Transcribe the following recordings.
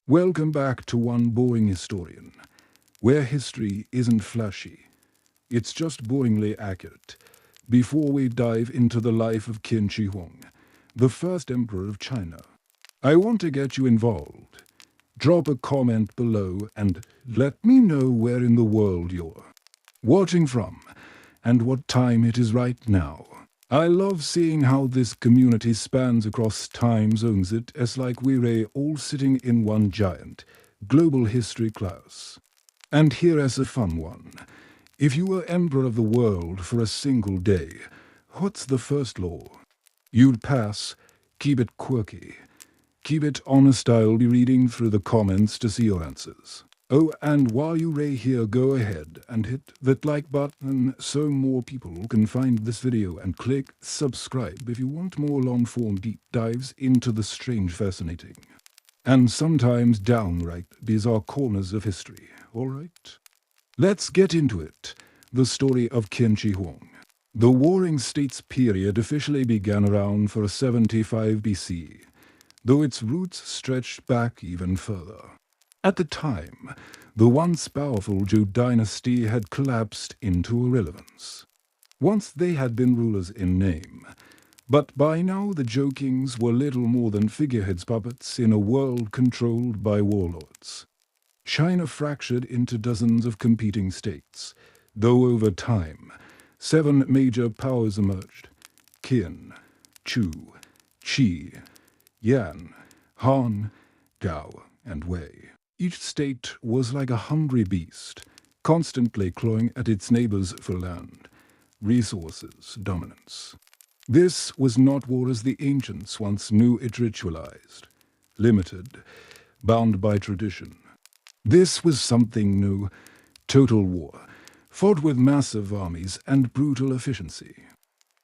Welcome back to One Boring Historian, where history isn't flashy, it's just boringly accurate. Before we dive into the life of Qin Shi Huang, the first emperor of China, I want to get you involved. Drop a comment below and let me know where in the world you're watching from and what time it is right now. I love seeing how this community spans across time zones. It's like we're all sitting in one giant global history class. And here is a fun one. If you were emperor of the world for a single day, what's the first law? You'd pass, keep it quirky. Keep it honest. I'll be reading through the comments to see your answers. Oh, and while you're here, go ahead and hit that like button so more people can find this video, and click subscribe if you want more long-form deep dives into the strange, fascinating, and sometimes downright bizarre corners of history. Alright? Let's get into it. The story of Qin Shi Huang. The Warring States period officially began around 475 BC, though its roots stretched back even further. At the time, the once powerful Zhou dynasty had collapsed into irrelevance. Once they had been rulers in name, but by now the Zhou kings were little more than figureheads, puppets in a world controlled by warlords. China fractured into dozens of competing states, though over time, 7 major powers emerged: Qin, Chu, Qi, Yan, Han, Gao, and Wei. Each state was like a hungry beast, constantly clawing at its neighbors for land, resources, dominance. This was not war as the ancients once knew it: ritualized, limited, bound by tradition. This was something new: total war, fought with massive armies and brutal efficiency.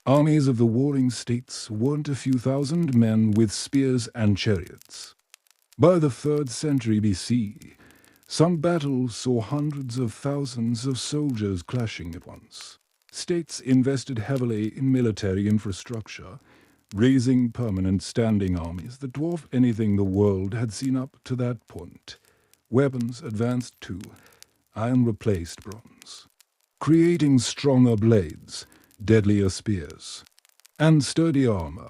Armies of the warring states weren't a few thousand men with spears and chariots. By the 3rd century BC, some battles saw hundreds of thousands of soldiers clashing at once. States invested heavily in military infrastructure, raising permanent standing armies that dwarfed anything the world had seen up to that point. Weapons advanced too. Iron replaced bronze, creating stronger blades, deadlier spears, and sturdy armor.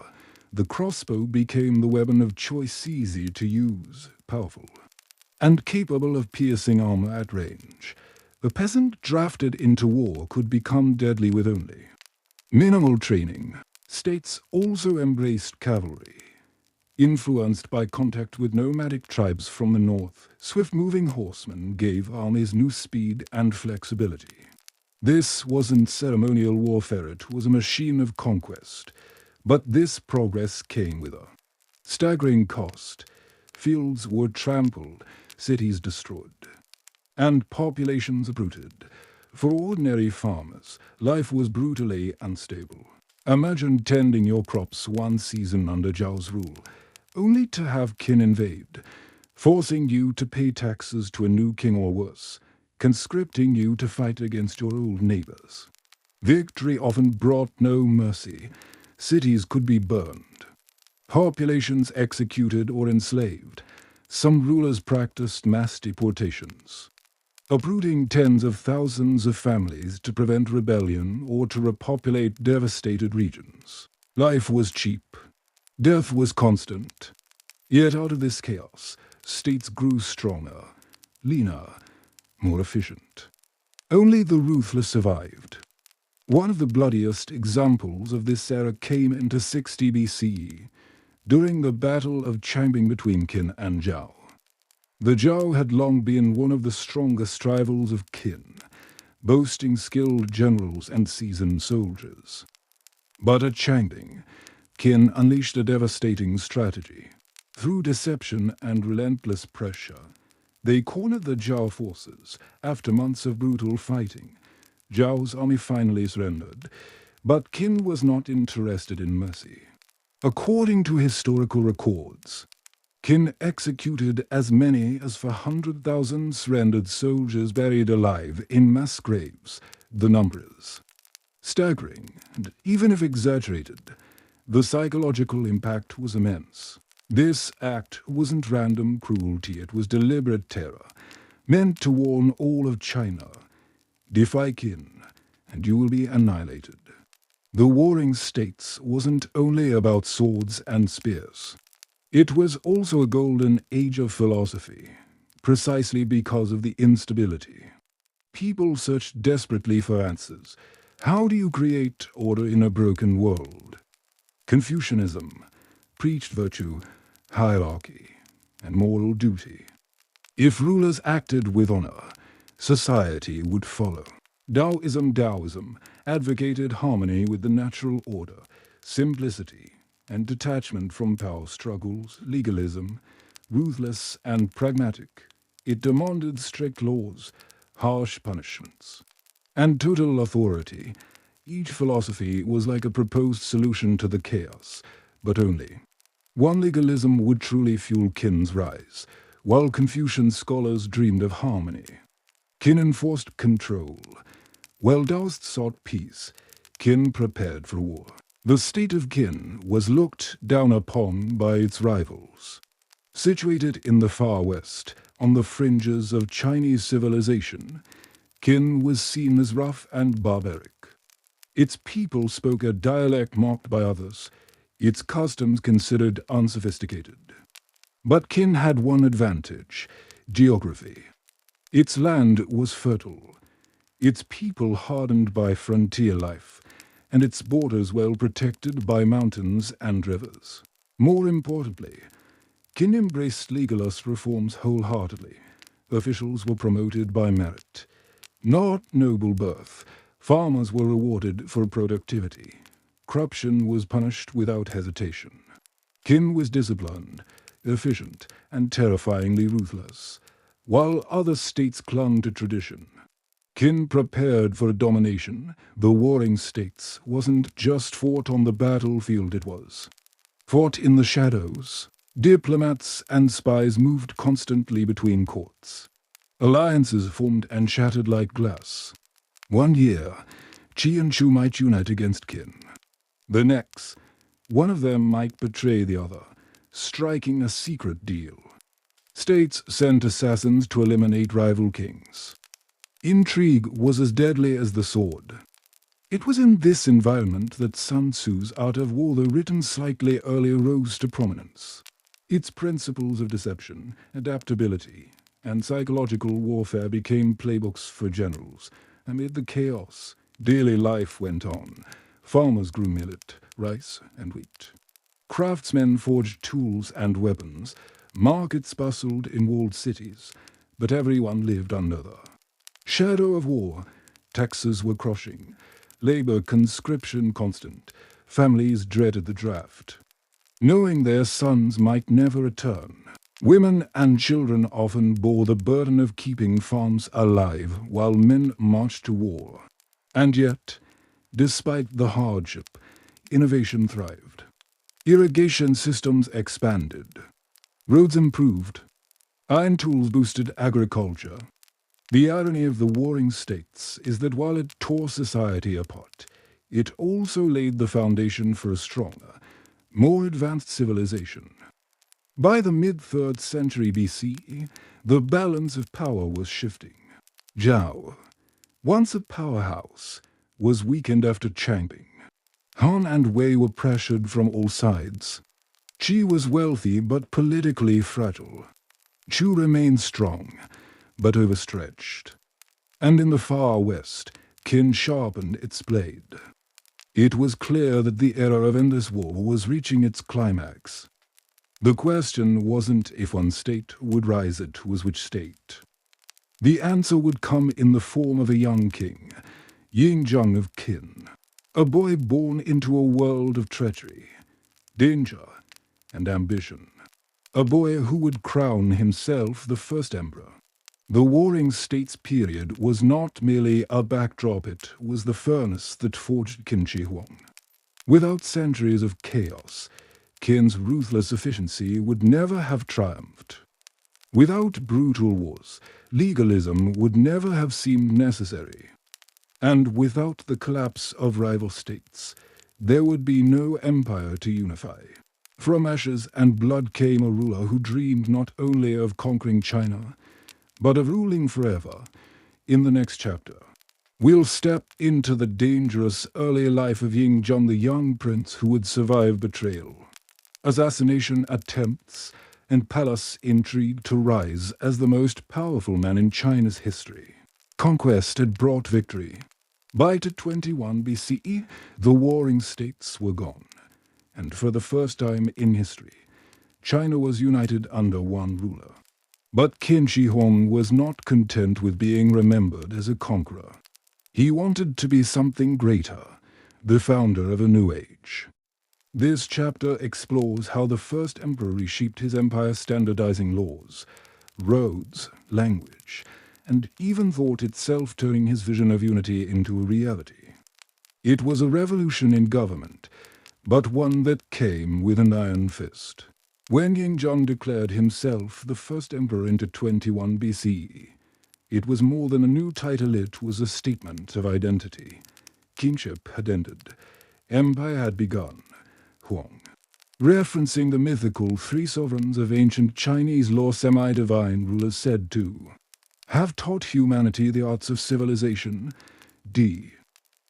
The crossbow became the weapon of choice, easy to use, powerful, and capable of piercing armor at range. The peasant drafted into war could become deadly with only minimal training. States also embraced cavalry. Influenced by contact with nomadic tribes from the north, swift-moving horsemen gave armies new speed and flexibility. This wasn't ceremonial warfare, it was a machine of conquest. But this progress came with a staggering cost. Fields were trampled, cities destroyed, and populations uprooted. For ordinary farmers, life was brutally unstable. Imagine tending your crops one season under Zhao's rule, only to have Qin invade, forcing you to pay taxes to a new king, or worse, conscripting you to fight against your old neighbors. Victory often brought no mercy. Cities could be burned, populations executed or enslaved. Some rulers practiced mass deportations, uprooting tens of thousands of families to prevent rebellion or to repopulate devastated regions. Life was cheap. Death was constant. Yet out of this chaos, states grew stronger, leaner, more efficient. Only the ruthless survived. One of the bloodiest examples of this era came into 60 BCE, during the Battle of Changping between Qin and Zhao. The Zhao had long been one of the strongest rivals of Qin, boasting skilled generals and seasoned soldiers. But at Changping, Qin unleashed a devastating strategy. Through deception and relentless pressure, they cornered the Zhao forces. After months of brutal fighting, Zhao's army finally surrendered, but Qin was not interested in mercy. According to historical records, Qin executed as many as 400,000 surrendered soldiers buried alive in mass graves. The number is staggering, and even if exaggerated, the psychological impact was immense. This act wasn't random cruelty, it was deliberate terror, meant to warn all of China. Defy Qin, and you will be annihilated. The warring states wasn't only about swords and spears. It was also a golden age of philosophy, precisely because of the instability. People searched desperately for answers. How do you create order in a broken world? Confucianism preached virtue, hierarchy, and moral duty. If rulers acted with honor, society would follow. Taoism advocated harmony with the natural order, simplicity, and detachment from power struggles, legalism, ruthless and pragmatic. It demanded strict laws, harsh punishments, and total authority. Each philosophy was like a proposed solution to the chaos, but only one legalism would truly fuel Qin's rise, while Confucian scholars dreamed of harmony. Qin enforced control. While Taoists sought peace, Qin prepared for war. The state of Qin was looked down upon by its rivals. Situated in the far west, on the fringes of Chinese civilization, Qin was seen as rough and barbaric. Its people spoke a dialect mocked by others, its customs considered unsophisticated. But Qin had one advantage: geography. Its land was fertile, its people hardened by frontier life, and its borders well protected by mountains and rivers. More importantly, Qin embraced legalist reforms wholeheartedly. Officials were promoted by merit, not noble birth. Farmers were rewarded for productivity. Corruption was punished without hesitation. Qin was disciplined, efficient, and terrifyingly ruthless, while other states clung to tradition. Qin prepared for domination. The warring states wasn't just fought on the battlefield, it was fought in the shadows. Diplomats and spies moved constantly between courts. Alliances formed and shattered like glass. One year, Qi and Chu might unite against Qin. The next, one of them might betray the other, striking a secret deal. States sent assassins to eliminate rival kings. Intrigue was as deadly as the sword. It was in this environment that Sun Tzu's Art of War, though written slightly earlier, rose to prominence. Its principles of deception, adaptability, and psychological warfare became playbooks for generals. Amid the chaos, daily life went on. Farmers grew millet, rice, and wheat. Craftsmen forged tools and weapons. Markets bustled in walled cities, but everyone lived under the shadow of war. Taxes were crushing, labor conscription constant. Families dreaded the draft, knowing their sons might never return. Women and children often bore the burden of keeping farms alive while men marched to war. And yet, despite the hardship, innovation thrived. Irrigation systems expanded. Roads improved. Iron tools boosted agriculture. The irony of the warring states is that while it tore society apart, it also laid the foundation for a stronger, more advanced civilization. By the mid-3rd century BC, the balance of power was shifting. Zhao, once a powerhouse, was weakened after Changping. Han and Wei were pressured from all sides. Qi was wealthy but politically fragile. Chu remained strong, but overstretched. And in the far west, Qin sharpened its blade. It was clear that the era of endless war was reaching its climax. The question wasn't if one state would rise, it was which state. The answer would come in the form of a young king, Yingzheng of Qin, a boy born into a world of treachery, danger, and ambition. A boy who would crown himself the first emperor. The warring states period was not merely a backdrop, it was the furnace that forged Qin Shi Huang. Without centuries of chaos, Qin's ruthless efficiency would never have triumphed. Without brutal wars, legalism would never have seemed necessary. And without the collapse of rival states, there would be no empire to unify. From ashes and blood came a ruler who dreamed not only of conquering China, but of ruling forever. In the next chapter, we'll step into the dangerous early life of Ying Zheng, the young prince who would survive betrayal, assassination attempts, and palace intrigue to rise as the most powerful man in China's history. Conquest had brought victory. By 221 BCE, the warring states were gone, and for the first time in history, China was united under one ruler. But Qin Shi Huang was not content with being remembered as a conqueror. He wanted to be something greater, the founder of a new age. This chapter explores how the first emperor reshaped his empire, standardizing laws, roads, language, and even thought itself, turning his vision of unity into a reality. It was a revolution in government, but one that came with an iron fist. When Ying Zheng declared himself the first emperor in 221 BCE, it was more than a new title, it was a statement of identity. Kingship had ended. Empire had begun. Huang, referencing the mythical three sovereigns of ancient Chinese law, semi-divine rulers said to have taught humanity the arts of civilization. D,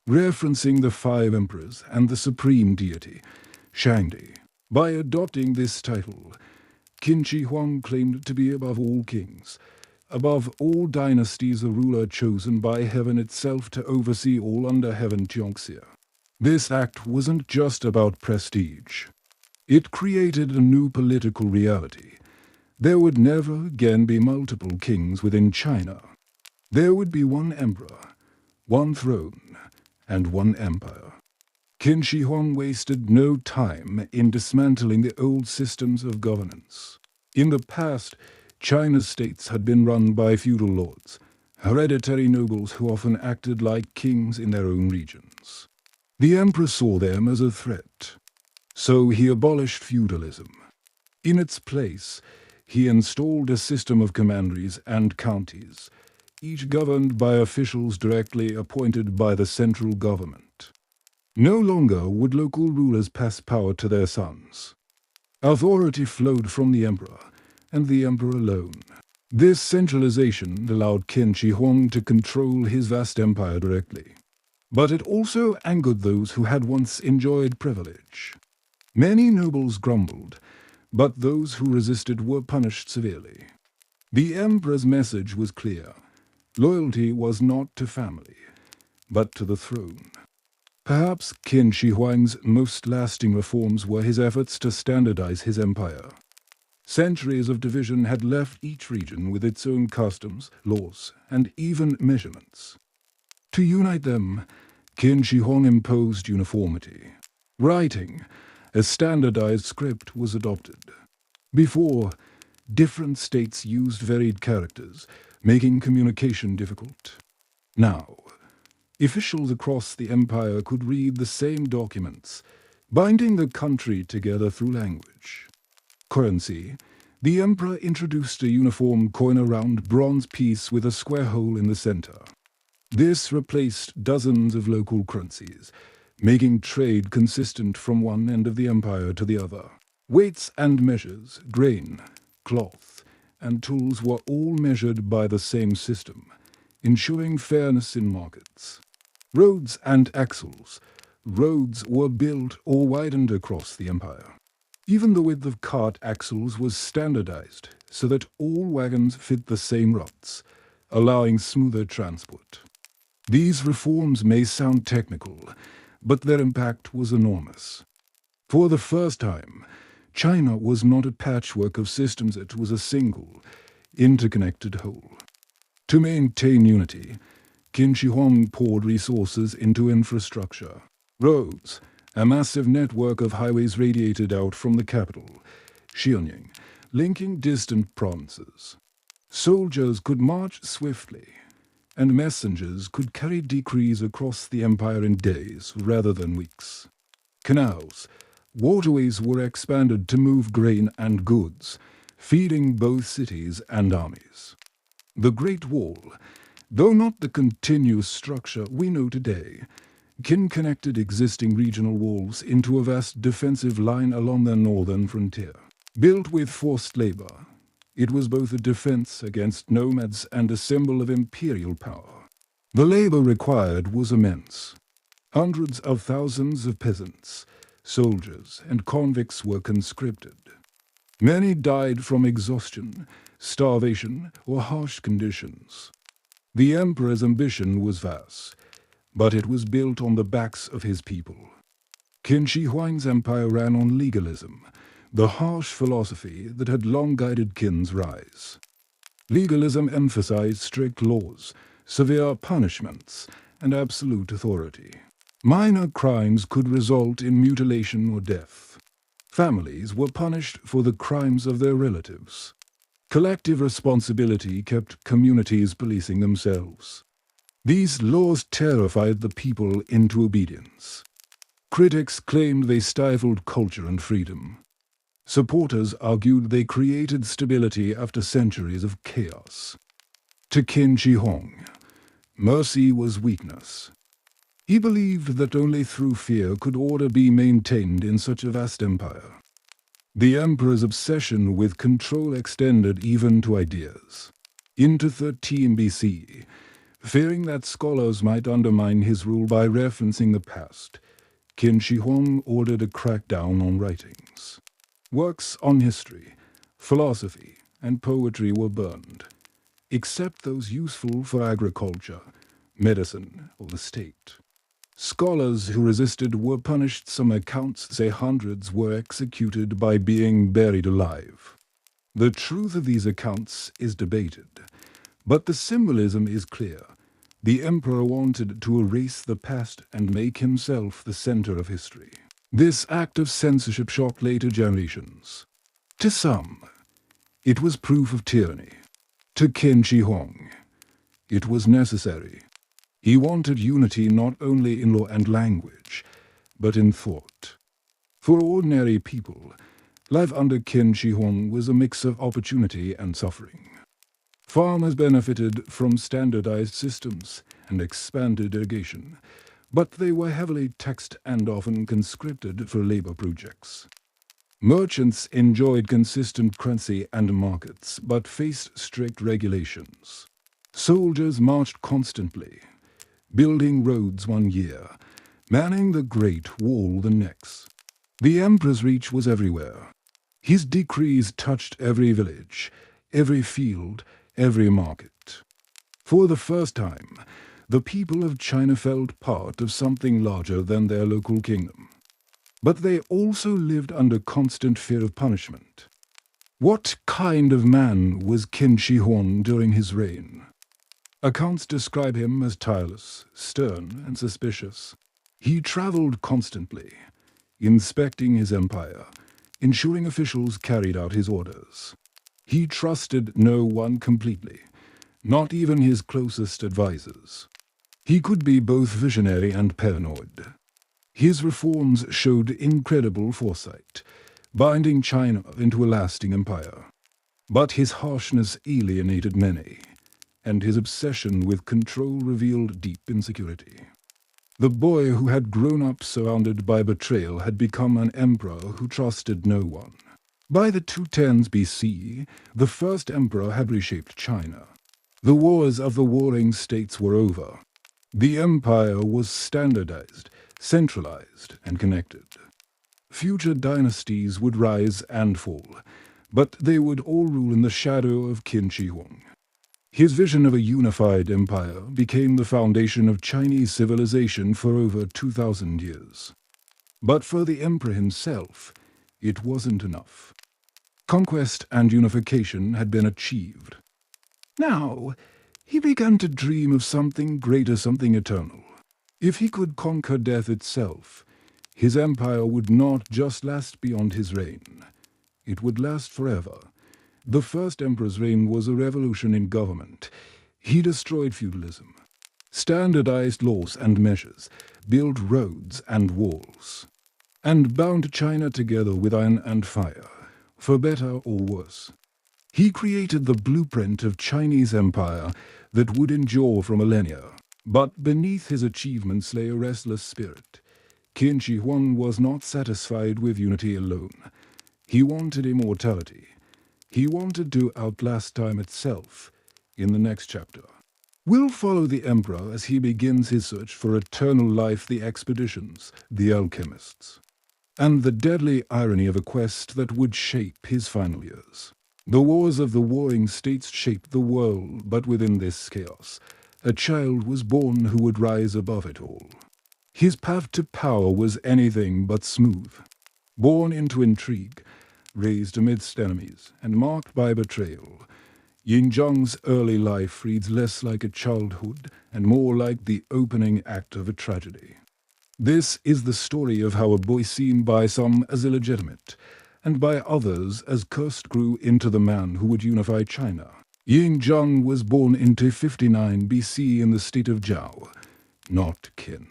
referencing the five emperors and the supreme deity, Shangdi. By adopting this title, Qin Shi Huang claimed to be above all kings, above all dynasties, a ruler chosen by heaven itself to oversee all under heaven. Jiangxia. This act wasn't just about prestige. It created a new political reality. There would never again be multiple kings within China. There would be one emperor, one throne, and one empire. Qin Shi Huang wasted no time in dismantling the old systems of governance. In the past, China's states had been run by feudal lords, hereditary nobles who often acted like kings in their own regions. The emperor saw them as a threat, so he abolished feudalism. In its place, he installed a system of commanderies and counties, each governed by officials directly appointed by the central government. No longer would local rulers pass power to their sons. Authority flowed from the emperor, and the emperor alone. This centralization allowed Qin Shi Huang to control his vast empire directly. But it also angered those who had once enjoyed privilege. Many nobles grumbled, but those who resisted were punished severely. The emperor's message was clear. Loyalty was not to family, but to the throne. Perhaps Qin Shi Huang's most lasting reforms were his efforts to standardize his empire. Centuries of division had left each region with its own customs, laws, and even measurements. To unite them, Qin Shi Huang imposed uniformity. Writing, a standardized script, was adopted. Before, different states used varied characters, making communication difficult. Now, officials across the empire could read the same documents, binding the country together through language. Currency, the emperor introduced a uniform coin, a round bronze piece with a square hole in the center. This replaced dozens of local currencies, making trade consistent from one end of the empire to the other. Weights and measures, grain, cloth, and tools were all measured by the same system, ensuring fairness in markets. Roads and axles. Roads were built or widened across the empire. Even the width of cart axles was standardized so that all wagons fit the same ruts, allowing smoother transport. These reforms may sound technical, but their impact was enormous. For the first time, China was not a patchwork of systems, it was a single, interconnected whole. To maintain unity, Qin Shi Huang poured resources into infrastructure. Roads, a massive network of highways radiated out from the capital, Xianying, linking distant provinces. Soldiers could march swiftly, and messengers could carry decrees across the empire in days rather than weeks. Canals, waterways were expanded to move grain and goods, feeding both cities and armies. The Great Wall, though not the continuous structure we know today, Qin connected existing regional walls into a vast defensive line along their northern frontier. Built with forced labor, it was both a defense against nomads and a symbol of imperial power. The labor required was immense. Hundreds of thousands of peasants, soldiers, and convicts were conscripted. Many died from exhaustion, starvation, or harsh conditions. The emperor's ambition was vast, but it was built on the backs of his people. Qin Shi Huang's empire ran on legalism, the harsh philosophy that had long guided Qin's rise. Legalism emphasized strict laws, severe punishments, and absolute authority. Minor crimes could result in mutilation or death. Families were punished for the crimes of their relatives. Collective responsibility kept communities policing themselves. These laws terrified the people into obedience. Critics claimed they stifled culture and freedom. Supporters argued they created stability after centuries of chaos. To Qin Shi Huang, mercy was weakness. He believed that only through fear could order be maintained in such a vast empire. The emperor's obsession with control extended even to ideas. Into 13 BC, fearing that scholars might undermine his rule by referencing the past, Qin Shi Huang ordered a crackdown on writings. Works on history, philosophy, and poetry were burned, except those useful for agriculture, medicine, or the state. Scholars who resisted were punished. Some accounts say hundreds were executed by being buried alive. The truth of these accounts is debated, but the symbolism is clear. The emperor wanted to erase the past and make himself the center of history. This act of censorship shocked later generations. To some, it was proof of tyranny. To Qin Shi Huang, it was necessary. He wanted unity not only in law and language, but in thought. For ordinary people, life under Qin Shi Huang was a mix of opportunity and suffering. Farmers benefited from standardized systems and expanded irrigation, but they were heavily taxed and often conscripted for labor projects. Merchants enjoyed consistent currency and markets, but faced strict regulations. Soldiers marched constantly, building roads one year, manning the Great Wall the next. The emperor's reach was everywhere. His decrees touched every village, every field, every market. For the first time, the people of China felt part of something larger than their local kingdom. But they also lived under constant fear of punishment. What kind of man was Qin Shi Huang during his reign? Accounts describe him as tireless, stern, and suspicious. He traveled constantly, inspecting his empire, ensuring officials carried out his orders. He trusted no one completely, not even his closest advisors. He could be both visionary and paranoid. His reforms showed incredible foresight, binding China into a lasting empire. But his harshness alienated many, and his obsession with control revealed deep insecurity. The boy who had grown up surrounded by betrayal had become an emperor who trusted no one. By the 210s BC, the first emperor had reshaped China. The wars of the warring states were over. The empire was standardized, centralized, and connected. Future dynasties would rise and fall, but they would all rule in the shadow of Qin Shi Huang. His vision of a unified empire became the foundation of Chinese civilization for over 2,000 years. But for the emperor himself, it wasn't enough. Conquest and unification had been achieved. Now, he began to dream of something greater, something eternal. If he could conquer death itself, his empire would not just last beyond his reign. It would last forever. The first emperor's reign was a revolution in government. He destroyed feudalism, standardized laws and measures, built roads and walls, and bound China together with iron and fire, for better or worse. He created the blueprint of Chinese empire that would endure for millennia. But beneath his achievements lay a restless spirit. Qin Shi Huang was not satisfied with unity alone. He wanted immortality. He wanted to outlast time itself. In the next chapter, we'll follow the Emperor as he begins his search for eternal life, the expeditions, the alchemists, and the deadly irony of a quest that would shape his final years. The wars of the warring states shaped the world, but within this chaos, a child was born who would rise above it all. His path to power was anything but smooth. Born into intrigue, raised amidst enemies, and marked by betrayal, Ying Zhang's early life reads less like a childhood and more like the opening act of a tragedy. This is the story of how a boy seen by some as illegitimate, and by others as cursed, grew into the man who would unify China. Ying Zhang was born in 259 BC in the state of Zhao, not Qin.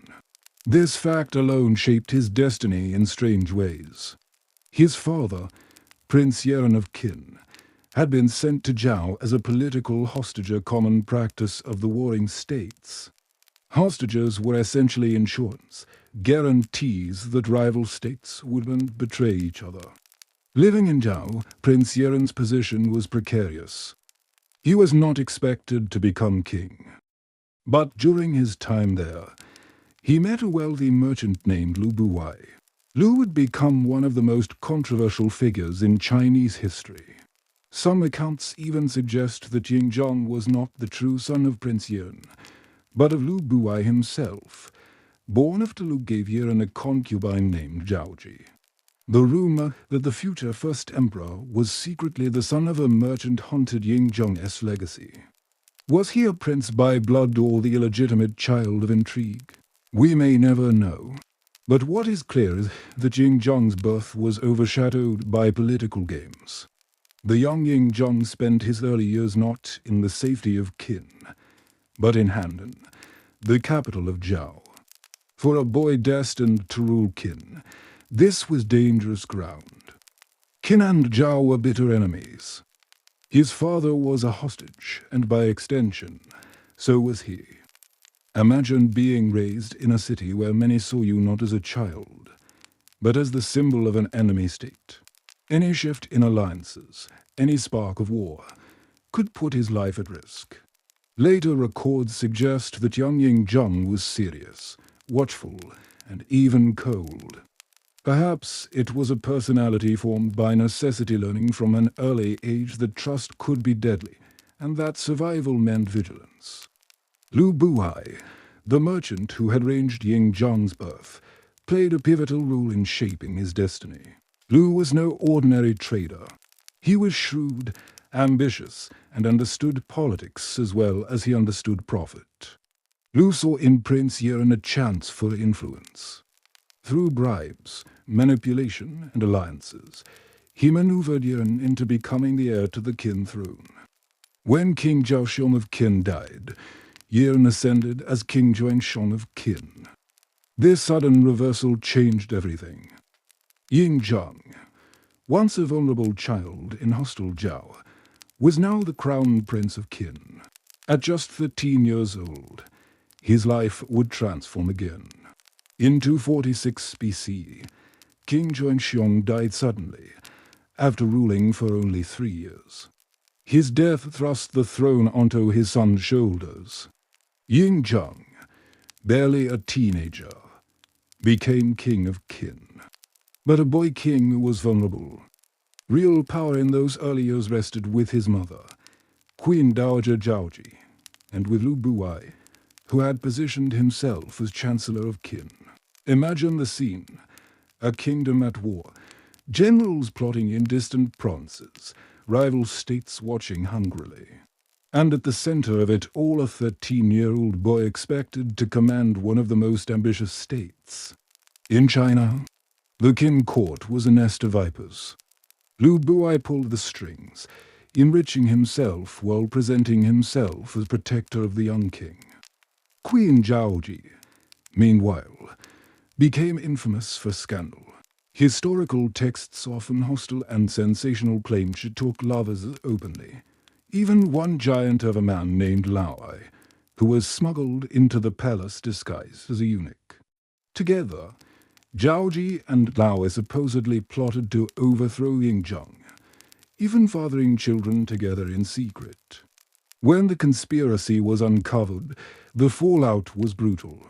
This fact alone shaped his destiny in strange ways. His father, Prince Yaran of Qin, had been sent to Zhao as a political hostage, a common practice of the warring states. Hostages were essentially insurance, guarantees that rival states wouldn't betray each other. Living in Zhao, Prince Yaran's position was precarious. He was not expected to become king. But during his time there, he met a wealthy merchant named Lu Buwai. Lu would become one of the most controversial figures in Chinese history. Some accounts even suggest that Ying Zhang was not the true son of Prince Yaran, but of Lu Buwai himself, born after Lu gave Yaran a concubine named Zhaoji. The rumor that the future first emperor was secretly the son of a merchant haunted Ying Zhang's legacy. Was he a prince by blood or the illegitimate child of intrigue? We may never know. But what is clear is that Ying Zhang's birth was overshadowed by political games. The young Ying Zhang spent his early years not in the safety of Qin, but in Handan, the capital of Zhao. For a boy destined to rule Qin, this was dangerous ground. Qin and Zhao were bitter enemies. His father was a hostage, and by extension, so was he. Imagine being raised in a city where many saw you not as a child, but as the symbol of an enemy state. Any shift in alliances, any spark of war, could put his life at risk. Later records suggest that young Ying Zhang was serious, watchful, and even cold. Perhaps it was a personality formed by necessity, learning from an early age that trust could be deadly, and that survival meant vigilance. Lu Buwai, the merchant who had arranged Ying Zhang's birth, played a pivotal role in shaping his destiny. Lu was no ordinary trader. He was shrewd, ambitious, and understood politics as well as he understood profit. Lu saw in Prince Yaran a chance for influence. Through bribes, manipulation, and alliances, he maneuvered Yaran into becoming the heir to the Qin throne. When King Zhaoxiong of Qin died, Yaran ascended as King Zhuangshong of Qin. This sudden reversal changed everything. Ying Zhang, once a vulnerable child in hostile Zhao, was now the crown prince of Qin. At just 13 years old, his life would transform again. In 246 BC, King Zhuangxiong died suddenly, after ruling for only 3 years. His death thrust the throne onto his son's shoulders. Ying Zhang, barely a teenager, became king of Qin. But a boy king was vulnerable. Real power in those early years rested with his mother, Queen Dowager Zhaoji, and with Lu Buwai, who had positioned himself as Chancellor of Qin. Imagine the scene: a kingdom at war, generals plotting in distant provinces, rival states watching hungrily. And at the center of it all, a 13-year-old boy expected to command one of the most ambitious states. In China, the Qin court was a nest of vipers. Lu Buwai pulled the strings, enriching himself while presenting himself as protector of the young king. Queen Zhaoji, meanwhile, became infamous for scandal. Historical texts often hostile and sensational claim she took lovers openly. Even one giant of a man named Laoi, who was smuggled into the palace disguised as a eunuch. Together, Zhaoji and Lao supposedly plotted to overthrow Yingzheng, even fathering children together in secret. When the conspiracy was uncovered, the fallout was brutal.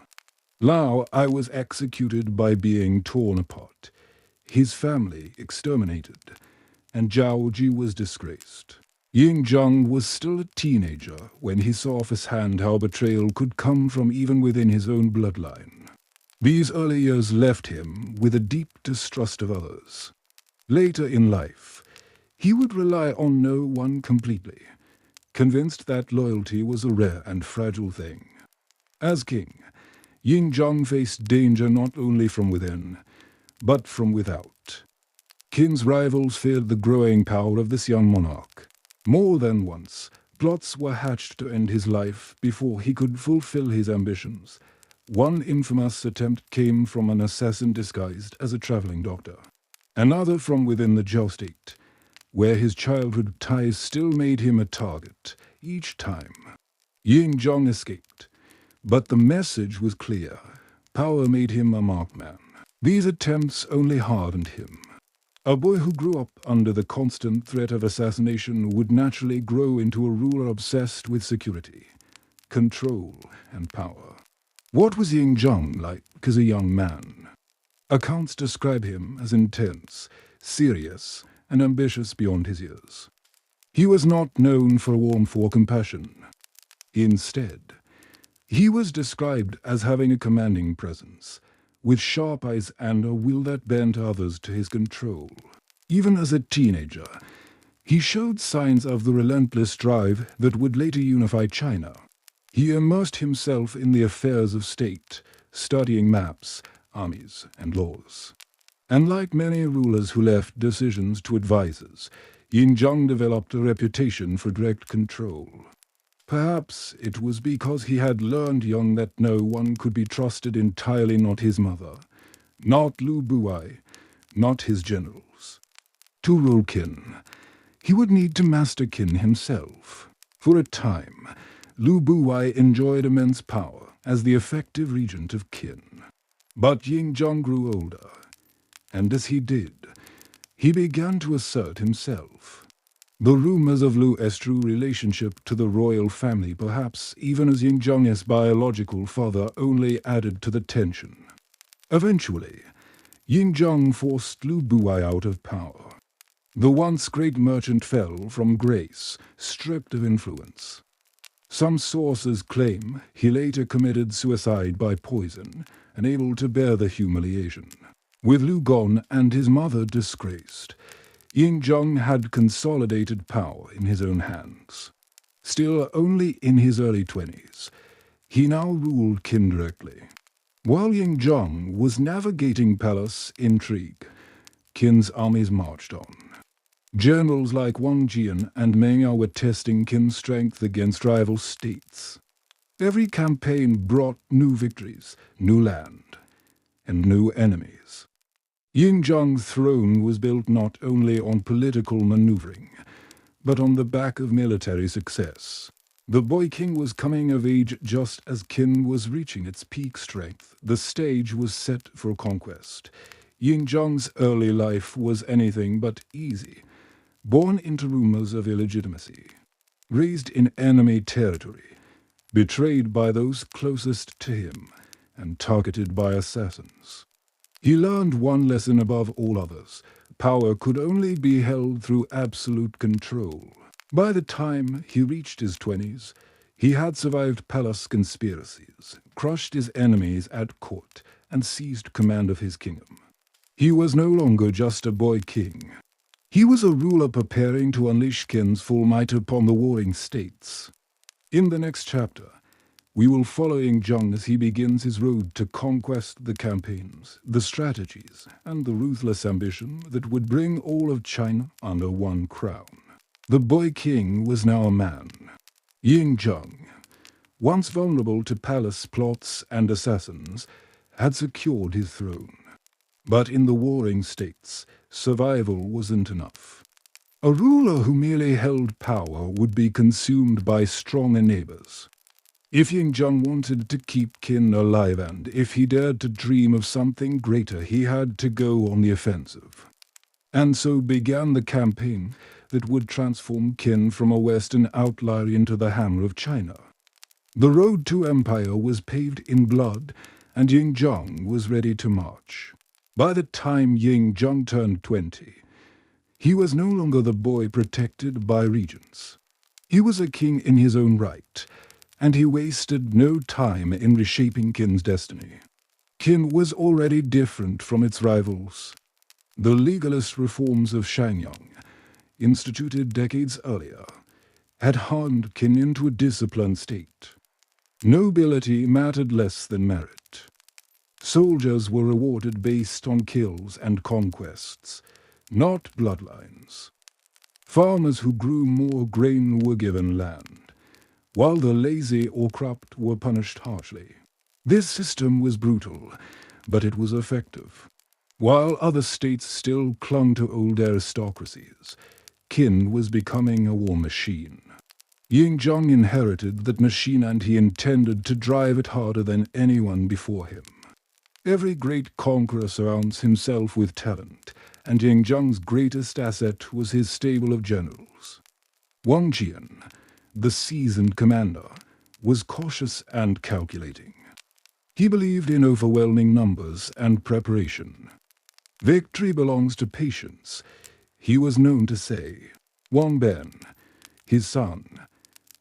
Lao I was executed by being torn apart, his family exterminated, and Zhaoji was disgraced. Yingzheng was still a teenager when he saw firsthand how betrayal could come from even within his own bloodline. These early years left him with a deep distrust of others. Later in life, he would rely on no one completely, convinced that loyalty was a rare and fragile thing. As king, Yingzheng faced danger not only from within, but from without. Qin's rivals feared the growing power of this young monarch. More than once, plots were hatched to end his life before he could fulfill his ambitions. One infamous attempt came from an assassin disguised as a traveling doctor. Another from within the Zhou state, where his childhood ties still made him a target. Each time, Yingzheng escaped, but the message was clear. Power made him a marked man. These attempts only hardened him. A boy who grew up under the constant threat of assassination would naturally grow into a ruler obsessed with security, control, and power. What was Yingzheng like as a young man? Accounts describe him as intense, serious, and ambitious beyond his years. He was not known for warmth or compassion. Instead, he was described as having a commanding presence, with sharp eyes and a will that bent others to his control. Even as a teenager, he showed signs of the relentless drive that would later unify China. He immersed himself in the affairs of state, studying maps, armies, and laws. And like many rulers who left decisions to advisors, Yingzheng developed a reputation for direct control. Perhaps it was because he had learned young that no one could be trusted entirely, not his mother, not Lu Buai, not his generals. To rule Qin, he would need to master Qin himself. For a time, Lu Buai enjoyed immense power as the effective regent of Qin. But Yingzheng grew older, and as he did, he began to assert himself. The rumors of Lu's true relationship to the royal family, perhaps even as Yingzheng's biological father, only added to the tension. Eventually, Yingzheng forced Lu Buai out of power. The once great merchant fell from grace, stripped of influence. Some sources claim he later committed suicide by poison, unable to bear the humiliation. With Lu gone and his mother disgraced, Yingzheng had consolidated power in his own hands. Still only in his early 20s, he now ruled Qin directly. While Yingzheng was navigating palace intrigue, Qin's armies marched on. Generals like Wang Jian and Meng Yao were testing Qin's strength against rival states. Every campaign brought new victories, new land, and new enemies. Yingzheng's throne was built not only on political maneuvering, but on the back of military success. The boy king was coming of age just as Qin was reaching its peak strength. The stage was set for conquest. Yingzheng's early life was anything but easy. Born into rumors of illegitimacy, raised in enemy territory, betrayed by those closest to him, and targeted by assassins. He learned one lesson above all others: power could only be held through absolute control. By the time he reached his 20s, he had survived palace conspiracies, crushed his enemies at court, and seized command of his kingdom. He was no longer just a boy king. He was a ruler preparing to unleash Qin's full might upon the warring states. In the next chapter, we will follow Yingzheng as he begins his road to conquest, the campaigns, the strategies, and the ruthless ambition that would bring all of China under one crown. The boy king was now a man. Yingzheng, once vulnerable to palace plots and assassins, had secured his throne. But in the warring states, survival wasn't enough. A ruler who merely held power would be consumed by stronger neighbors. If Ying wanted to keep Qin alive and if he dared to dream of something greater, he had to go on the offensive. And so began the campaign that would transform Qin from a western outlier into the hammer of China. The road to empire was paved in blood, and Ying was ready to march. By the time Ying turned 20, he was no longer the boy protected by regents. He was a king in his own right, and he wasted no time in reshaping Qin's destiny. Qin was already different from its rivals. The legalist reforms of Shanyang, instituted decades earlier, had hardened Qin into a disciplined state. Nobility mattered less than merit. Soldiers were rewarded based on kills and conquests, not bloodlines. Farmers who grew more grain were given land, while the lazy or corrupt were punished harshly. This system was brutal, but it was effective. While other states still clung to old aristocracies, Qin was becoming a war machine. Ying inherited that machine, and he intended to drive it harder than anyone before him. Every great conqueror surrounds himself with talent, and Ying greatest asset was his stable of generals. Wang Jian, the seasoned commander, was cautious and calculating. He believed in overwhelming numbers and preparation. Victory belongs to patience, he was known to say. Wang Ben, his son,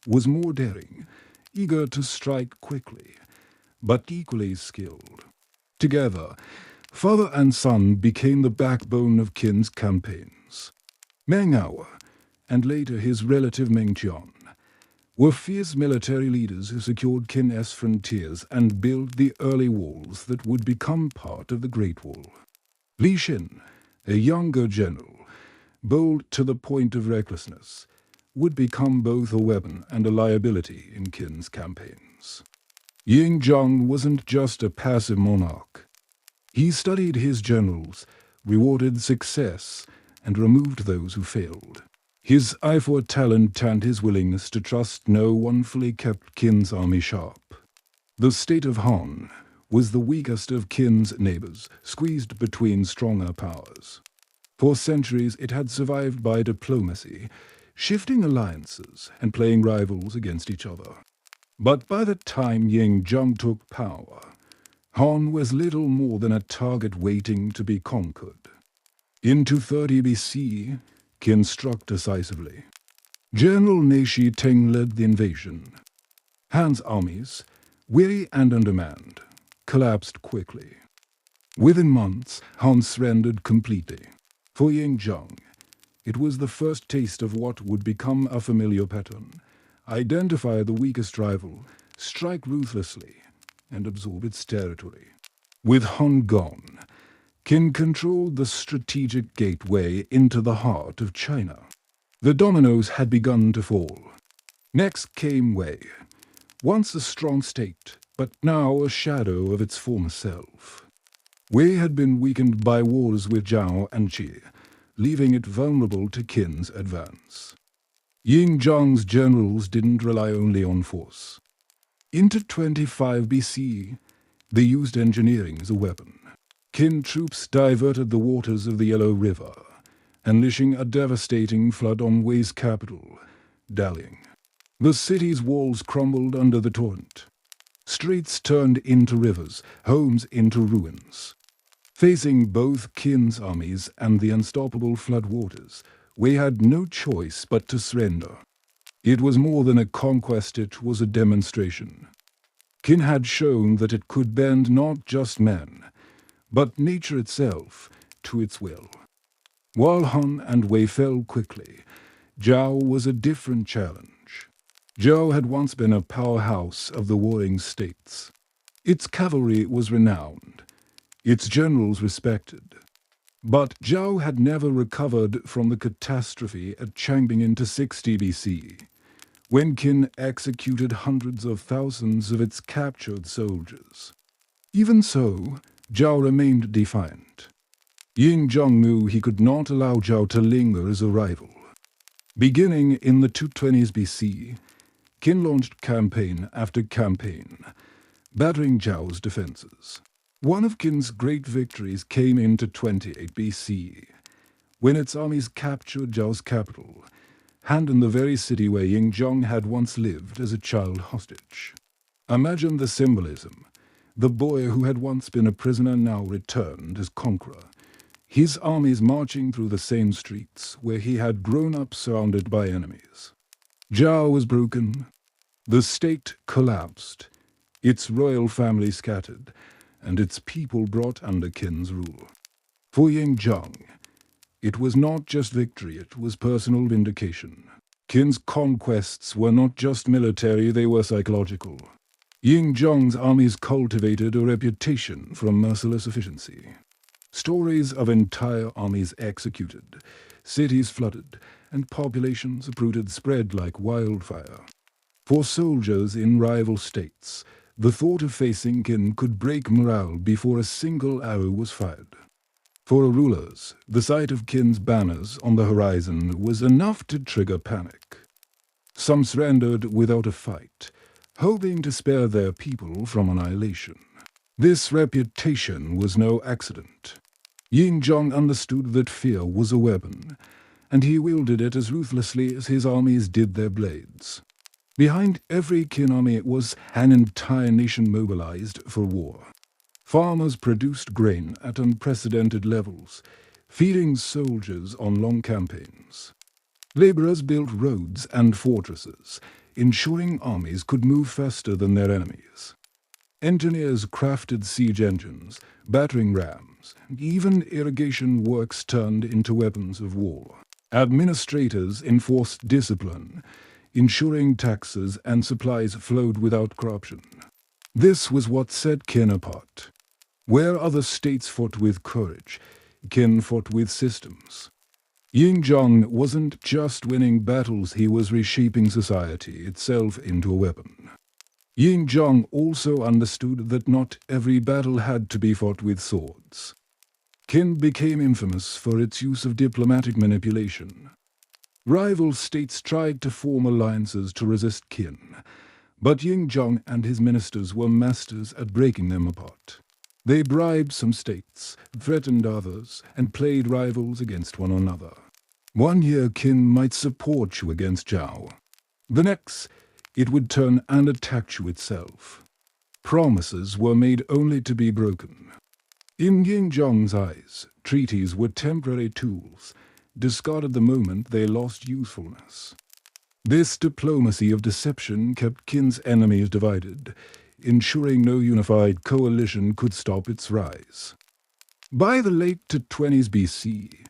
was more daring, eager to strike quickly, but equally skilled. Together, father and son became the backbone of Qin's campaigns. Meng Ao, and later his relative Meng Jian, were fierce military leaders who secured Qin's frontiers and built the early walls that would become part of the Great Wall. Li Xin, a younger general, bold to the point of recklessness, would become both a weapon and a liability in Qin's campaigns. Ying wasn't just a passive monarch. He studied his generals, rewarded success, and removed those who failed. His eye for talent and his willingness to trust no one fully kept Qin's army sharp. The state of Han was the weakest of Qin's neighbors, squeezed between stronger powers. For centuries it had survived by diplomacy, shifting alliances and playing rivals against each other. But by the time Ying took power, Han was little more than a target waiting to be conquered. In 230 BC, Qin struck decisively. General Neishi Teng led the invasion. Han's armies, weary and undermanned, collapsed quickly. Within months, Han surrendered completely. For Ying it was the first taste of what would become a familiar pattern: identify the weakest rival, strike ruthlessly, and absorb its territory. With Han gone, Qin controlled the strategic gateway into the heart of China. The dominoes had begun to fall. Next came Wei, once a strong state, but now a shadow of its former self. Wei had been weakened by wars with Zhao and Qi, leaving it vulnerable to Qin's advance. Ying generals didn't rely only on force. Into 25 BC, they used engineering as a weapon. Qin troops diverted the waters of the Yellow River, unleashing a devastating flood on Wei's capital, Dalian. The city's walls crumbled under the torrent. Streets turned into rivers, homes into ruins. Facing both Qin's armies and the unstoppable floodwaters, Wei had no choice but to surrender. It was more than a conquest, it was a demonstration. Qin had shown that it could bend not just men, but nature itself to its will. While Han and Wei fell quickly, Zhao was a different challenge. Zhao had once been a powerhouse of the warring states. Its cavalry was renowned, its generals respected. But Zhao had never recovered from the catastrophe at Changbing into 60 BC, when Qin executed hundreds of thousands of its captured soldiers. Even so, Zhao remained defiant. Ying knew he could not allow Zhao to linger as a rival. Beginning in the 220s BC, Qin launched campaign after campaign, battering Zhao's defenses. One of Qin's great victories came in 28 BC, when its armies captured Zhao's capital, and in the very city where Yingzhong had once lived as a child hostage. Imagine the symbolism. The boy who had once been a prisoner now returned as conqueror, his armies marching through the same streets where he had grown up surrounded by enemies. Zhao was broken. The state collapsed, its royal family scattered, and its people brought under Qin's rule. For Yingzhong, it was not just victory, it was personal vindication. Qin's conquests were not just military, they were psychological. Yingzhong's armies cultivated a reputation for merciless efficiency. Stories of entire armies executed, cities flooded, and populations uprooted spread like wildfire. For soldiers in rival states, the thought of facing Qin could break morale before a single arrow was fired. For rulers, the sight of Qin's banners on the horizon was enough to trigger panic. Some surrendered without a fight, hoping to spare their people from annihilation. This reputation was no accident. Yingzhong understood that fear was a weapon, and he wielded it as ruthlessly as his armies did their blades. Behind every Qin army was an entire nation mobilized for war. Farmers produced grain at unprecedented levels, feeding soldiers on long campaigns. Laborers built roads and fortresses, ensuring armies could move faster than their enemies. Engineers crafted siege engines, battering rams, and even irrigation works turned into weapons of war. Administrators enforced discipline, ensuring taxes and supplies flowed without corruption. This was what set Qin apart. Where other states fought with courage, Qin fought with systems. Yingzhong wasn't just winning battles, he was reshaping society itself into a weapon. Yingzhong also understood that not every battle had to be fought with swords. Qin became infamous for its use of diplomatic manipulation. Rival states tried to form alliances to resist Qin, but Yingzhong and his ministers were masters at breaking them apart. They bribed some states, threatened others, and played rivals against one another. One year Qin might support Chu against Zhao. The next, it would turn and attack Chu itself. Promises were made only to be broken. In Yingzhong's eyes, treaties were temporary tools, discarded the moment they lost usefulness. This diplomacy of deception kept Qin's enemies divided, ensuring no unified coalition could stop its rise. By the late 20s BC,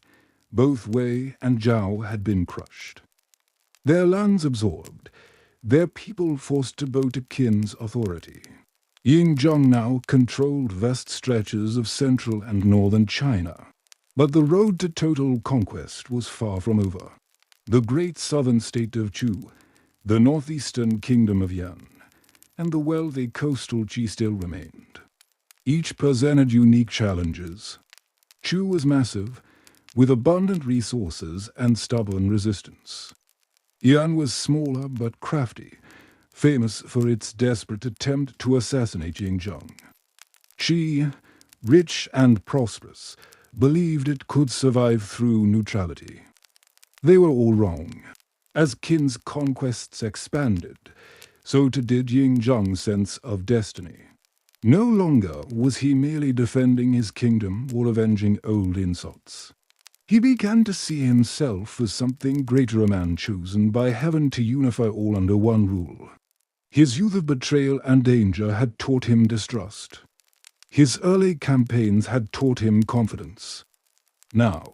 both Wei and Zhao had been crushed. Their lands absorbed, their people forced to bow to Qin's authority. Yingzhong now controlled vast stretches of central and northern China. But the road to total conquest was far from over. The great southern state of Chu, the northeastern kingdom of Yan, and the wealthy coastal Qi still remained. Each presented unique challenges. Chu was massive, with abundant resources and stubborn resistance. Yan was smaller but crafty, famous for its desperate attempt to assassinate Yingzhong. Qi, rich and prosperous, believed it could survive through neutrality. They were all wrong. As Qin's conquests expanded, so too did Yingzhong's sense of destiny. No longer was he merely defending his kingdom or avenging old insults. He began to see himself as something greater, a man chosen by heaven to unify all under one rule. His youth of betrayal and danger had taught him distrust. His early campaigns had taught him confidence. Now,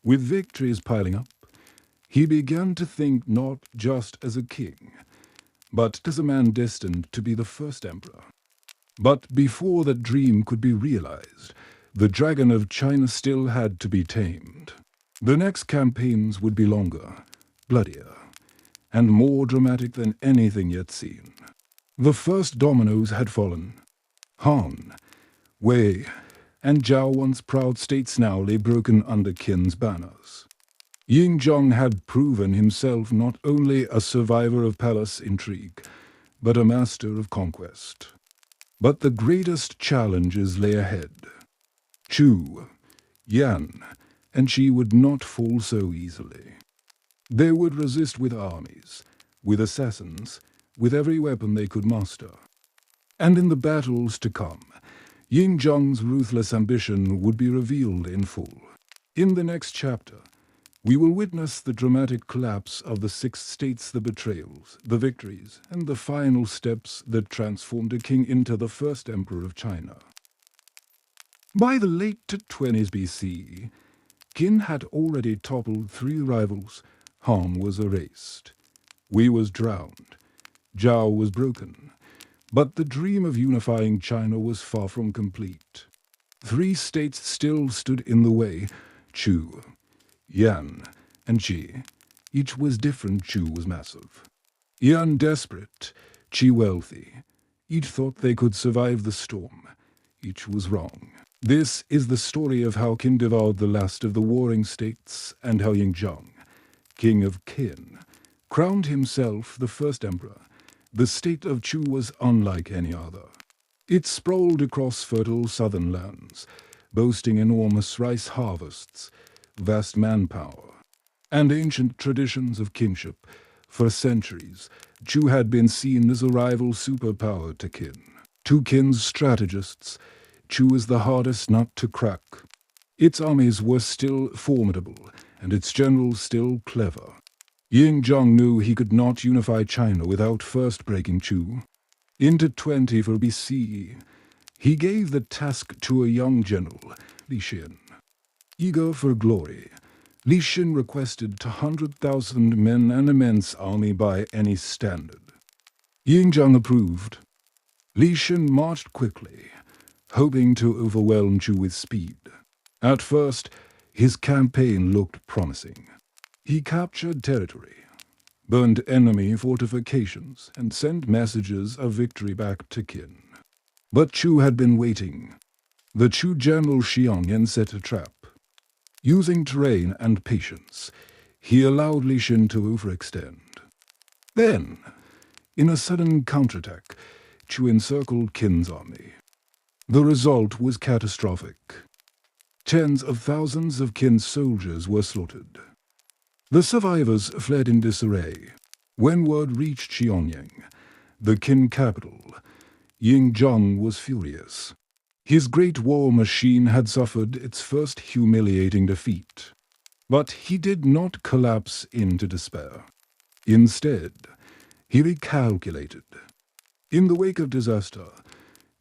with victories piling up, he began to think not just as a king, but as a man destined to be the first emperor. But before that dream could be realized, the dragon of China still had to be tamed. The next campaigns would be longer, bloodier, and more dramatic than anything yet seen. The first dominoes had fallen. Han, Wei, and Zhao, once proud states, now lay broken under Qin's banners. Ying Zhong had proven himself not only a survivor of palace intrigue, but a master of conquest. But the greatest challenges lay ahead. Chu, Yan, and Qi would not fall so easily. They would resist with armies, with assassins, with every weapon they could muster. And in the battles to come, Ying Zhong's ruthless ambition would be revealed in full. In the next chapter, we will witness the dramatic collapse of the six states, the betrayals, the victories, and the final steps that transformed a king into the first emperor of China. By the late 20s BC, Qin had already toppled 3 rivals. Han was erased. Wei was drowned. Zhao was broken. But the dream of unifying China was far from complete. 3 states still stood in the way: Chu, Yan, and Qi. Each was different. Chu was massive. Yan desperate, Qi wealthy. Each thought they could survive the storm. Each was wrong. This is the story of how Qin devoured the last of the warring states, and how Ying Zhong, king of Qin, crowned himself the first emperor. The state of Chu was unlike any other. It sprawled across fertile southern lands, boasting enormous rice harvests, vast manpower, and ancient traditions of kinship. For centuries, Chu had been seen as a rival superpower to Qin. To Qin's strategists, Chu was the hardest nut to crack. Its armies were still formidable, and its generals still clever. Ying Zhong knew he could not unify China without first breaking Chu. In 24 BCE, he gave the task to a young general, Li Xin. Eager for glory, Li Xin requested 200,000 men and an immense army by any standard. Ying Zhong approved. Li Xin marched quickly, hoping to overwhelm Chu with speed. At first, his campaign looked promising. He captured territory, burned enemy fortifications, and sent messages of victory back to Qin. But Chu had been waiting. The Chu general Xiongyan set a trap. Using terrain and patience, he allowed Li Xin to overextend. Then, in a sudden counterattack, Chu encircled Qin's army. The result was catastrophic. Tens of thousands of Qin's soldiers were slaughtered. The survivors fled in disarray. When word reached Xiongyan, the Qin capital, Ying Zhong was furious. His great war machine had suffered its first humiliating defeat. But he did not collapse into despair. Instead, he recalculated. In the wake of disaster,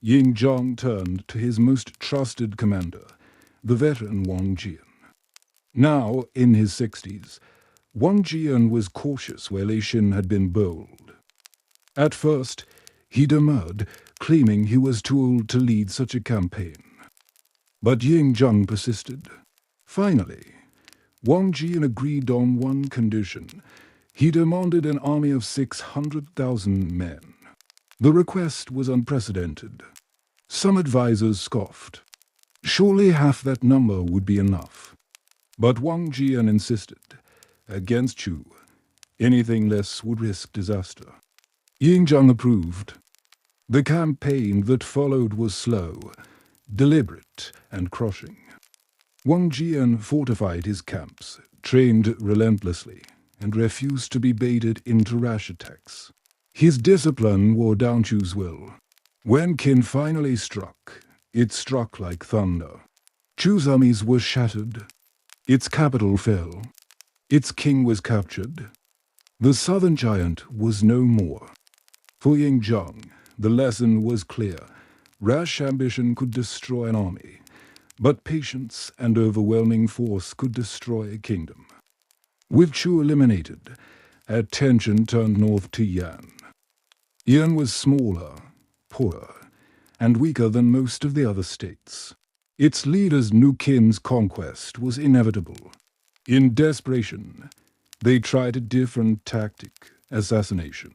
Ying Zhong turned to his most trusted commander, the veteran Wang Jian. Now, in his 60s, Wang Jian was cautious where Li Xin had been bold. At first, he demurred, claiming he was too old to lead such a campaign. But Ying Zhong persisted. Finally, Wang Jian agreed on one condition. He demanded an army of 600,000 men. The request was unprecedented. Some advisors scoffed. Surely half that number would be enough. But Wang Jian insisted. Against Chu, anything less would risk disaster. Ying Zhong approved. The campaign that followed was slow, deliberate, and crushing. Wang Jian fortified his camps, trained relentlessly, and refused to be baited into rash attacks. His discipline wore down Chu's will. When Qin finally struck, it struck like thunder. Chu's armies were shattered. Its capital fell. Its king was captured. The southern giant was no more. For Ying Zhong, the lesson was clear. Rash ambition could destroy an army, but patience and overwhelming force could destroy a kingdom. With Chu eliminated, attention turned north to Yan. Yan was smaller, poorer, and weaker than most of the other states. Its leaders knew Qin's conquest was inevitable. In desperation, they tried a different tactic: assassination.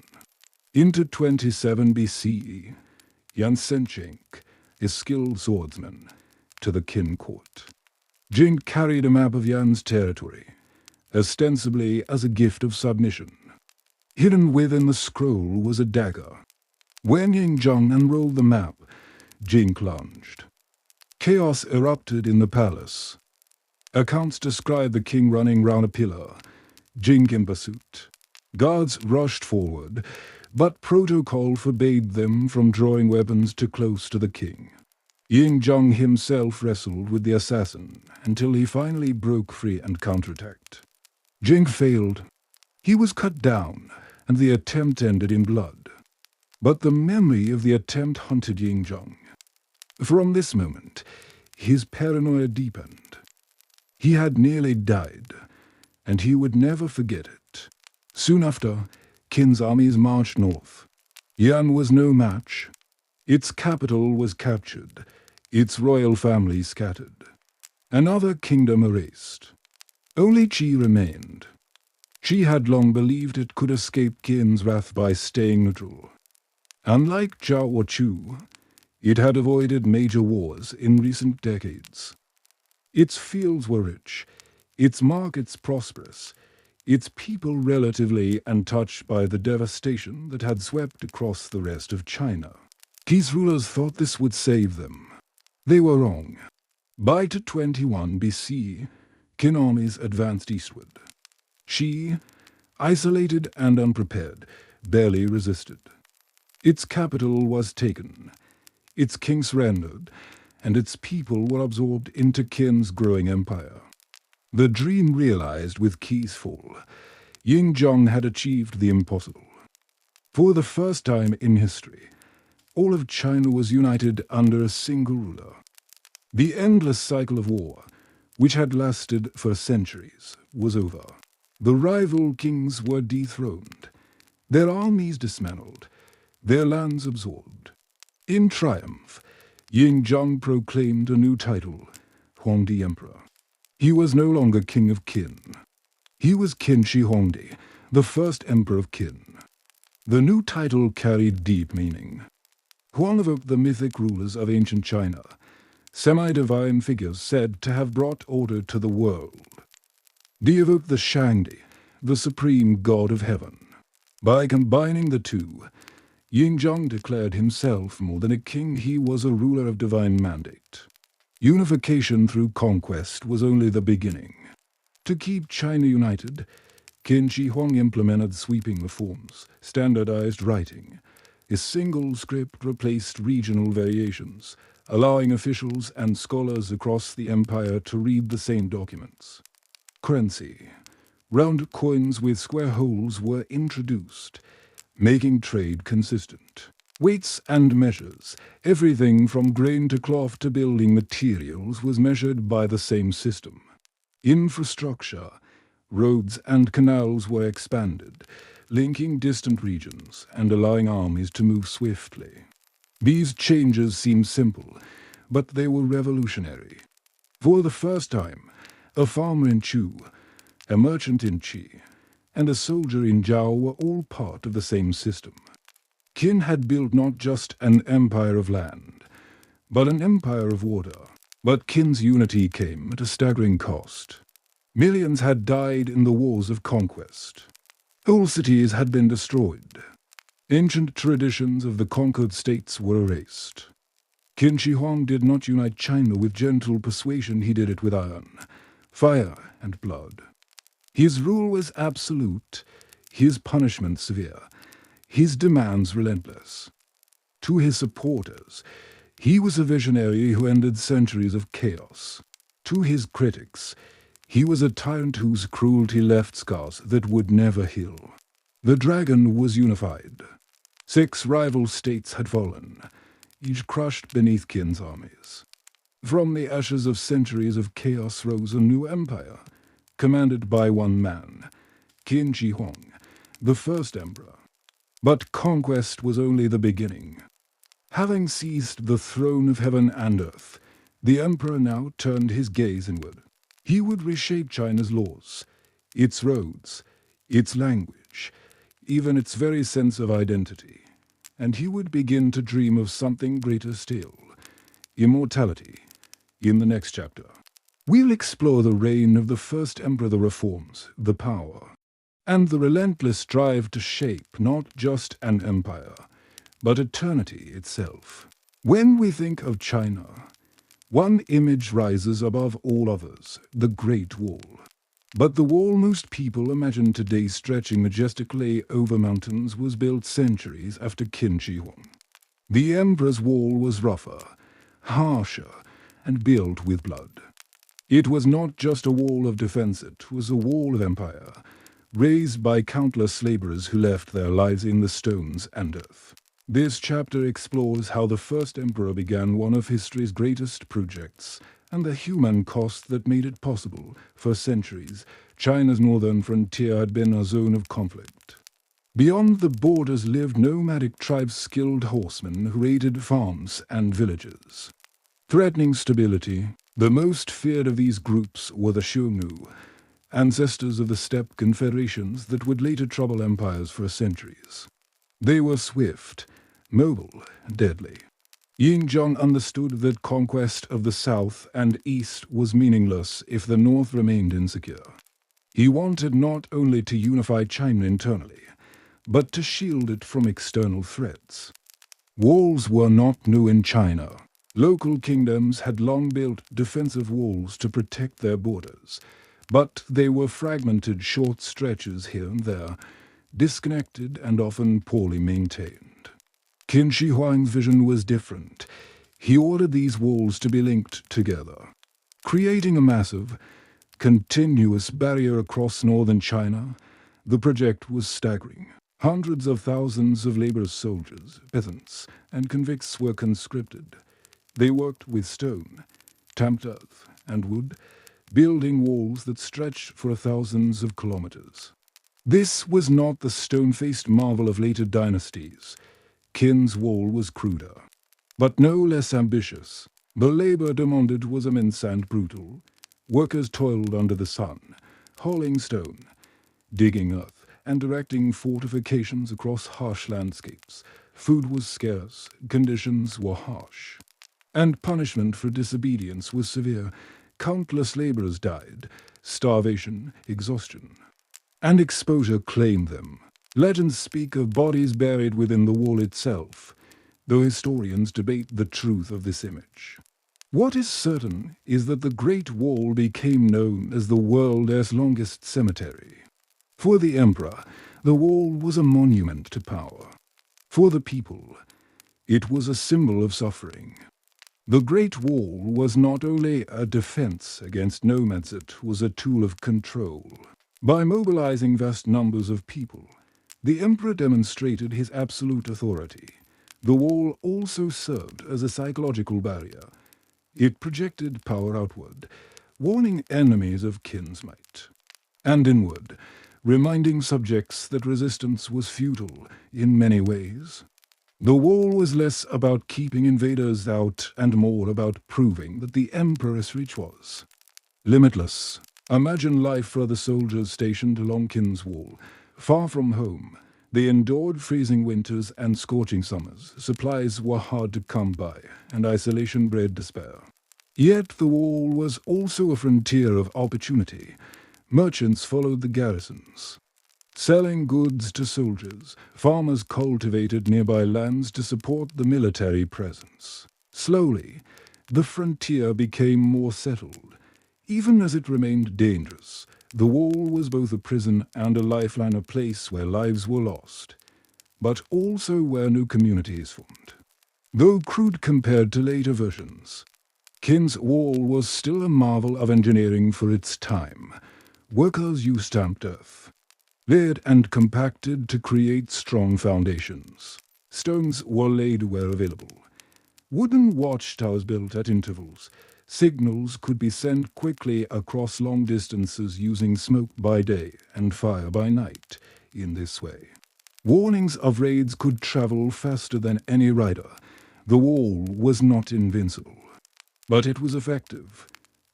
Into 27 BCE, Yan sent Jing, a skilled swordsman, to the Qin court. Jing carried a map of Yan's territory, ostensibly as a gift of submission. Hidden within the scroll was a dagger. When Yingzheng unrolled the map, Jing lunged. Chaos erupted in the palace. Accounts describe the king running round a pillar, Jing in pursuit. Guards rushed forward, but protocol forbade them from drawing weapons too close to the king. Yingzheng himself wrestled with the assassin until he finally broke free and counterattacked. Jing failed. He was cut down, and the attempt ended in blood. But the memory of the attempt haunted Yingzheng. From this moment, his paranoia deepened. He had nearly died, and he would never forget it. Soon after, Qin's armies marched north. Yan was no match. Its capital was captured, its royal family scattered. Another kingdom erased. Only Qi remained. Qi had long believed it could escape Qin's wrath by staying neutral. Unlike Zhao or Chu, it had avoided major wars in recent decades. Its fields were rich, its markets prosperous, its people relatively untouched by the devastation that had swept across the rest of China. Qi's rulers thought this would save them. They were wrong. By 221 BC, Qin armies advanced eastward. Qi, isolated and unprepared, barely resisted. Its capital was taken, its king surrendered, and its people were absorbed into Qin's growing empire. The dream realized with Qi's fall. Yingzheng had achieved the impossible. For the first time in history, all of China was united under a single ruler. The endless cycle of war, which had lasted for centuries, was over. The rival kings were dethroned, their armies dismantled, their lands absorbed. In triumph, Yingzheng proclaimed a new title, Huangdi Emperor. He was no longer king of Qin. He was Qin Shi Huang, the first emperor of Qin. The new title carried deep meaning. Huang evoked the mythic rulers of ancient China, semi-divine figures said to have brought order to the world. Di evoked the Shangdi, the supreme god of heaven. By combining the two, Yingzheng declared himself more than a king, he was a ruler of divine mandate. Unification through conquest was only the beginning. To keep China united, Qin Shi Huang implemented sweeping reforms, standardized writing. A single script replaced regional variations, allowing officials and scholars across the empire to read the same documents. Currency. Round coins with square holes were introduced, making trade consistent. Weights and measures, everything from grain to cloth to building materials was measured by the same system. Infrastructure, roads and canals were expanded, linking distant regions and allowing armies to move swiftly. These changes seemed simple, but they were revolutionary. For the first time, a farmer in Chu, a merchant in Qi, and a soldier in Zhao were all part of the same system. Qin had built not just an empire of land, but an empire of water. But Qin's unity came at a staggering cost. Millions had died in the wars of conquest. Whole cities had been destroyed. Ancient traditions of the conquered states were erased. Qin Shi Huang did not unite China with gentle persuasion, he did it with iron, fire and blood. His rule was absolute, his punishment severe, his demands relentless. To his supporters, he was a visionary who ended centuries of chaos. To his critics, he was a tyrant whose cruelty left scars that would never heal. The dragon was unified. 6 rival states had fallen, each crushed beneath Qin's armies. From the ashes of centuries of chaos rose a new empire, commanded by one man, Qin Shi Huang, the first emperor. But conquest was only the beginning. Having seized the throne of heaven and earth, the emperor now turned his gaze inward. He would reshape China's laws, its roads, its language, even its very sense of identity. And he would begin to dream of something greater still, immortality, in the next chapter. We'll explore the reign of the first emperor, the reforms, the power, and the relentless drive to shape not just an empire, but eternity itself. When we think of China, one image rises above all others, the Great Wall. But the wall most people imagine today stretching majestically over mountains was built centuries after Qin Shi Huang. The emperor's wall was rougher, harsher, and built with blood. It was not just a wall of defense, it was a wall of empire, raised by countless laborers who left their lives in the stones and earth. This chapter explores how the first emperor began one of history's greatest projects, and the human cost that made it possible. For centuries, China's northern frontier had been a zone of conflict. Beyond the borders lived nomadic tribes, skilled horsemen who raided farms and villages. Threatening stability, the most feared of these groups were the Xiongnu, ancestors of the steppe confederations that would later trouble empires for centuries. They were swift, mobile, deadly. Yin Zhang understood that conquest of the south and east was meaningless if the north remained insecure. He wanted not only to unify China internally, but to shield it from external threats. Walls were not new in China. Local kingdoms had long built defensive walls to protect their borders, but they were fragmented short stretches here and there, disconnected and often poorly maintained. Qin Shi Huang's vision was different. He ordered these walls to be linked together, creating a massive, continuous barrier across northern China. The project was staggering. Hundreds of thousands of laborers, soldiers, peasants, and convicts were conscripted. They worked with stone, tamped earth, and wood, building walls that stretched for thousands of kilometers. This was not the stone-faced marvel of later dynasties. Qin's wall was cruder, but no less ambitious. The labor demanded was immense and brutal. Workers toiled under the sun, hauling stone, digging earth, and erecting fortifications across harsh landscapes. Food was scarce, conditions were harsh, and punishment for disobedience was severe. Countless laborers died. Starvation, exhaustion, and exposure claimed them. Legends speak of bodies buried within the wall itself, though historians debate the truth of this image. What is certain is that the Great Wall became known as the world's longest cemetery. For the emperor, the wall was a monument to power. For the people, it was a symbol of suffering. The Great Wall was not only a defense against nomads, it was a tool of control. By mobilizing vast numbers of people, the emperor demonstrated his absolute authority. The wall also served as a psychological barrier. It projected power outward, warning enemies of Qin's might, and inward, reminding subjects that resistance was futile in many ways. The wall was less about keeping invaders out and more about proving that the emperor's reach was limitless. Imagine life for the soldiers stationed along Qin's wall. Far from home, they endured freezing winters and scorching summers. Supplies were hard to come by, and isolation bred despair. Yet the wall was also a frontier of opportunity. Merchants followed the garrisons, selling goods to soldiers. Farmers cultivated nearby lands to support the military presence. Slowly, the frontier became more settled. Even as it remained dangerous, the wall was both a prison and a lifeline, a place where lives were lost, but also where new communities formed. Though crude compared to later versions, Qin's wall was still a marvel of engineering for its time. Workers used stamped earth, layered and compacted to create strong foundations. Stones were laid where available. Wooden watchtowers built at intervals. Signals could be sent quickly across long distances using smoke by day and fire by night. In this way, warnings of raids could travel faster than any rider. The wall was not invincible, but it was effective.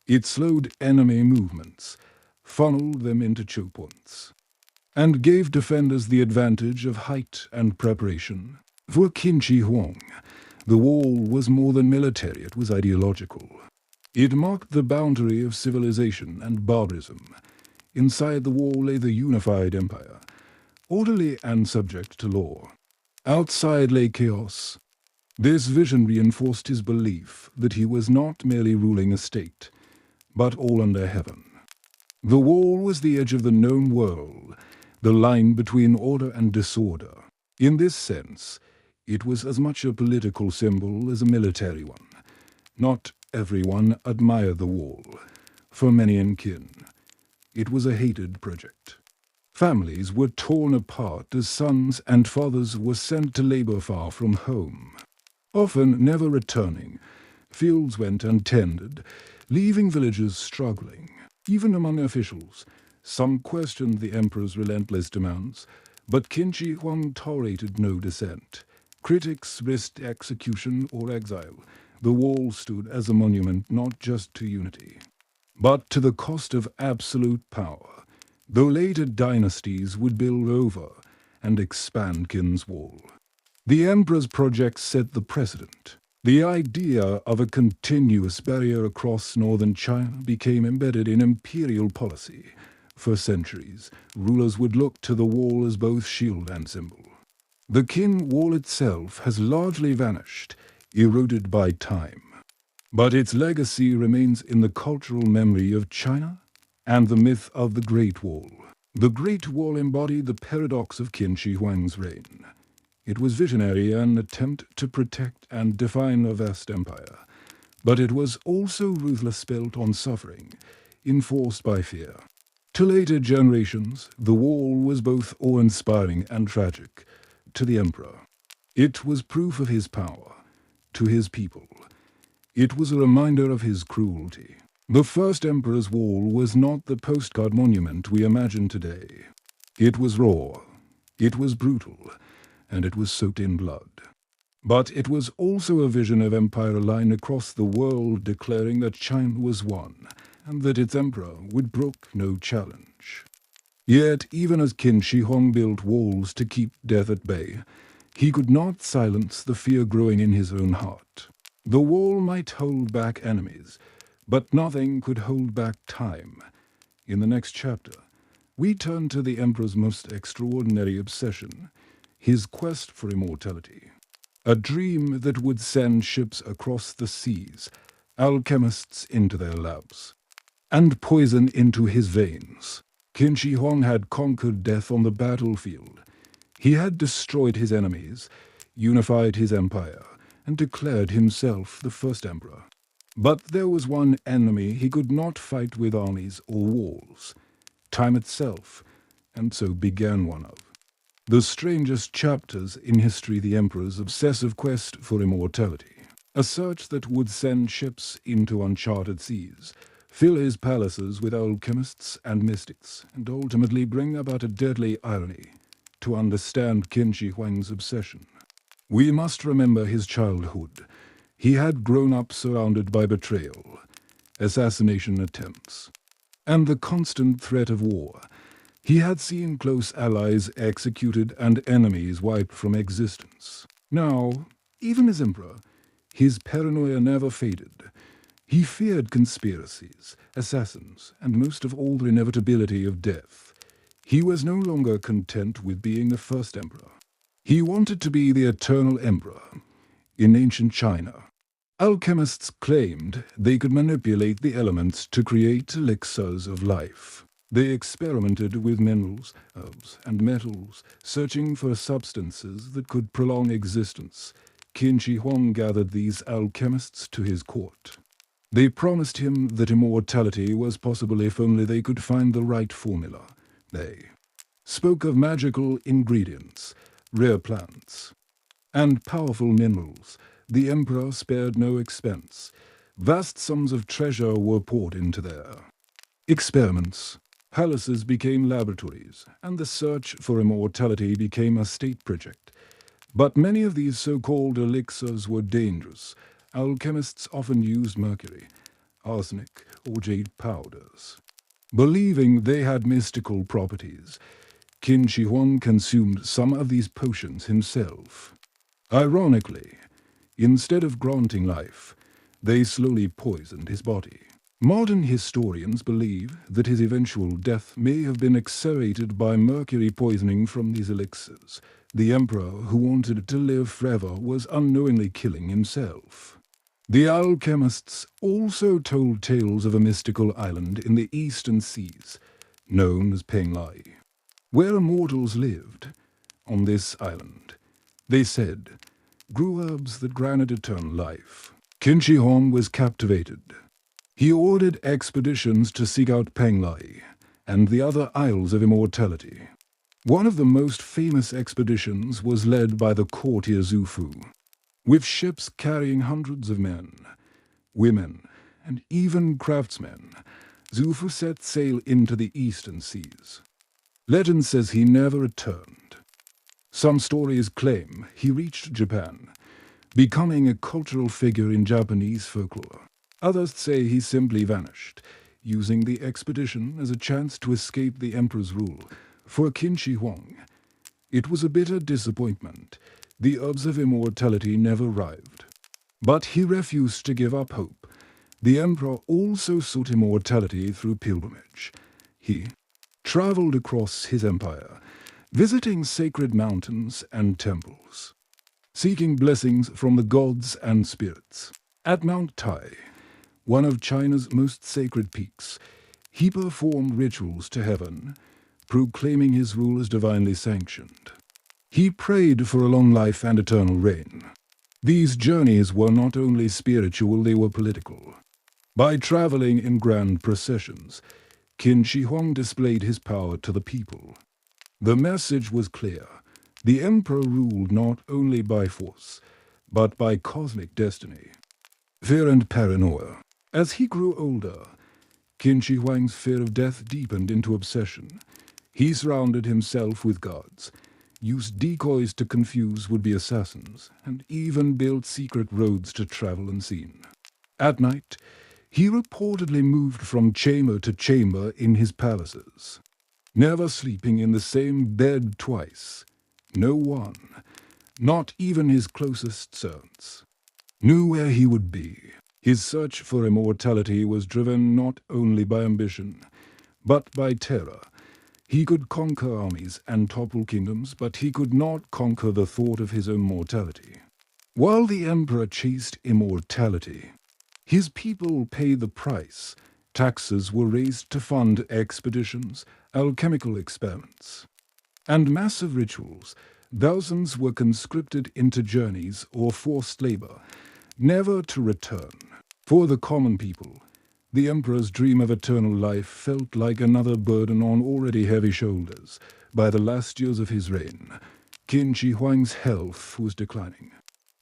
It slowed enemy movements, funneled them into choke points, and gave defenders the advantage of height and preparation. For Qin Shi Huang, the wall was more than military, it was ideological. It marked the boundary of civilization and barbarism. Inside the wall lay the unified empire, orderly and subject to law. Outside lay chaos. This vision reinforced his belief that he was not merely ruling a state, but all under heaven. The wall was the edge of the known world, the line between order and disorder. In this sense, it was as much a political symbol as a military one. Not everyone admired the wall. For many in Qin, it was a hated project. Families were torn apart as sons and fathers were sent to labor far from home. Often never returning, fields went untended, leaving villages struggling. Even among officials, some questioned the emperor's relentless demands, but Qin Shi Huang tolerated no dissent. Critics risked execution or exile. The wall stood as a monument not just to unity, but to the cost of absolute power, though later dynasties would build over and expand Qin's wall. The emperor's project set the precedent. The idea of a continuous barrier across northern China became embedded in imperial policy. For centuries, rulers would look to the wall as both shield and symbol. The Qin wall itself has largely vanished, eroded by time. But its legacy remains in the cultural memory of China and the myth of the Great Wall. The Great Wall embodied the paradox of Qin Shi Huang's reign. It was visionary, an attempt to protect and define a vast empire. But it was also ruthless, built on suffering, enforced by fear. To later generations, the wall was both awe-inspiring and tragic. To the emperor, it was proof of his power. To his people, it was a reminder of his cruelty. The first emperor's wall was not the postcard monument we imagine today. It was raw, it was brutal, and it was soaked in blood. But it was also a vision of empire line across the world, declaring that China was one, and that its emperor would brook no challenge. Yet, even as Qin Shi Huang built walls to keep death at bay, he could not silence the fear growing in his own heart. The wall might hold back enemies, but nothing could hold back time. In the next chapter, we turn to the emperor's most extraordinary obsession, his quest for immortality. A dream that would send ships across the seas, alchemists into their labs, and poison into his veins. Qin Shi Huang had conquered death on the battlefield. He had destroyed his enemies, unified his empire, and declared himself the first emperor. But there was one enemy he could not fight with armies or walls, time itself, and so began one of the strangest chapters in history, the emperor's obsessive quest for immortality. A search that would send ships into uncharted seas, fill his palaces with alchemists and mystics, and ultimately bring about a deadly irony. To understand Qin Shi Huang's obsession, we must remember his childhood. He had grown up surrounded by betrayal, assassination attempts, and the constant threat of war. He had seen close allies executed and enemies wiped from existence. Now, even as emperor, his paranoia never faded. He feared conspiracies, assassins, and most of all the inevitability of death. He was no longer content with being the first emperor. He wanted to be the eternal emperor. In ancient China, alchemists claimed they could manipulate the elements to create elixirs of life. They experimented with minerals, herbs, and metals, searching for substances that could prolong existence. Qin Shi Huang gathered these alchemists to his court. They promised him that immortality was possible if only they could find the right formula. They spoke of magical ingredients, rare plants, and powerful minerals. The emperor spared no expense. Vast sums of treasure were poured into their experiments. Palaces became laboratories, and the search for immortality became a state project. But many of these so-called elixirs were dangerous. Alchemists often used mercury, arsenic, or jade powders. Believing they had mystical properties, Qin Shi Huang consumed some of these potions himself. Ironically, instead of granting life, They slowly poisoned his body. Modern historians believe that his eventual death may have been accelerated by mercury poisoning from these elixirs. The emperor, who wanted to live forever, was unknowingly killing himself. The alchemists also told tales of a mystical island in the eastern seas, known as Penglai, where immortals lived. On this island, they said, grew herbs that granted eternal life. Qin Shi Huang was captivated. He ordered expeditions to seek out Penglai and the other Isles of Immortality. One of the most famous expeditions was led by the courtier Xu Fu, with ships carrying hundreds of men, women, and even craftsmen. Xu Fu set sail into the eastern seas. Legend says he never returned. Some stories claim he reached Japan, becoming a cultural figure in Japanese folklore. Others say he simply vanished, using the expedition as a chance to escape the emperor's rule. For Qin Shi Huang, it was a bitter disappointment. The herbs of immortality never arrived. But he refused to give up hope. The emperor also sought immortality through pilgrimage. He traveled across his empire, visiting sacred mountains and temples, seeking blessings from the gods and spirits. At Mount Tai, one of China's most sacred peaks, he performed rituals to heaven, proclaiming his rule as divinely sanctioned. He prayed for a long life and eternal reign. These journeys were not only spiritual, they were political. By traveling in grand processions, Qin Shi Huang displayed his power to the people. The message was clear. The emperor ruled not only by force, but by cosmic destiny. Fear and paranoia. As he grew older, Qin Shi Huang's fear of death deepened into obsession. He surrounded himself with guards, used decoys to confuse would-be assassins, and even built secret roads to travel unseen. At night, he reportedly moved from chamber to chamber in his palaces, never sleeping in the same bed twice. No one, not even his closest servants, knew where he would be. His search for immortality was driven not only by ambition, but by terror. He could conquer armies and topple kingdoms, but he could not conquer the thought of his own mortality. While the emperor chased immortality, his people paid the price. Taxes were raised to fund expeditions, alchemical experiments, and massive rituals. Thousands were conscripted into journeys or forced labor, never to return. For the common people, the emperor's dream of eternal life felt like another burden on already heavy shoulders. By the last years of his reign, Qin Shi Huang's health was declining.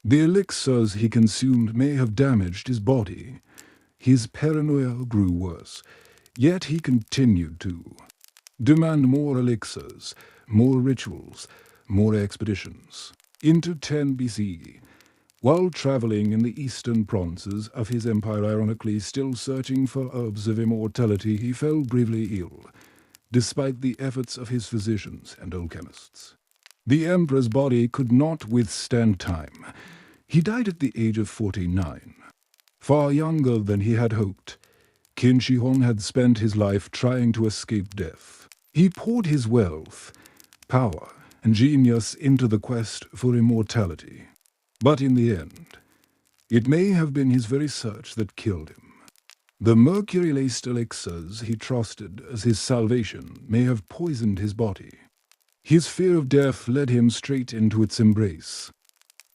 The elixirs he consumed may have damaged his body. His paranoia grew worse, yet he continued to demand more elixirs, more rituals, more expeditions. Into 10 BCE, while traveling in the eastern provinces of his empire, ironically still searching for herbs of immortality, he fell gravely ill, despite the efforts of his physicians and alchemists. The emperor's body could not withstand time. He died at the age of 49, far younger than he had hoped. Qin Shi Huang had spent his life trying to escape death. He poured his wealth, power, and genius into the quest for immortality. But in the end, it may have been his very search that killed him. The mercury-laced elixirs he trusted as his salvation may have poisoned his body. His fear of death led him straight into its embrace.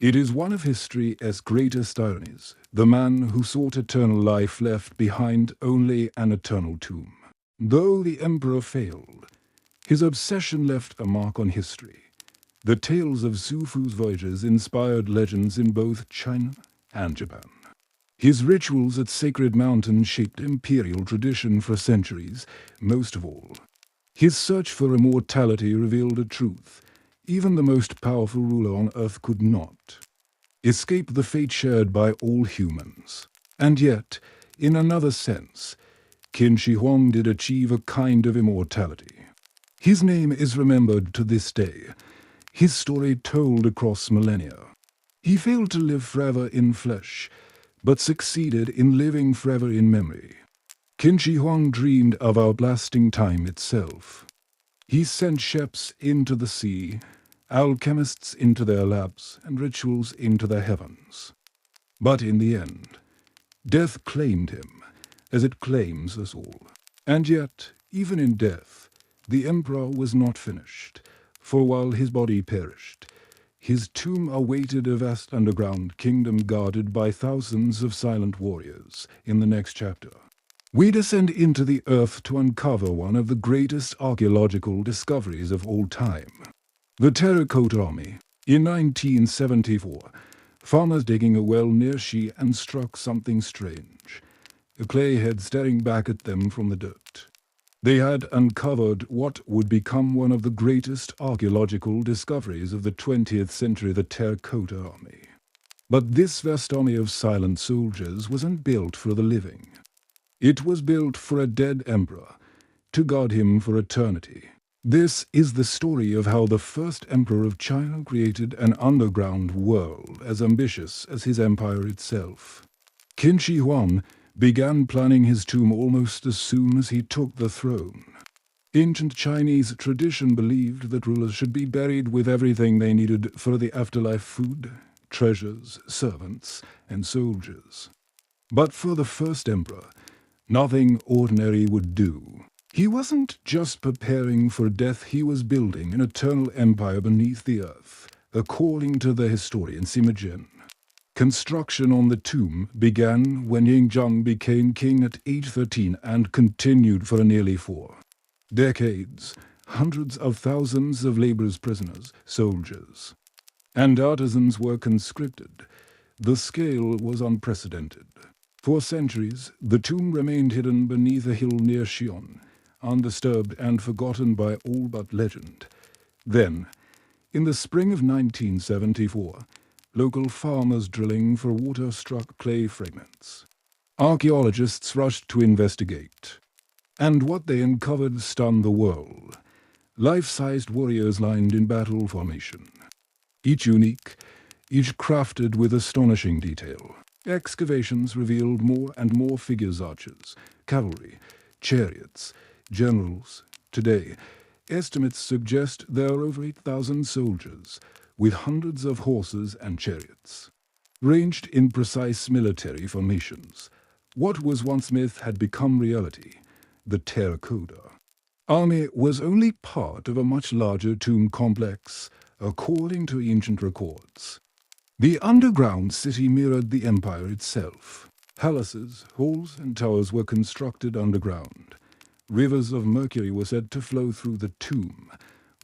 It is one of history's greatest ironies. The man who sought eternal life left behind only an eternal tomb. Though the emperor failed, his obsession left a mark on history. The tales of Xu Fu's voyages inspired legends in both China and Japan. His rituals at sacred mountains shaped imperial tradition for centuries. Most of all, his search for immortality revealed a truth even the most powerful ruler on earth could not escape the fate shared by all humans. And yet, in another sense, Qin Shi Huang did achieve a kind of immortality. His name is remembered to this day, his story told across millennia. He failed to live forever in flesh, but succeeded in living forever in memory. Qin Shi Huang dreamed of outlasting time itself. He sent chefs into the sea, alchemists into their labs, and rituals into the heavens. But in the end, death claimed him, as it claims us all. And yet, even in death, the emperor was not finished, for while his body perished, his tomb awaited a vast underground kingdom guarded by thousands of silent warriors in the next chapter. We descend into the earth to uncover one of the greatest archaeological discoveries of all time. The Terracotta Army. In 1974, farmers digging a well near Xi'an struck something strange. A clay head staring back at them from the dirt. They had uncovered what would become one of the greatest archaeological discoveries of the 20th century, the Terracotta Army. But this vast army of silent soldiers wasn't built for the living. It was built for a dead emperor, to guard him for eternity. This is the story of how the first emperor of China created an underground world as ambitious as his empire itself. Qin Shi Huang began planning his tomb almost as soon as he took the throne. Ancient Chinese tradition believed that rulers should be buried with everything they needed for the afterlife: food, treasures, servants, and soldiers. But for the first emperor, nothing ordinary would do. He wasn't just preparing for death, he was building an eternal empire beneath the earth, according to the historian Sima Jin. Construction on the tomb began when Yingzheng became king at age 13 and continued for nearly 4 decades. Hundreds of thousands of laborers, prisoners, soldiers, and artisans were conscripted. The scale was unprecedented. For centuries, the tomb remained hidden beneath a hill near Xi'an, undisturbed and forgotten by all but legend. Then, in the spring of 1974, local farmers drilling for water struck clay fragments. Archaeologists rushed to investigate, and what they uncovered stunned the world. Life-sized warriors lined in battle formation, each unique, each crafted with astonishing detail. Excavations revealed more and more figures: archers, cavalry, chariots, generals. Today, estimates suggest there are over 8,000 soldiers, with hundreds of horses and chariots, ranged in precise military formations. What was once myth had become reality. The Terracotta Army was only part of a much larger tomb complex, according to ancient records. The underground city mirrored the empire itself. Palaces, halls, and towers were constructed underground. Rivers of mercury were said to flow through the tomb,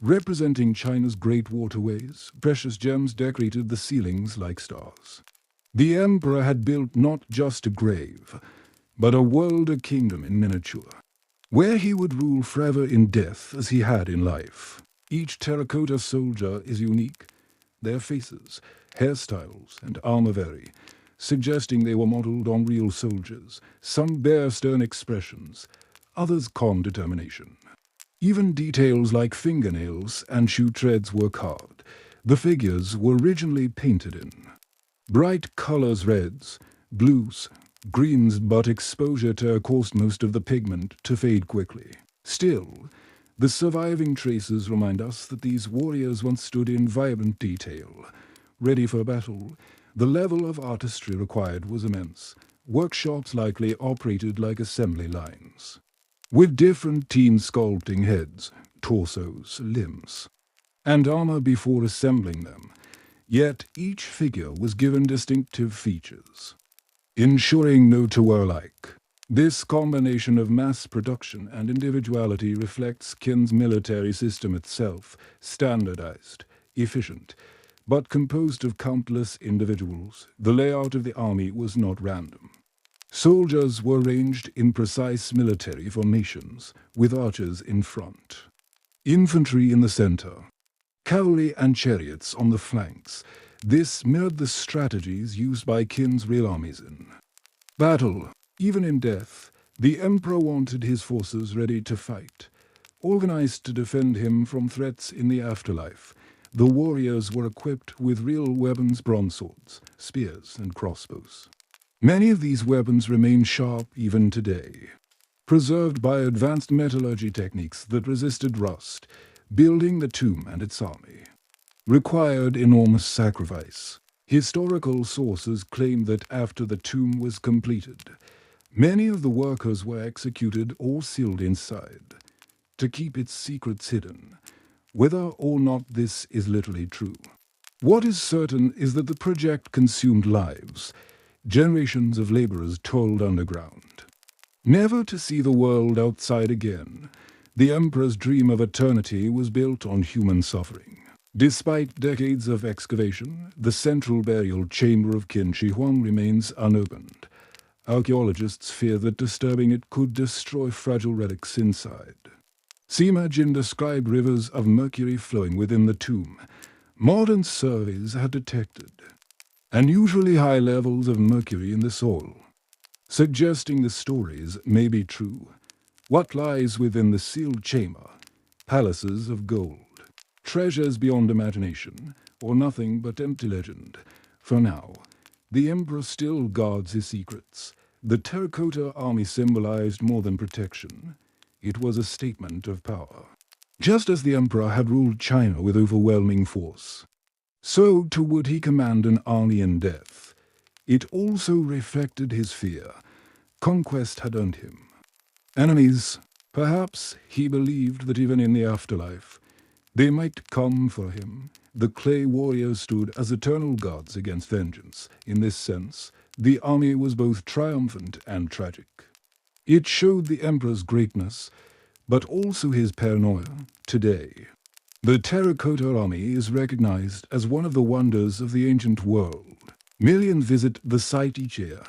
representing China's great waterways. Precious gems decorated the ceilings like stars. The emperor had built not just a grave, but a world, a kingdom in miniature, where he would rule forever in death as he had in life. Each terracotta soldier is unique. Their faces, hairstyles, and armor vary, suggesting they were modeled on real soldiers. Some bear stern expressions, others calm determination. Even details like fingernails and shoe treads were carved. The figures were originally painted in bright colors: reds, blues, greens, but exposure caused most of the pigment to fade quickly. Still, the surviving traces remind us that these warriors once stood in vibrant detail, ready for battle. The level of artistry required was immense. Workshops likely operated like assembly lines, with different teams sculpting heads, torsos, limbs, and armor before assembling them. Yet each figure was given distinctive features, ensuring no two were alike. This combination of mass production and individuality reflects Qin's military system itself: standardized, efficient, but composed of countless individuals. The layout of the army was not random. Soldiers were ranged in precise military formations, with archers in front, infantry in the center, cavalry and chariots on the flanks. This mirrored the strategies used by Qin's real armies in battle. Even in death, the emperor wanted his forces ready to fight, organized to defend him from threats in the afterlife. The warriors were equipped with real weapons: bronze swords, spears, and crossbows. Many of these weapons remain sharp even today, preserved by advanced metallurgy techniques that resisted rust. Building the tomb and its army required enormous sacrifice. Historical sources claim that after the tomb was completed, many of the workers were executed or sealed inside to keep its secrets hidden. Whether or not this is literally true, what is certain is that the project consumed lives, generations of laborers toiled underground, never to see the world outside again. The emperor's dream of eternity was built on human suffering. Despite decades of excavation, the central burial chamber of Qin Shi Huang remains unopened. Archaeologists fear that disturbing it could destroy fragile relics inside. Sima Jin described rivers of mercury flowing within the tomb. Modern surveys have detected unusually high levels of mercury in the soil, suggesting the stories may be true. What lies within the sealed chamber? Palaces of gold, treasures beyond imagination, or nothing but empty legend. For now, the emperor still guards his secrets. The Terracotta Army symbolized more than protection. It was a statement of power. Just as the emperor had ruled China with overwhelming force, so too would he command an army in death. It also reflected his fear. Conquest had earned him enemies. Perhaps he believed that even in the afterlife, they might come for him. The clay warriors stood as eternal gods against vengeance. In this sense, the army was both triumphant and tragic. It showed the emperor's greatness, but also his paranoia. Today, the Terracotta Army is recognized as one of the wonders of the ancient world. Millions visit the site each year,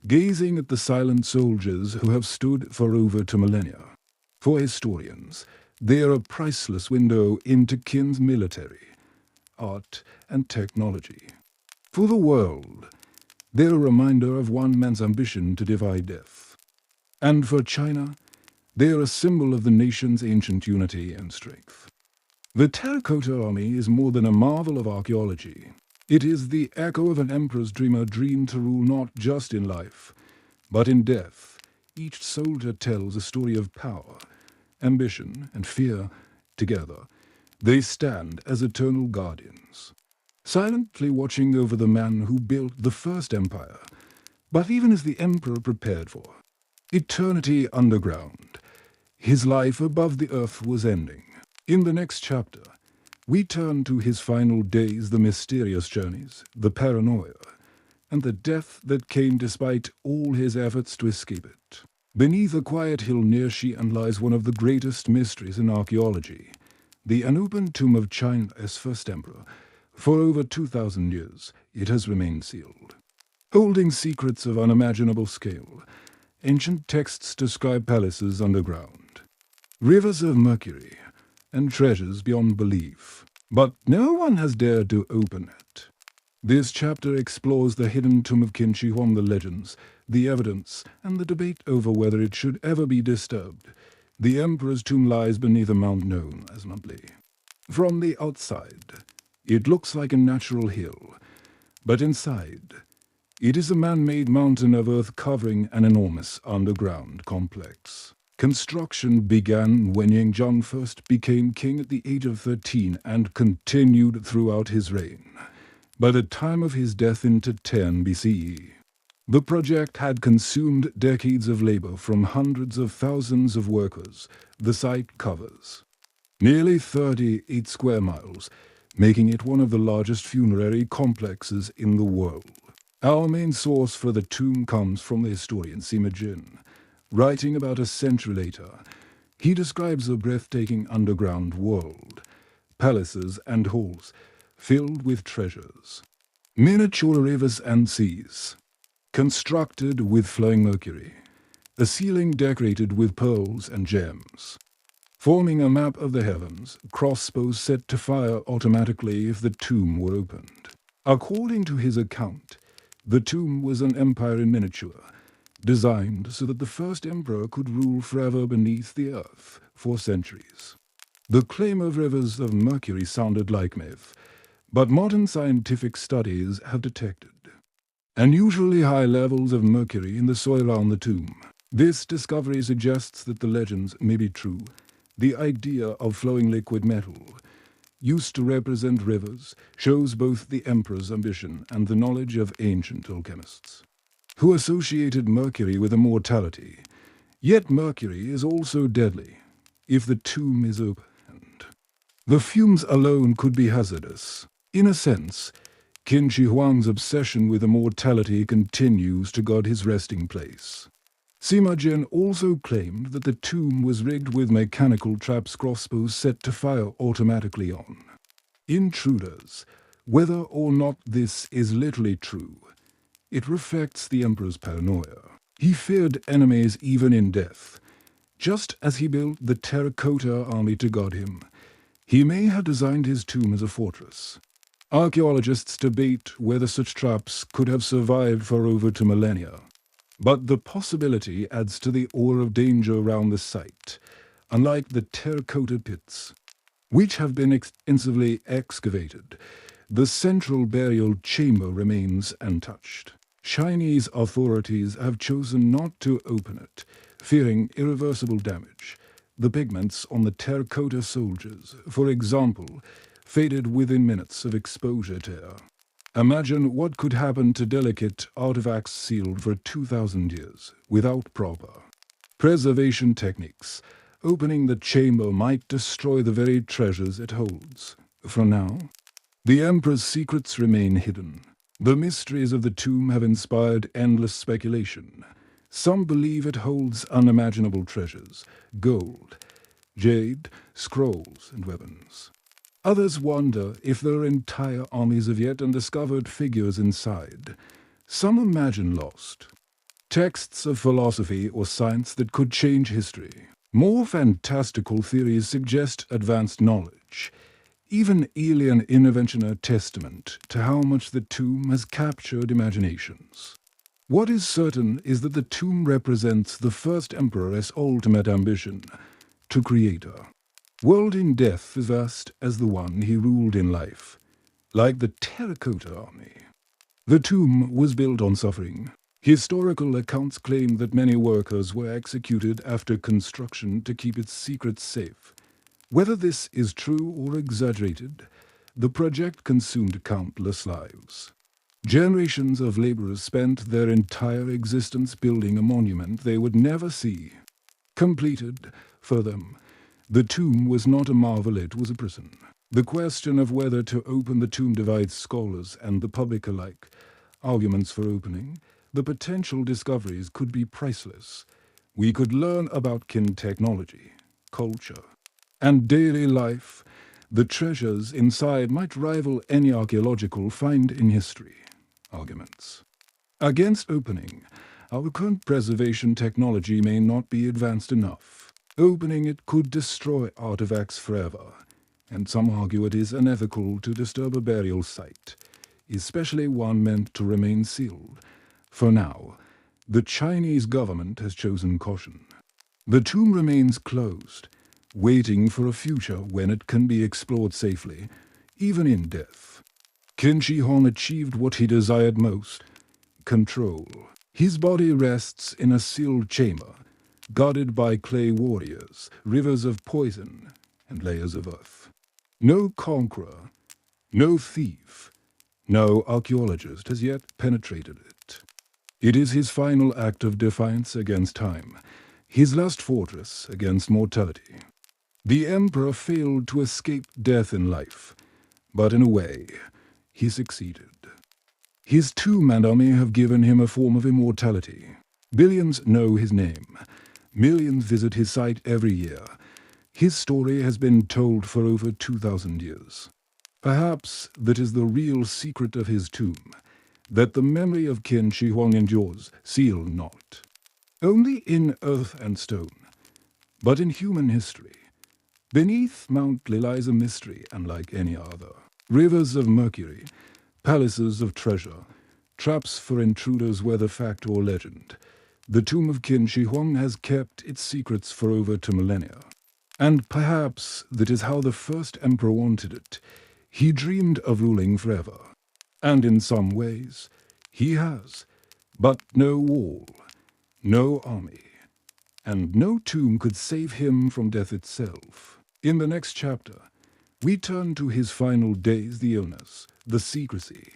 gazing at the silent soldiers who have stood for over 2 millennia. For historians, they are a priceless window into Qin's military, art, and technology. For the world, they're a reminder of one man's ambition to defy death. And for China, they are a symbol of the nation's ancient unity and strength. The Terracotta Army is more than a marvel of archaeology. It is the echo of an emperor's dream to rule not just in life, but in death. Each soldier tells a story of power, ambition, and fear. Together, they stand as eternal guardians, silently watching over the man who built the first empire. But even as the emperor prepared for eternity underground, his life above the earth was ending. In the next chapter, we turn to his final days, the mysterious journeys, the paranoia, and the death that came despite all his efforts to escape it. Beneath a quiet hill near Xi'an lies one of the greatest mysteries in archaeology, the unopened tomb of China's first emperor. For over 2,000 years, it has remained sealed, holding secrets of unimaginable scale. Ancient texts describe palaces underground, rivers of mercury, and treasures beyond belief. But no one has dared to open it. This chapter explores the hidden tomb of Qin Shi Huang, the legends, the evidence, and the debate over whether it should ever be disturbed. The emperor's tomb lies beneath a mound known as Mabli. From the outside, it looks like a natural hill, but inside, it is a man-made mountain of earth covering an enormous underground complex. Construction began when Yingzhang first became king at the age of 13 and continued throughout his reign. By the time of his death in 10 BCE, the project had consumed decades of labor from hundreds of thousands of workers. The site covers nearly 38 square miles, making it one of the largest funerary complexes in the world. Our main source for the tomb comes from the historian Sima Jin. Writing about a century later, he describes a breathtaking underground world, palaces and halls filled with treasures, miniature rivers and seas, constructed with flowing mercury, a ceiling decorated with pearls and gems, forming a map of the heavens, crossbows set to fire automatically if the tomb were opened. According to his account, the tomb was an empire in miniature, designed so that the first emperor could rule forever beneath the earth for centuries. The claim of rivers of mercury sounded like myth, but modern scientific studies have detected unusually high levels of mercury in the soil around the tomb. This discovery suggests that the legends may be true. The idea of flowing liquid metal, used to represent rivers, shows both the emperor's ambition and the knowledge of ancient alchemists, who associated mercury with immortality. Yet mercury is also deadly if the tomb is opened. The fumes alone could be hazardous. In a sense, Qin Shi Huang's obsession with immortality continues to guard his resting place. Sima Jian also claimed that the tomb was rigged with mechanical traps crossbows set to fire automatically on intruders. Whether or not this is literally true, it reflects the emperor's paranoia. He feared enemies even in death. Just as he built the Terracotta Army to guard him, he may have designed his tomb as a fortress. Archaeologists debate whether such traps could have survived for over 2 millennia. But the possibility adds to the aura of danger around the site. Unlike the terracotta pits, which have been extensively excavated, the central burial chamber remains untouched. Chinese authorities have chosen not to open it, fearing irreversible damage. The pigments on the terracotta soldiers, for example, faded within minutes of exposure to air. Imagine what could happen to delicate artifacts sealed for 2,000 years without proper preservation techniques. Opening the chamber might destroy the very treasures it holds. For now, the emperor's secrets remain hidden. The mysteries of the tomb have inspired endless speculation. Some believe it holds unimaginable treasures, gold, jade, scrolls, and weapons. Others wonder if there are entire armies of yet undiscovered figures inside. Some imagine lost texts of philosophy or science that could change history. More fantastical theories suggest advanced knowledge. Even alien intervention are testament to how much the tomb has captured imaginations. What is certain is that the tomb represents the first emperor's ultimate ambition, to create a world in death as vast as the one he ruled in life. Like the Terracotta Army, the tomb was built on suffering. Historical accounts claim that many workers were executed after construction to keep its secrets safe. Whether this is true or exaggerated, the project consumed countless lives. Generations of laborers spent their entire existence building a monument they would never see completed. For them, the tomb was not a marvel, it was a prison. The question of whether to open the tomb divides scholars and the public alike. Arguments for opening, the potential discoveries could be priceless. We could learn about Qin technology, culture, and daily life. The treasures inside might rival any archaeological find in history. Arguments against opening. Our current preservation technology may not be advanced enough. Opening it could destroy artifacts forever, and some argue it is unethical to disturb a burial site, especially one meant to remain sealed. For now, the Chinese government has chosen caution. The tomb remains closed, waiting for a future when it can be explored safely, even in death. Qin Shi Huang achieved what he desired most: control. His body rests in a sealed chamber, guarded by clay warriors, rivers of poison, and layers of earth. No conqueror, no thief, no archaeologist has yet penetrated it. It is his final act of defiance against time, his last fortress against mortality. The emperor failed to escape death in life, but in a way, he succeeded. His tomb and army have given him a form of immortality. Billions know his name. Millions visit his site every year. His story has been told for over 2,000 years. Perhaps that is the real secret of his tomb, that the memory of Qin Shi Huang endures, sealed not only in earth and stone, but in human history. Beneath Mount lies a mystery unlike any other. Rivers of mercury, palaces of treasure, traps for intruders, whether fact or legend. The tomb of Qin Shi Huang has kept its secrets for over 2 millennia. And perhaps that is how the first emperor wanted it. He dreamed of ruling forever. And in some ways, He has, but no wall, no army, and no tomb could save him from death itself. In the next chapter, we turn to his final days, the illness, the secrecy,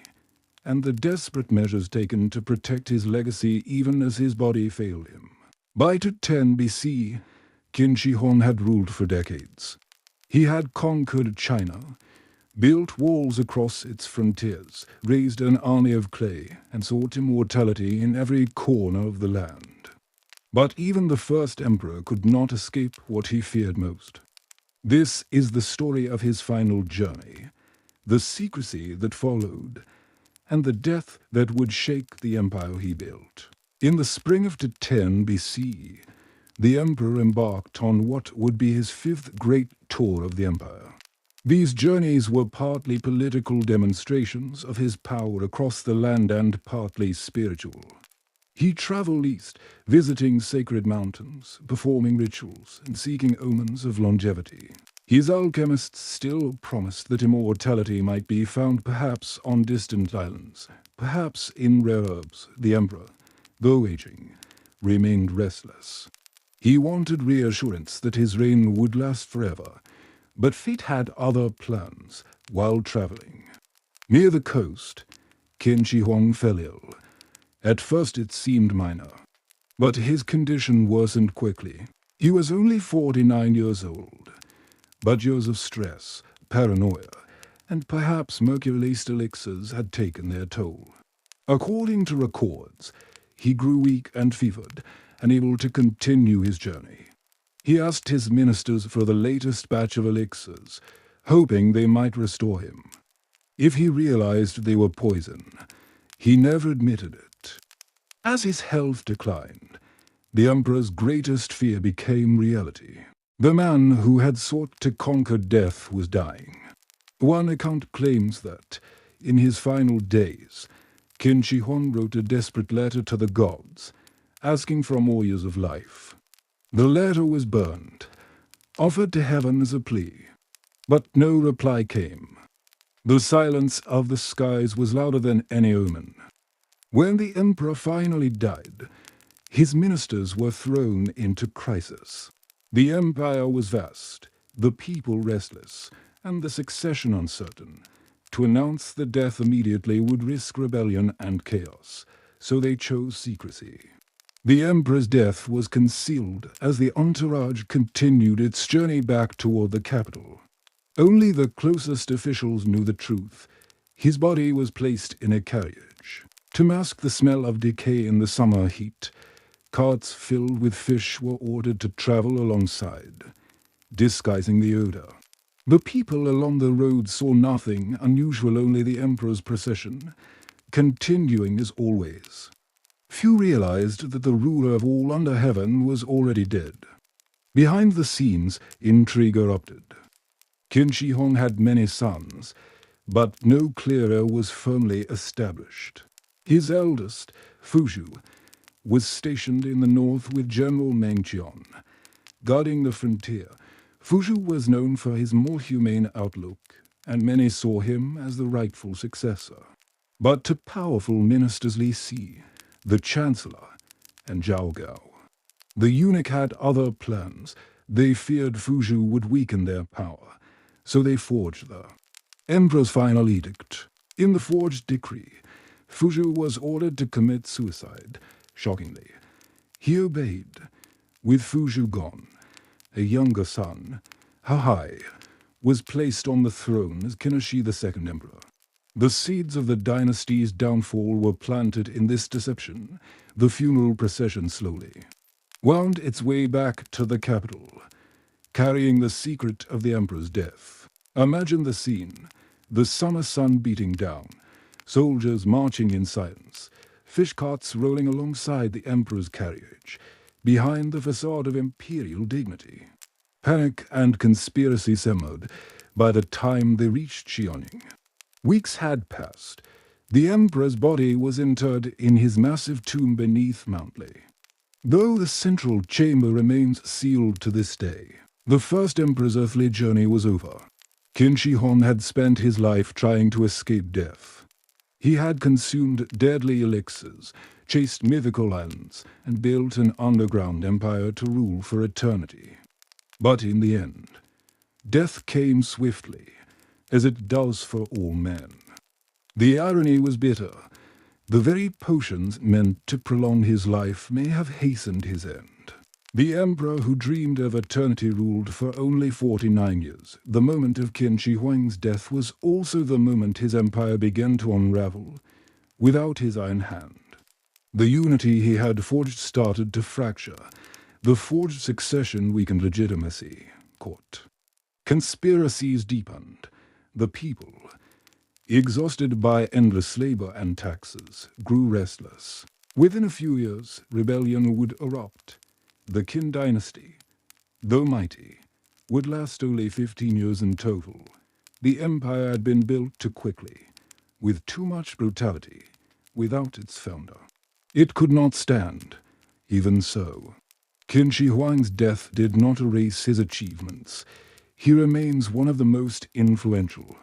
and the desperate measures taken to protect his legacy even as his body failed him. By 210 BC, Qin Shi Huang had ruled for decades. He had conquered China, built walls across its frontiers, raised an army of clay, and sought immortality in every corner of the land. But even the first emperor could not escape what he feared most. This is the story of his final journey, the secrecy that followed, and the death that would shake the empire he built. In the spring of 210 BC, the emperor embarked on what would be his fifth great tour of the empire. These journeys were partly political demonstrations of his power across the land and partly spiritual. He traveled east, visiting sacred mountains, performing rituals, and seeking omens of longevity. His alchemists still promised that immortality might be found perhaps on distant islands, perhaps in rare herbs. The emperor, though aging, remained restless. He wanted reassurance that his reign would last forever, but fate had other plans while traveling. Near the coast, Qin Shi Huang fell ill. At first it seemed minor, but his condition worsened quickly. He was only 49 years old, but years of stress, paranoia, and perhaps mercury-laced elixirs had taken their toll. According to records, he grew weak and fevered, unable to continue his journey. He asked his ministers for the latest batch of elixirs, hoping they might restore him. If he realized they were poison, he never admitted it. As his health declined, the emperor's greatest fear became reality. The man who had sought to conquer death was dying. One account claims that, in his final days, Qin Shi Huang wrote a desperate letter to the gods, asking for more years of life. The letter was burned, offered to heaven as a plea, but no reply came. The silence of the skies was louder than any omen. When the emperor finally died, his ministers were thrown into crisis. The empire was vast, the people restless, and the succession uncertain. To announce the death immediately would risk rebellion and chaos, so they chose secrecy. The emperor's death was concealed as the entourage continued its journey back toward the capital. Only the closest officials knew the truth. His body was placed in a carriage. To mask the smell of decay in the summer heat, carts filled with fish were ordered to travel alongside, disguising the odor. The people along the road saw nothing unusual, only the emperor's procession, continuing as always. Few realized that the ruler of all under heaven was already dead. Behind the scenes, intrigue erupted. Qin Shi Huang had many sons, but no clear heir was firmly established. His eldest, Fuzhou, was stationed in the north with General Meng Jian, guarding the frontier. Fuzhou was known for his more humane outlook, and many saw him as the rightful successor. But to powerful ministers Li Si, the chancellor, and Zhao Gao, the eunuch had other plans. They feared Fuzhou would weaken their power, so they forged the emperor's final edict. In the forged decree, Fuzhou was ordered to commit suicide. Shockingly, he obeyed. With Fuzhou gone, a younger son, Hahai, was placed on the throne as Qin Shi II emperor. The seeds of the dynasty's downfall were planted in this deception. The funeral procession slowly wound its way back to the capital, carrying the secret of the emperor's death. Imagine the scene, the summer sun beating down, soldiers marching in silence, fish carts rolling alongside the emperor's carriage, behind the facade of imperial dignity. Panic and conspiracy simmered by the time they reached Xiaoning. Weeks had passed. The emperor's body was interred in his massive tomb beneath Mount Lei. Though the central chamber remains sealed to this day, the first emperor's earthly journey was over. Qin Shi Huang had spent his life trying to escape death. He had consumed deadly elixirs, chased mythical islands, and built an underground empire to rule for eternity. But in the end, death came swiftly, as it does for all men. The irony was bitter. The very potions meant to prolong his life may have hastened his end. The emperor who dreamed of eternity ruled for only 49 years. The moment of Qin Shi Huang's death was also the moment his empire began to unravel, without his iron hand. The unity he had forged started to fracture. The forged succession weakened legitimacy. Court. Conspiracies deepened. The people, exhausted by endless labor and taxes, grew restless. Within a few years, rebellion would erupt. The Qin dynasty, though mighty, would last only 15 years in total. The empire had been built too quickly, with too much brutality, without its founder. It could not stand. Even so, Qin Shi Huang's death did not erase his achievements. He remains one of the most influential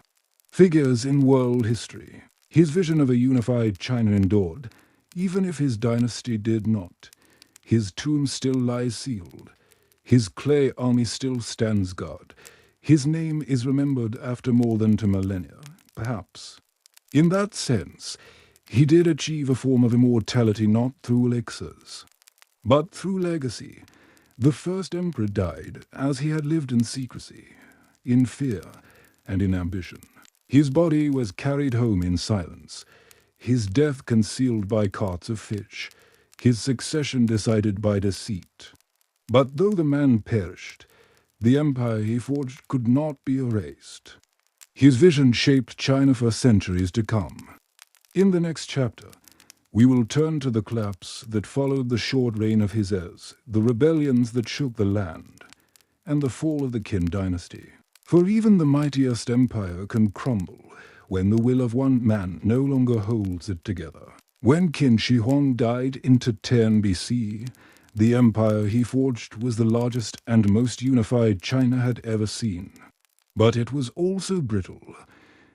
figures in world history. His vision of a unified China endured, even if his dynasty did not. His tomb still lies sealed. His clay army still stands guard. His name is remembered after more than 2 millennia, perhaps. In that sense, he did achieve a form of immortality not through elixirs, but through legacy. The first emperor died as he had lived in secrecy, in fear, and in ambition. His body was carried home in silence, his death concealed by carts of fish, his succession decided by deceit. But though the man perished, the empire he forged could not be erased. His vision shaped China for centuries to come. In the next chapter, we will turn to the collapse that followed the short reign of his heirs, the rebellions that shook the land, and the fall of the Qin dynasty. For even the mightiest empire can crumble when the will of one man no longer holds it together. When Qin Shi Huang died in 10 BC, the empire he forged was the largest and most unified China had ever seen. But it was also brittle,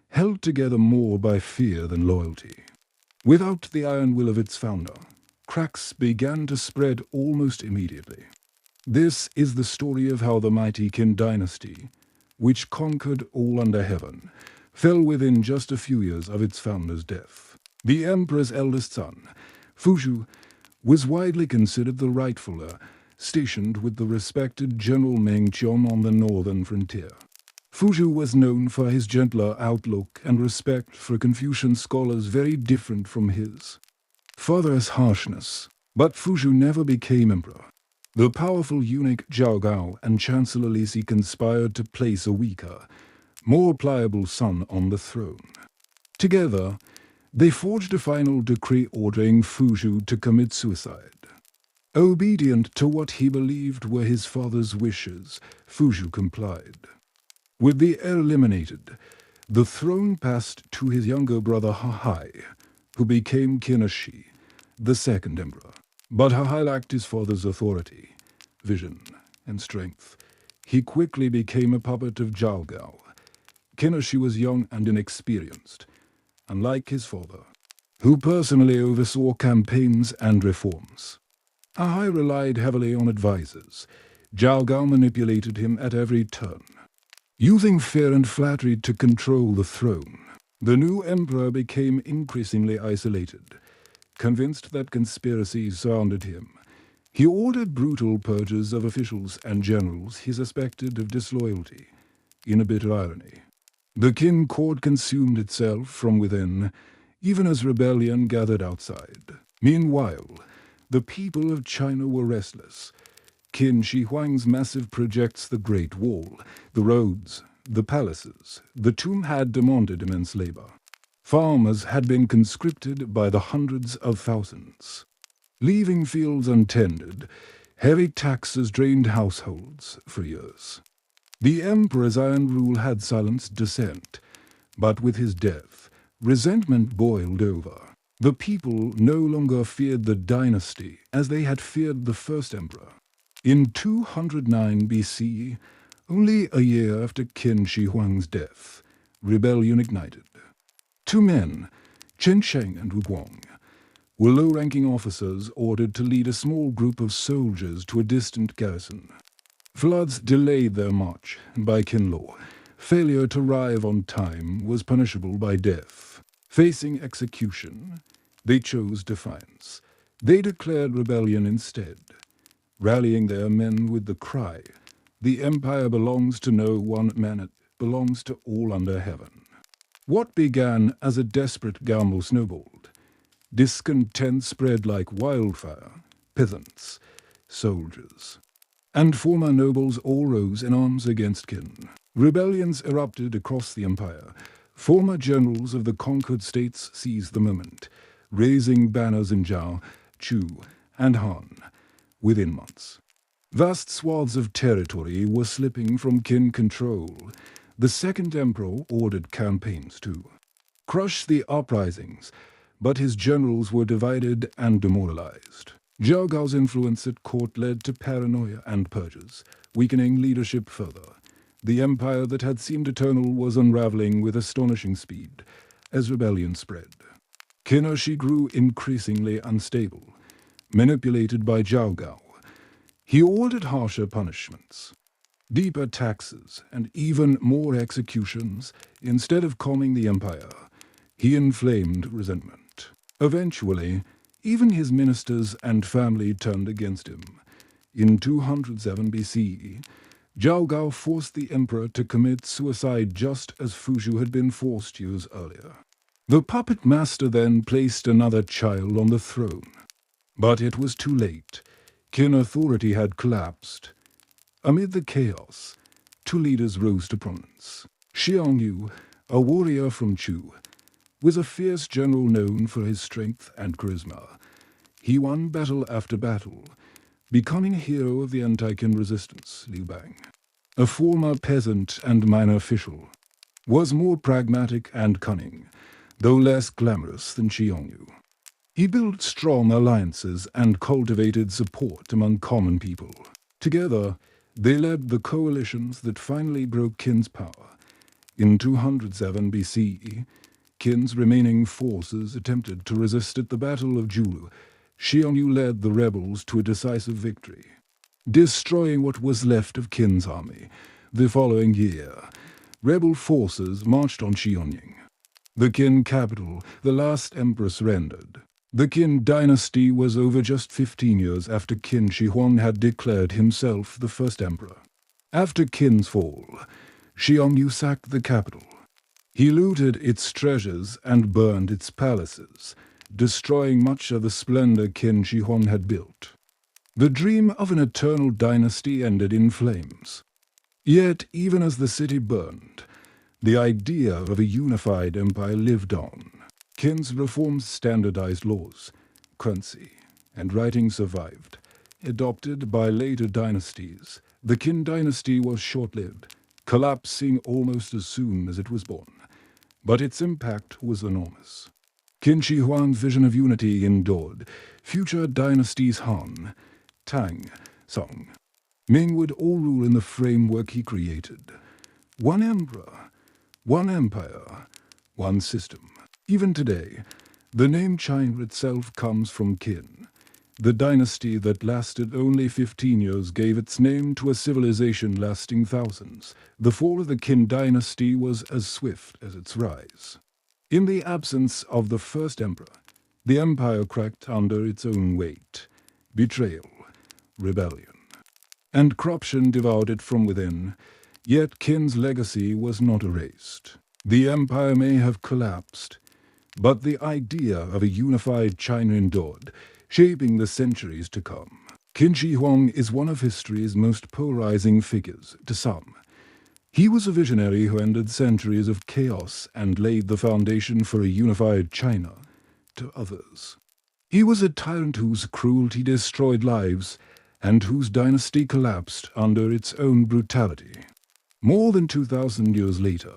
held together more by fear than loyalty. Without the iron will of its founder, cracks began to spread almost immediately. This is the story of how the mighty Qin dynasty, which conquered all under heaven, fell within just a few years of its founder's death. The emperor's eldest son, Fuzhou, was widely considered the rightful heir, stationed with the respected General Meng Qian on the northern frontier. Fuzhou was known for his gentler outlook and respect for Confucian scholars very different from his father's harshness. But Fuzhou never became emperor. The powerful eunuch Zhao Gao and Chancellor Li conspired to place a weaker, more pliable son on the throne. Together, they forged a final decree ordering Fuzhou to commit suicide. Obedient to what he believed were his father's wishes, Fuzhou complied. With the heir eliminated, the throne passed to his younger brother Hahai, who became Qin Shi, the second emperor. But Hahai lacked his father's authority, vision, and strength. He quickly became a puppet of Zhao Gao. Qin Shi was young and inexperienced, unlike his father, who personally oversaw campaigns and reforms. Hahai relied heavily on advisors. Zhao Gao manipulated him at every turn, using fear and flattery to control the throne. The new emperor became increasingly isolated. Convinced that conspiracies surrounded him, he ordered brutal purges of officials and generals he suspected of disloyalty, in a bitter irony. The Qin court consumed itself from within, even as rebellion gathered outside. Meanwhile, the people of China were restless. Qin Shi Huang's massive projects, the Great Wall, the roads, the palaces, the tomb had demanded immense labor. Farmers had been conscripted by the hundreds of thousands. Leaving fields untended, heavy taxes drained households for years. The emperor's iron rule had silenced dissent, but with his death, resentment boiled over. The people no longer feared the dynasty as they had feared the first emperor. In 209 BC, only a year after Qin Shi Huang's death, rebellion ignited. Two men, Qin Shi and Huang were low-ranking officers ordered to lead a small group of soldiers to a distant garrison. Floods delayed their march, and by Qin law, failure to arrive on time was punishable by death. Facing execution, they chose defiance. They declared rebellion instead, rallying their men with the cry, "The empire belongs to no one man, it belongs to all under heaven." What began as a desperate gamble snowballed. Discontent spread like wildfire. Peasants, soldiers, and former nobles all rose in arms against Qin. Rebellions erupted across the empire. Former generals of the conquered states seized the moment, raising banners in Zhao, Chu, and Han within months. Vast swaths of territory were slipping from Qin control. The second emperor ordered campaigns to crush the uprisings, but his generals were divided and demoralized. Zhao Gao's influence at court led to paranoia and purges, weakening leadership further. The empire that had seemed eternal was unraveling with astonishing speed as rebellion spread. Qin grew increasingly unstable, manipulated by Zhao Gao. He ordered harsher punishments, deeper taxes, and even more executions. Instead of calming the empire, he inflamed resentment. Eventually, even his ministers and family turned against him. In 207 BCE, Zhao Gao forced the emperor to commit suicide just as Fushu had been forced years earlier. The puppet master then placed another child on the throne. But it was too late. Qin authority had collapsed. Amid the chaos, two leaders rose to prominence. Xiongnu, a warrior from Chu, was a fierce general known for his strength and charisma. He won battle after battle, becoming a hero of the anti-Qin resistance. Liu Bang, a former peasant and minor official, was more pragmatic and cunning, though less glamorous than Xiongnu. He built strong alliances and cultivated support among common people. Together, they led the coalitions that finally broke Qin's power. In 207 BCE, Qin's remaining forces attempted to resist at the Battle of Julu. Xiongnu led the rebels to a decisive victory, destroying what was left of Qin's army. The following year, rebel forces marched on Xiongnu, the Qin capital. The last emperor surrendered. The Qin dynasty was over just 15 years after Qin Shi Huang had declared himself the first emperor. After Qin's fall, Xiongnu sacked the capital. He looted its treasures and burned its palaces, destroying much of the splendor Qin Shi Huang had built. The dream of an eternal dynasty ended in flames. Yet, even as the city burned, the idea of a unified empire lived on. Qin's reforms standardized laws, currency, and writing survived, adopted by later dynasties. The Qin dynasty was short-lived, collapsing almost as soon as it was born, but its impact was enormous. Qin Shi Huang's vision of unity endured. Future dynasties Han, Tang, Song, Ming would all rule in the framework he created. One emperor, one empire, one system. Even today, the name China itself comes from Qin. The dynasty that lasted only 15 years gave its name to a civilization lasting thousands. The fall of the Qin dynasty was as swift as its rise. In the absence of the first emperor, the empire cracked under its own weight. Betrayal, rebellion, and corruption devoured it from within. Yet Qin's legacy was not erased. The empire may have collapsed, but the idea of a unified China endured, shaping the centuries to come. Qin Shi Huang is one of history's most polarizing figures to some. He was a visionary who ended centuries of chaos and laid the foundation for a unified China to others. He was a tyrant whose cruelty destroyed lives and whose dynasty collapsed under its own brutality. More than 2,000 years later,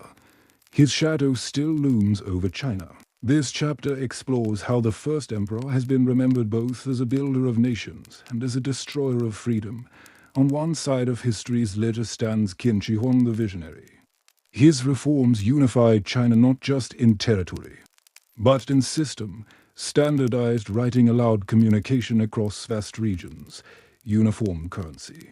his shadow still looms over China. This chapter explores how the first emperor has been remembered both as a builder of nations and as a destroyer of freedom. On one side of history's ledger stands Qin Shi Huang the visionary. His reforms unified China not just in territory, But in system, standardized writing allowed communication across vast regions, uniform currency.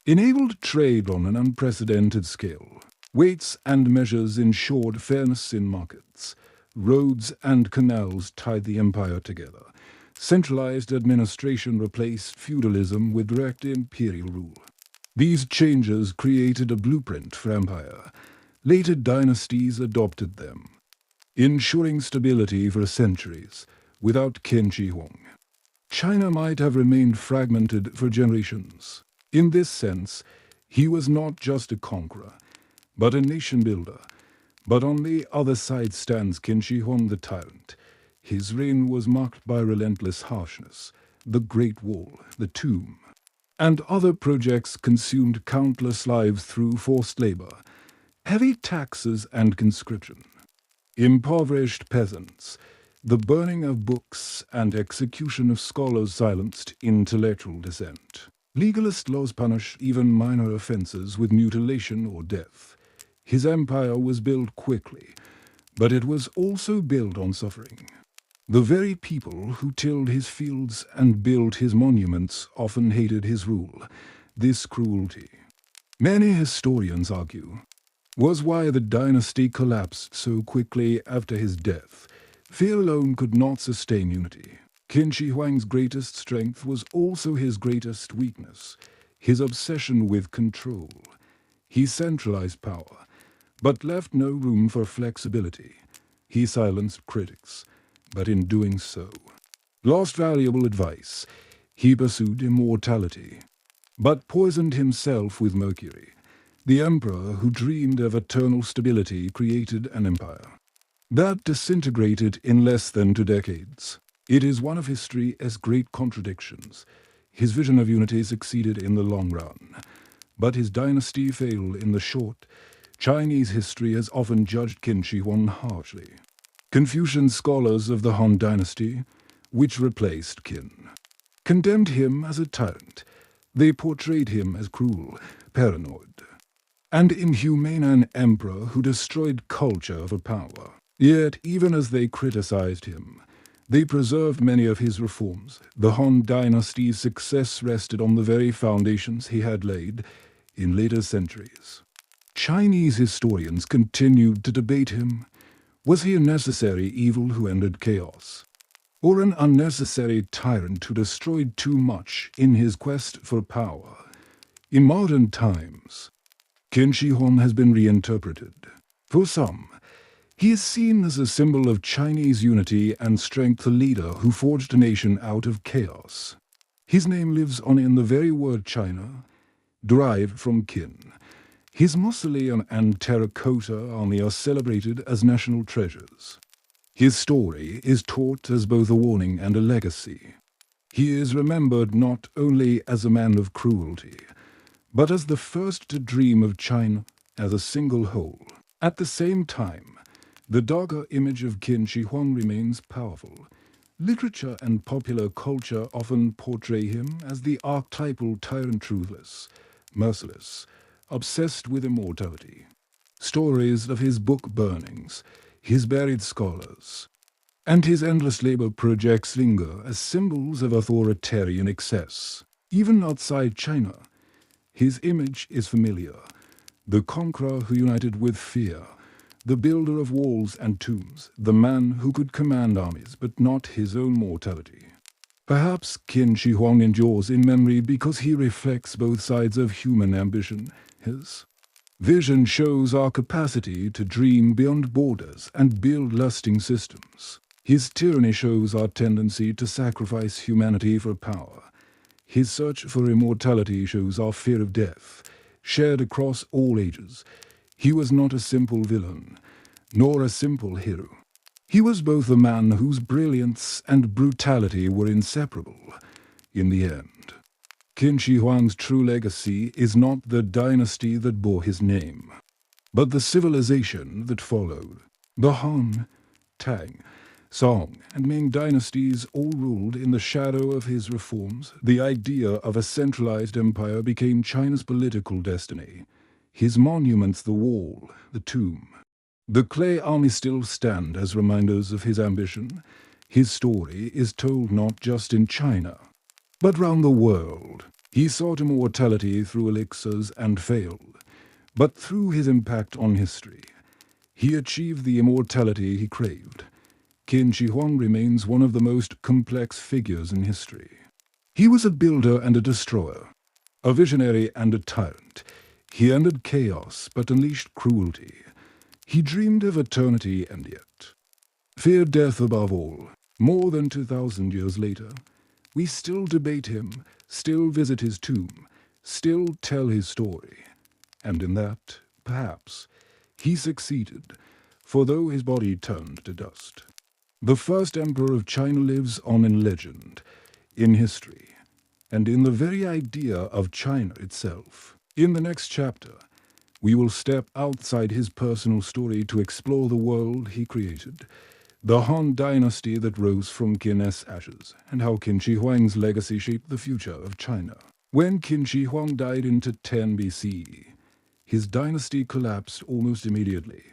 Enabled trade on an unprecedented scale. Weights and measures ensured fairness in markets. Roads and canals tied the empire together. Centralized administration replaced feudalism with direct imperial rule. These changes created a blueprint for empire. Later dynasties adopted them, ensuring stability for centuries. Without Qin Shi Huang, China might have remained fragmented for generations. In this sense, he was not just a conqueror, but a nation builder. But on the other side stands Qin Shi Huang the tyrant. His reign was marked by relentless harshness. The Great Wall, the tomb, and other projects consumed countless lives through forced labor, heavy taxes and conscription, impoverished peasants, the burning of books and execution of scholars silenced intellectual dissent. Legalist laws punish even minor offenses with mutilation or death. His empire was built quickly, but it was also built on suffering. The very people who tilled his fields and built his monuments often hated his rule. This cruelty, many historians argue, was why the dynasty collapsed so quickly after his death. Fear alone could not sustain unity. Qin Shi Huang's greatest strength was also his greatest weakness, his obsession with control. He centralized power, but left no room for flexibility. He silenced critics, but in doing so, lost valuable advice. He pursued immortality, but poisoned himself with mercury. The emperor who dreamed of eternal stability created an empire that disintegrated in less than 2 decades. It is one of history's great contradictions. His vision of unity succeeded in the long run, but his dynasty failed in the short. Chinese history has often judged Qin Shi Huang harshly. Confucian scholars of the Han Dynasty, which replaced Qin, condemned him as a tyrant. They portrayed him as cruel, paranoid, and inhumane, an emperor who destroyed culture for power. Yet, even as they criticized him, they preserved many of his reforms. The Han Dynasty's success rested on the very foundations he had laid in later centuries. Chinese historians continued to debate him. Was he a necessary evil who ended chaos, or an unnecessary tyrant who destroyed too much in his quest for power? In modern times, Qin Shi Huang has been reinterpreted. For some, he is seen as a symbol of Chinese unity and strength, a leader who forged a nation out of chaos. His name lives on in the very word China, derived from Qin. His mausoleum and Terracotta Army are celebrated as national treasures. His story is taught as both a warning and a legacy. He is remembered not only as a man of cruelty, but as the first to dream of China as a single whole. At the same time, the darker image of Qin Shi Huang remains powerful. Literature and popular culture often portray him as the archetypal tyrant, ruthless, merciless, obsessed with immortality. Stories of his book burnings, his buried scholars, and his endless labor projects linger as symbols of authoritarian excess. Even outside China, his image is familiar. The conqueror who united with fear, the builder of walls and tombs, the man who could command armies but not his own mortality. Perhaps Qin Shi Huang endures in memory because he reflects both sides of human ambition. His vision shows our capacity to dream beyond borders and build lasting systems. His tyranny shows our tendency to sacrifice humanity for power. His search for immortality shows our fear of death, shared across all ages. He was not a simple villain, nor a simple hero. He was both a man whose brilliance and brutality were inseparable. In the end, Qin Shi Huang's true legacy is not the dynasty that bore his name, but the civilization that followed. The Han, Tang, Song, and Ming dynasties all ruled in the shadow of his reforms. The idea of a centralized empire became China's political destiny. His monuments, the wall, the tomb, The clay army still stand as reminders of his ambition. His story is told not just in China, but round the world. He sought immortality through elixirs and failed, but through his impact on history, he achieved the immortality he craved. Qin Shi Huang remains one of the most complex figures in history. He was a builder and a destroyer, a visionary and a tyrant. He ended chaos but unleashed cruelty. He dreamed of eternity and yet feared death above all. More than 2,000 years later, we still debate him, still visit his tomb, still tell his story. And in that, perhaps, he succeeded, for though his body turned to dust, the first emperor of China lives on in legend, in history, and in the very idea of China itself. In the next chapter, we will step outside his personal story to explore the world he created, the Han dynasty that rose from Qin's ashes, and how Qin Shi Huang's legacy shaped the future of China. When Qin Shi Huang died in 10 BCE, his dynasty collapsed almost immediately.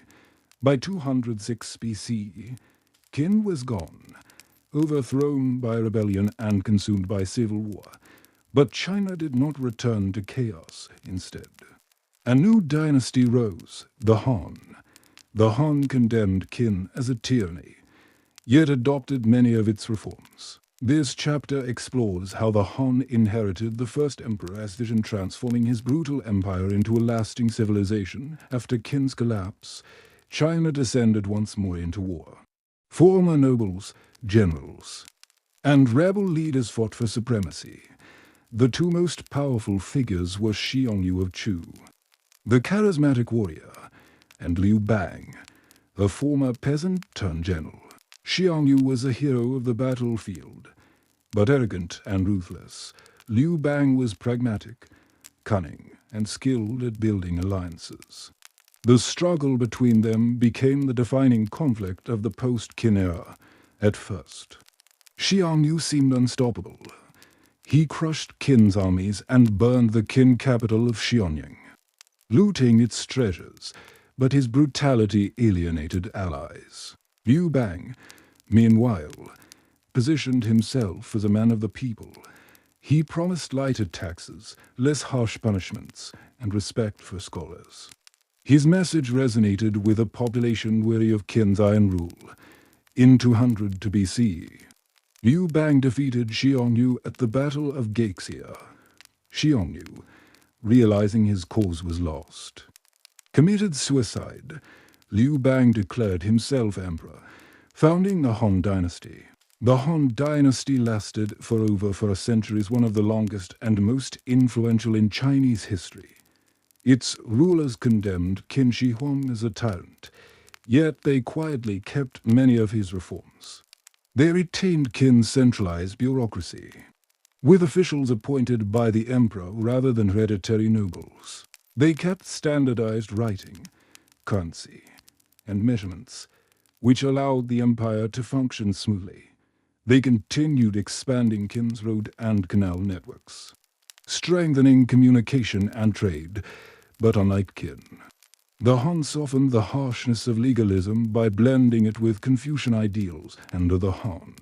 By 206 BCE, Qin was gone, overthrown by rebellion and consumed by civil war. But China did not return to chaos instead. A new dynasty rose, the Han. The Han condemned Qin as a tyranny, yet adopted many of its reforms. This chapter explores how the Han inherited the first emperor's vision, transforming his brutal empire into a lasting civilization. After Qin's collapse, China descended once more into war. Former nobles, generals, and rebel leaders fought for supremacy. The two most powerful figures were Shi Huang of Chu, the charismatic warrior, and Liu Bang, a former peasant turned general. Shi Huang was a hero of the battlefield, but arrogant and ruthless. Liu Bang was pragmatic, cunning, and skilled at building alliances. The struggle between them became the defining conflict of the post-Qin era. At first, Shi Huang seemed unstoppable. He crushed Qin's armies and burned the Qin capital of Xianyang, looting its treasures, but his brutality alienated allies. Liu Bang, meanwhile, positioned himself as a man of the people. He promised lighter taxes, less harsh punishments, and respect for scholars. His message resonated with a population weary of Qin's iron rule. In 200 BCE, Liu Bang defeated Shi Huang at the Battle of Gaixia. Shi Huang, realizing his cause was lost, committed suicide. Liu Bang declared himself emperor, founding the Han dynasty. The Han dynasty lasted for over a century, is one of the longest and most influential in Chinese history. Its rulers condemned Qin Shi Huang as a tyrant, yet they quietly kept many of his reforms. They retained Qin's centralized bureaucracy, with officials appointed by the emperor rather than hereditary nobles. They kept standardized writing, currency, and measurements, which allowed the empire to function smoothly. They continued expanding Qin's road and canal networks, strengthening communication and trade. But unlike Qin, the Han softened the harshness of legalism by blending it with Confucian ideals. Under the Han,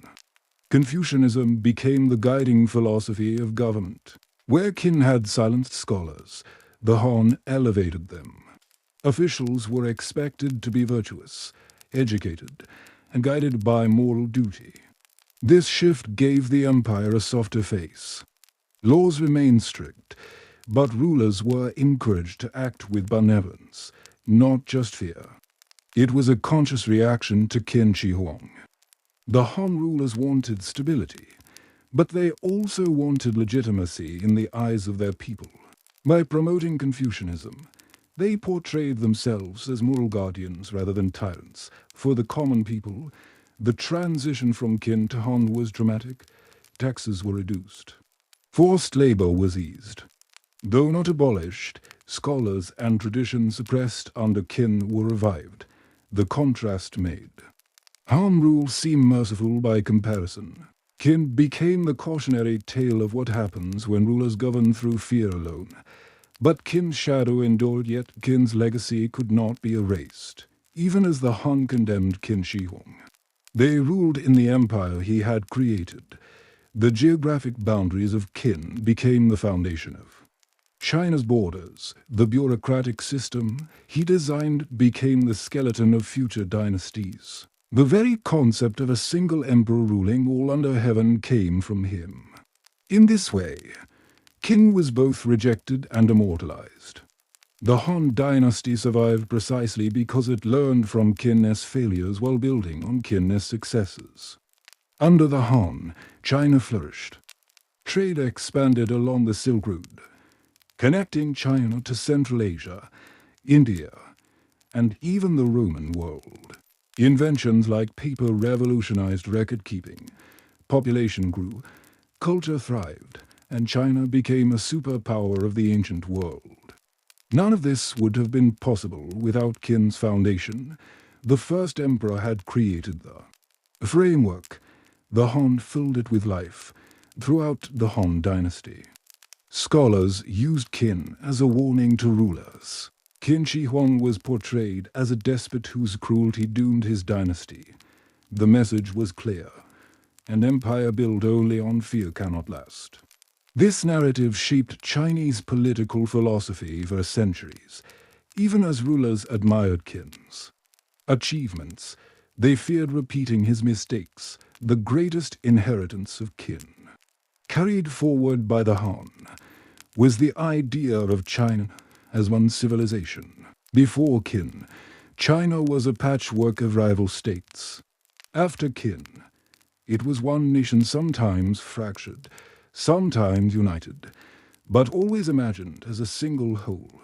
Confucianism became the guiding philosophy of government. Where Qin had silenced scholars, the Han elevated them. Officials were expected to be virtuous, educated, and guided by moral duty. This shift gave the empire a softer face. Laws remained strict, but rulers were encouraged to act with benevolence, not just fear. It was a conscious reaction to Qin Shi Huang. The Han rulers wanted stability, but they also wanted legitimacy in the eyes of their people. By promoting Confucianism, they portrayed themselves as moral guardians rather than tyrants. For the common people, the transition from Qin to Han was dramatic. Taxes were reduced. Forced labor was eased. Though not abolished, scholars and traditions suppressed under Qin were revived, the contrast made. Han rule seemed merciful by comparison. Qin became the cautionary tale of what happens when rulers govern through fear alone. But Qin's shadow endured, yet Qin's legacy could not be erased. even as the Han condemned Qin Shi Huang. They ruled in the empire he had created. The geographic boundaries of Qin became the foundation of China's borders. The bureaucratic system he designed became the skeleton of future dynasties. The very concept of a single emperor ruling all under heaven came from him. In this way, Qin was both rejected and immortalized. The Han dynasty survived precisely because it learned from Qin's failures while building on Qin's successes. Under the Han, China flourished. Trade expanded along the Silk Road, connecting China to Central Asia, India, and even the Roman world. Inventions like paper revolutionized record-keeping. Population grew, culture thrived, and China became a superpower of the ancient world. None of this would have been possible without Qin's foundation. The first emperor had created the framework. The Han filled it with life throughout the Han dynasty. Scholars used Qin as a warning to rulers. Qin Shi Huang was portrayed as a despot whose cruelty doomed his dynasty. The message was clear: an empire built only on fear cannot last. This narrative shaped Chinese political philosophy for centuries. Even as rulers admired Qin's achievements, they feared repeating his mistakes. The greatest inheritance of Qin, carried forward by the Han, was the idea of China as one civilization. Before Qin, China was a patchwork of rival states. After Qin, it was one nation, sometimes fractured, sometimes united, but always imagined as a single whole.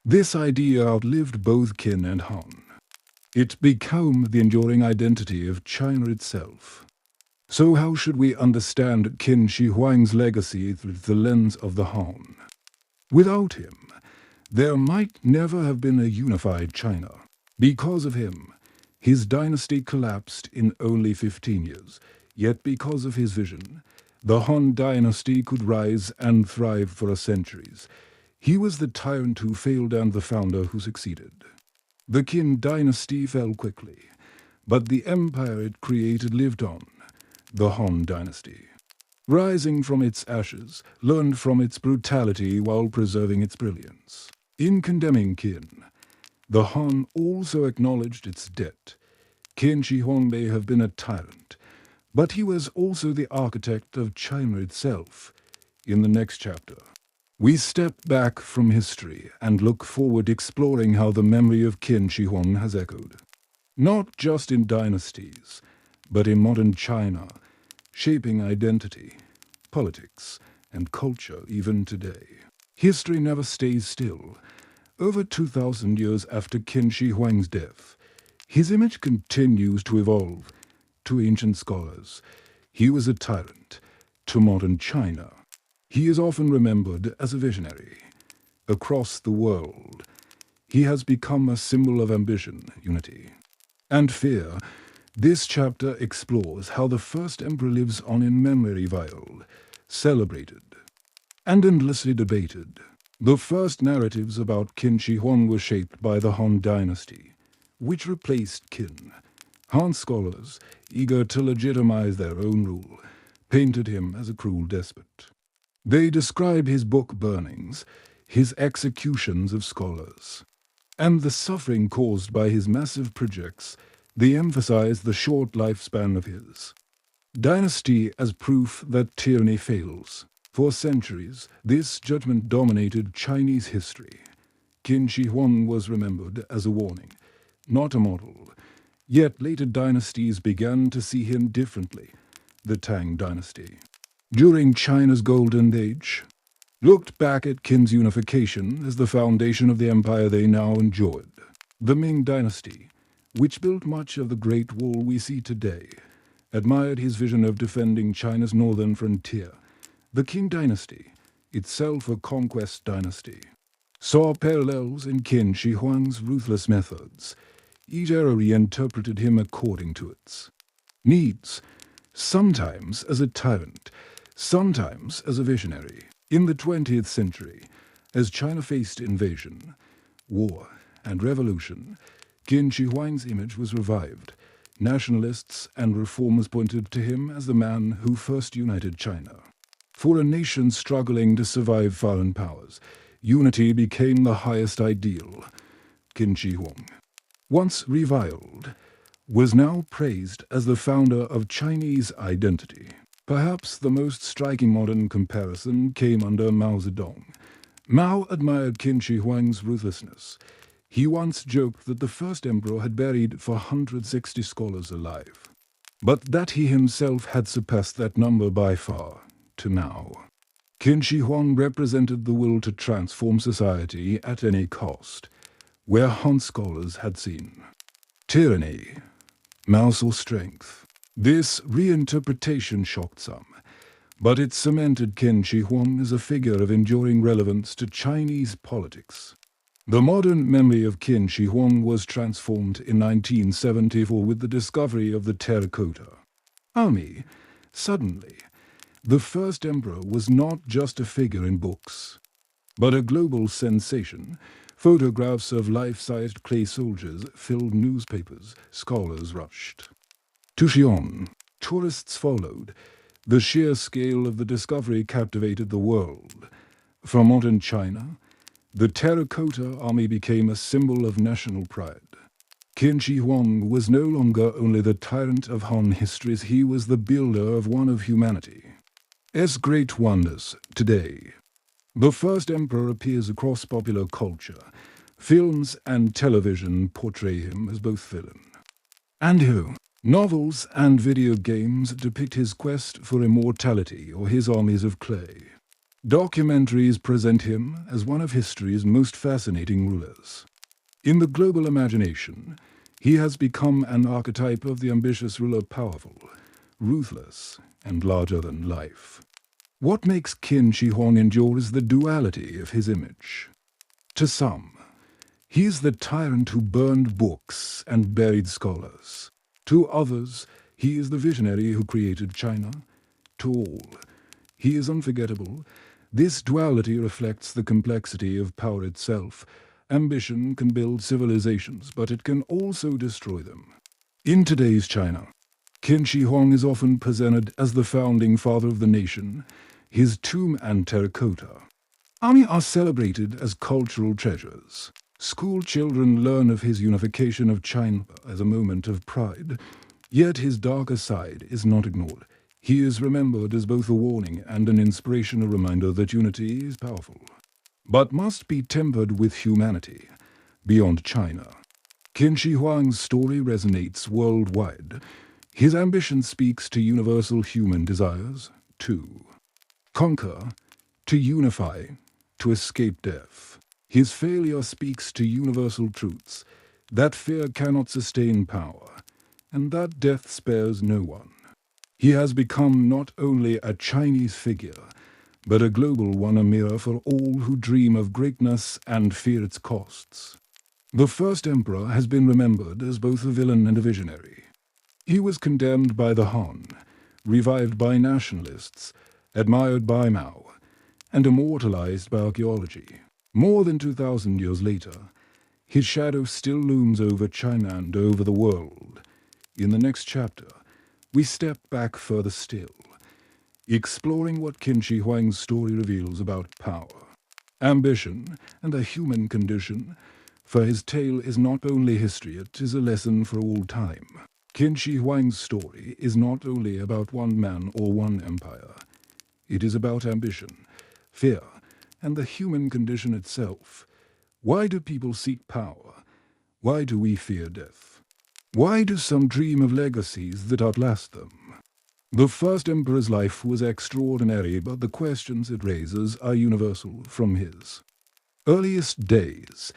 This idea outlived both Qin and Han. It became the enduring identity of China itself. So how should we understand Qin Shi Huang's legacy through the lens of the Han? Without him, there might never have been a unified China. Because of him, his dynasty collapsed in only 15 years. Yet because of his vision, the Han dynasty could rise and thrive for centuries. He was the tyrant who failed and the founder who succeeded. The Qin dynasty fell quickly, but the empire it created lived on. The Han dynasty, rising from its ashes, learned from its brutality while preserving its brilliance. In condemning Qin, the Han also acknowledged its debt. Qin Shi Huang may have been a tyrant, but he was also the architect of China itself. In the next chapter, we step back from history and look forward, exploring how the memory of Qin Shi Huang has echoed, not just in dynasties, but in modern China, shaping identity, politics, and culture even today. History never stays still. Over 2,000 years after Qin Shi Huang's death, his image continues to evolve. To ancient scholars, he was a tyrant. To modern China, he is often remembered as a visionary. Across the world, he has become a symbol of ambition, unity, and fear. This chapter explores how the first emperor lives on in memory, reviled, celebrated, and endlessly debated. The first narratives about Qin Shi Huang were shaped by the Han dynasty, which replaced Qin. Han scholars, eager to legitimize their own rule, painted him as a cruel despot. They describe his book burnings, his executions of scholars, and the suffering caused by his massive projects. They emphasize the short lifespan of his dynasty as proof that tyranny fails. For centuries, this judgment dominated Chinese history. Qin Shi Huang was remembered as a warning, not a model. Yet later dynasties began to see him differently. The Tang dynasty, during China's golden age, looked back at Qin's unification as the foundation of the empire they now enjoyed. The Ming dynasty, which built much of the Great Wall we see today, admired his vision of defending China's northern frontier. The Qing dynasty, itself a conquest dynasty, saw parallels in Qin Shi Huang's ruthless methods. Each era reinterpreted him according to its needs, sometimes as a tyrant, sometimes as a visionary. In the 20th century, as China faced invasion, war, and revolution, Qin Shi Huang's image was revived. Nationalists and reformers pointed to him as the man who first united China. For a nation struggling to survive foreign powers, unity became the highest ideal. Qin Shi Huang, once reviled, was now praised as the founder of Chinese identity. Perhaps the most striking modern comparison came under Mao Zedong. Mao admired Qin Shi Huang's ruthlessness. He once joked that the first emperor had buried 460 scholars alive, but that he himself had surpassed that number by far, to now. Qin Shi Huang represented the will to transform society at any cost, where Han scholars had seen tyranny, Mao saw strength. This reinterpretation shocked some, but it cemented Qin Shi Huang as a figure of enduring relevance to Chinese politics. The modern memory of Qin Shi Huang was transformed in 1974 with the discovery of the Terracotta Army. Suddenly, the first emperor was not just a figure in books, but a global sensation. Photographs of life-sized clay soldiers filled newspapers. Scholars rushed to Xi'an. Tourists followed. The sheer scale of the discovery captivated the world. From modern China, the Terracotta Army became a symbol of national pride. Qin Shi Huang was no longer only the tyrant of Han histories, he was the builder of one of humanity's great wonders today. The first emperor appears across popular culture. Films and television portray him as both villain and hero. Novels and video games depict his quest for immortality or his armies of clay. Documentaries present him as one of history's most fascinating rulers. In the global imagination, he has become an archetype of the ambitious ruler, powerful, ruthless, and larger than life. What makes Qin Shi Huang endure is the duality of his image. To some, he is the tyrant who burned books and buried scholars. To others, he is the visionary who created China. To all, he is unforgettable. This duality reflects the complexity of power itself. Ambition can build civilizations, but it can also destroy them. In today's China, Qin Shi Huang is often presented as the founding father of the nation. His tomb and Terracotta Army are celebrated as cultural treasures. School children learn of his unification of China as a moment of pride. Yet his darker side is not ignored. He is remembered as both a warning and an inspirational reminder that unity is powerful, but must be tempered with humanity. Beyond China, Qin Shi Huang's story resonates worldwide. His ambition speaks to universal human desires, to conquer, to unify, to escape death. His failure speaks to universal truths, that fear cannot sustain power, and that death spares no one. He has become not only a Chinese figure, but a global one, a mirror for all who dream of greatness and fear its costs. The first emperor has been remembered as both a villain and a visionary. He was condemned by the Han, revived by nationalists, admired by Mao, and immortalized by archaeology. More than 2,000 years later, his shadow still looms over China and over the world. In the next chapter, we step back further still, exploring what Qin Shi Huang's story reveals about power, ambition, and the human condition, for his tale is not only history, it is a lesson for all time. Qin Shi Huang's story is not only about one man or one empire. It is about ambition, fear, and the human condition itself. Why do people seek power? Why do we fear death? Why do some dream of legacies that outlast them? The first emperor's life was extraordinary, but the questions it raises are universal. From his earliest days,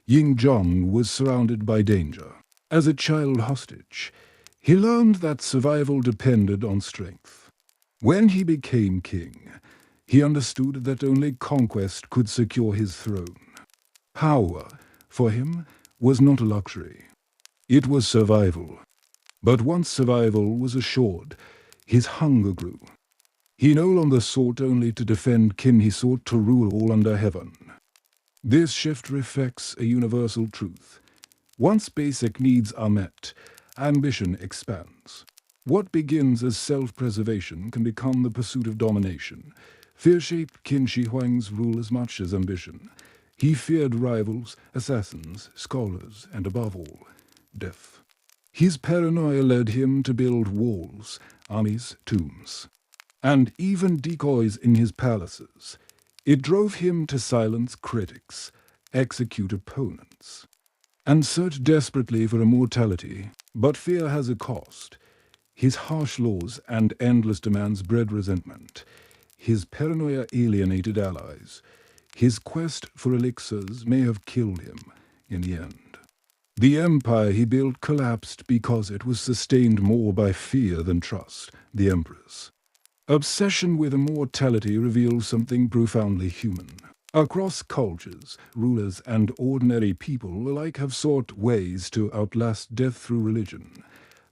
Ying was surrounded by danger. As a child hostage, he learned that survival depended on strength. When he became king, he understood that only conquest could secure his throne. Power, for him, was not a luxury. It was survival. But once survival was assured, his hunger grew. He no longer sought only to defend Qin, he sought to rule all under heaven. This shift reflects a universal truth. Once basic needs are met, ambition expands. What begins as self-preservation can become the pursuit of domination. Fear shaped Qin Shi Huang's rule as much as ambition. He feared rivals, assassins, scholars, and above all, death. His paranoia led him to build walls, armies, tombs, and even decoys in his palaces. It drove him to silence critics, execute opponents, and search desperately for immortality. But fear has a cost. His harsh laws and endless demands bred resentment. His paranoia alienated allies. His quest for elixirs may have killed him in the end. The empire he built collapsed because it was sustained more by fear than trust, the emperor's. Obsession with immortality reveals something profoundly human. Across cultures, rulers and ordinary people alike have sought ways to outlast death through religion,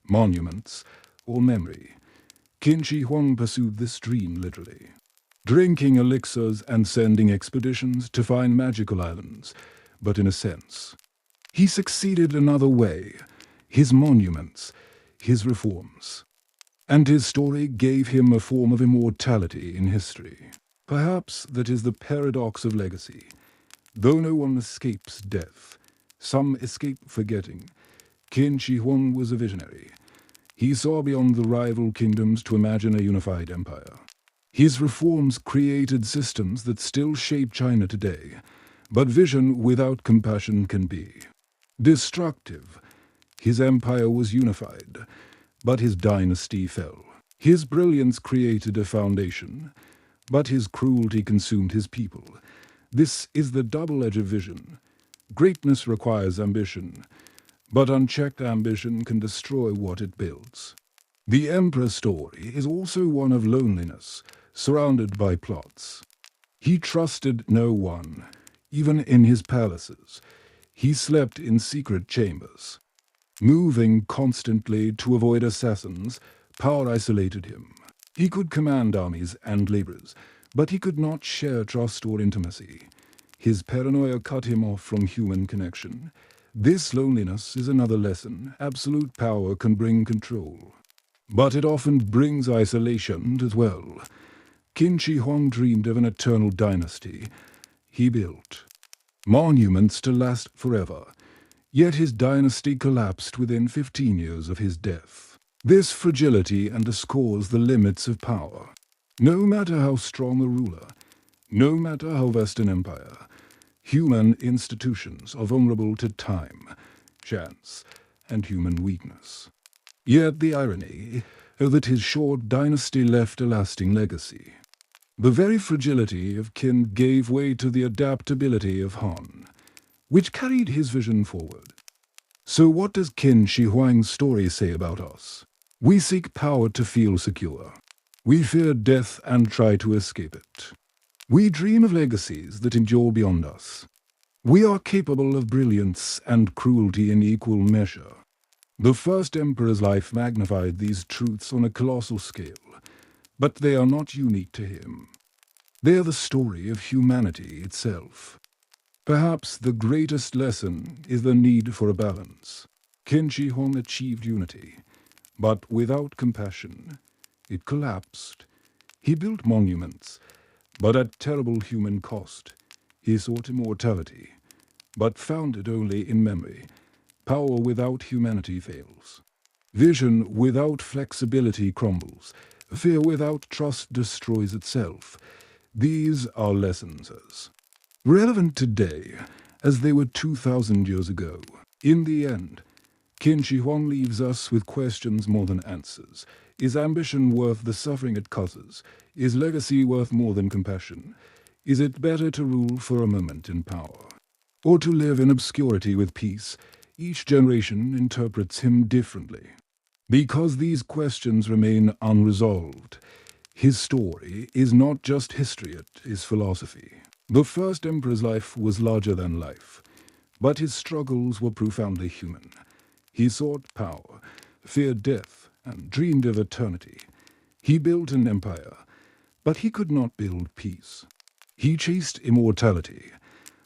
monuments, or memory. Qin Shi Huang pursued this dream literally, drinking elixirs and sending expeditions to find magical islands. But in a sense, he succeeded another way: his monuments, his reforms. And his story gave him a form of immortality in history. Perhaps that is the paradox of legacy. Though no one escapes death, some escape forgetting. Qin Shi Huang was a visionary. He saw beyond the rival kingdoms to imagine a unified empire. His reforms created systems that still shape China today, but vision without compassion can be destructive. His empire was unified, but his dynasty fell. His brilliance created a foundation, but his cruelty consumed his people. This is the double edge of vision. Greatness requires ambition, but unchecked ambition can destroy what it builds. The emperor's story is also one of loneliness, surrounded by plots. He trusted no one, even in his palaces. He slept in secret chambers. Moving constantly to avoid assassins, power isolated him. He could command armies and laborers, but he could not share trust or intimacy. His paranoia cut him off from human connection. This loneliness is another lesson. Absolute power can bring control, but it often brings isolation as well. Qin Shi Huang dreamed of an eternal dynasty. He built monuments to last forever. Yet his dynasty collapsed within 15 years of his death. This fragility underscores the limits of power. No matter how strong a ruler, no matter how vast an empire, human institutions are vulnerable to time, chance, and human weakness. Yet the irony is that his short dynasty left a lasting legacy. The very fragility of Qin gave way to the adaptability of Han, which carried his vision forward. So what does Qin Shi Huang's story say about us? We seek power to feel secure. We fear death and try to escape it. We dream of legacies that endure beyond us. We are capable of brilliance and cruelty in equal measure. The first emperor's life magnified these truths on a colossal scale, but they are not unique to him. They are the story of humanity itself. Perhaps the greatest lesson is the need for a balance. Qin Shi Huang achieved unity, but without compassion, it collapsed. He built monuments, but at terrible human cost. He sought immortality, but found it only in memory. Power without humanity fails. Vision without flexibility crumbles. Fear without trust destroys itself. These are lessons as relevant today as they were 2,000 years ago. In the end, Qin Shi Huang leaves us with questions more than answers. Is ambition worth the suffering it causes? Is legacy worth more than compassion? Is it better to rule for a moment in power, or to live in obscurity with peace? Each generation interprets him differently. Because these questions remain unresolved, his story is not just history, it is philosophy. The first emperor's life was larger than life, but his struggles were profoundly human. He sought power, feared death, and dreamed of eternity. He built an empire, but he could not build peace. He chased immortality,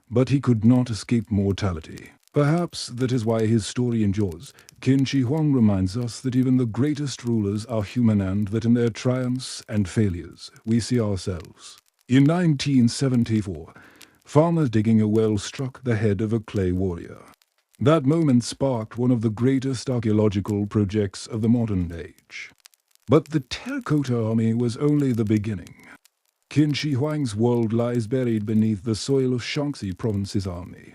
but he could not escape mortality. Perhaps that is why his story endures. Qin Shi Huang reminds us that even the greatest rulers are human and that in their triumphs and failures we see ourselves. In 1974, farmers digging a well struck the head of a clay warrior. That moment sparked one of the greatest archaeological projects of the modern age. But the Terracotta Army was only the beginning. Qin Shi Huang's world lies buried beneath the soil of Shaanxi Province's army,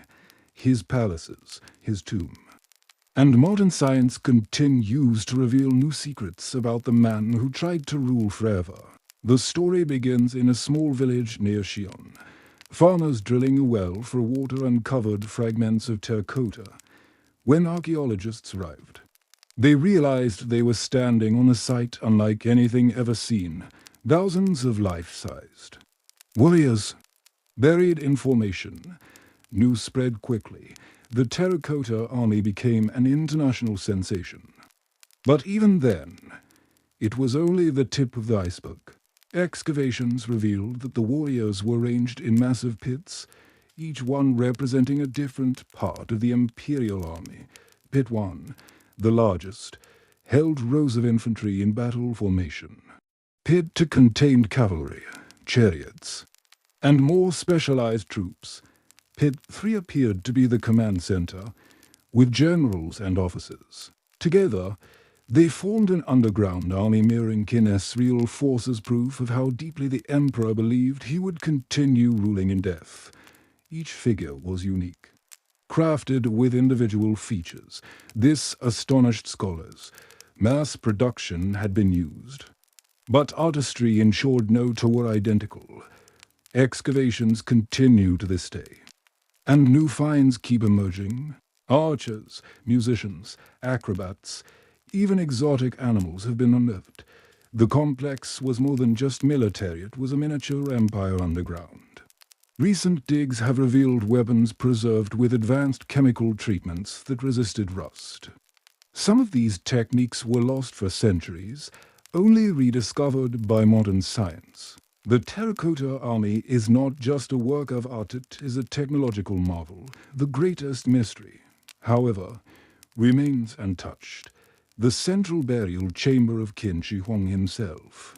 his palaces, his tomb. And modern science continues to reveal new secrets about the man who tried to rule forever. The story begins in a small village near Xi'an. Farmers drilling a well for water uncovered fragments of terracotta. When archaeologists arrived, they realized they were standing on a site unlike anything ever seen, thousands of life-sized warriors buried in formation. News spread quickly. The Terracotta Army became an international sensation. But even then, it was only the tip of the iceberg. Excavations revealed that the warriors were arranged in massive pits, each one representing a different part of the Imperial Army. Pit 1, the largest, held rows of infantry in battle formation. Pit 2 contained cavalry, chariots, and more specialized troops. Pit 3 appeared to be the command center, with generals and officers. Together, they formed an underground army mirroring Qin's real forces, proof of how deeply the emperor believed he would continue ruling in death. Each figure was unique, crafted with individual features. This astonished scholars. Mass production had been used, but artistry ensured no two were identical. Excavations continue to this day, and new finds keep emerging. Archers, musicians, acrobats, even exotic animals have been unearthed. The complex was more than just military, it was a miniature empire underground. Recent digs have revealed weapons preserved with advanced chemical treatments that resisted rust. Some of these techniques were lost for centuries, only rediscovered by modern science. The Terracotta Army is not just a work of art, it is a technological marvel. The greatest mystery, however, remains untouched. The central burial chamber of Qin Shi Huang himself.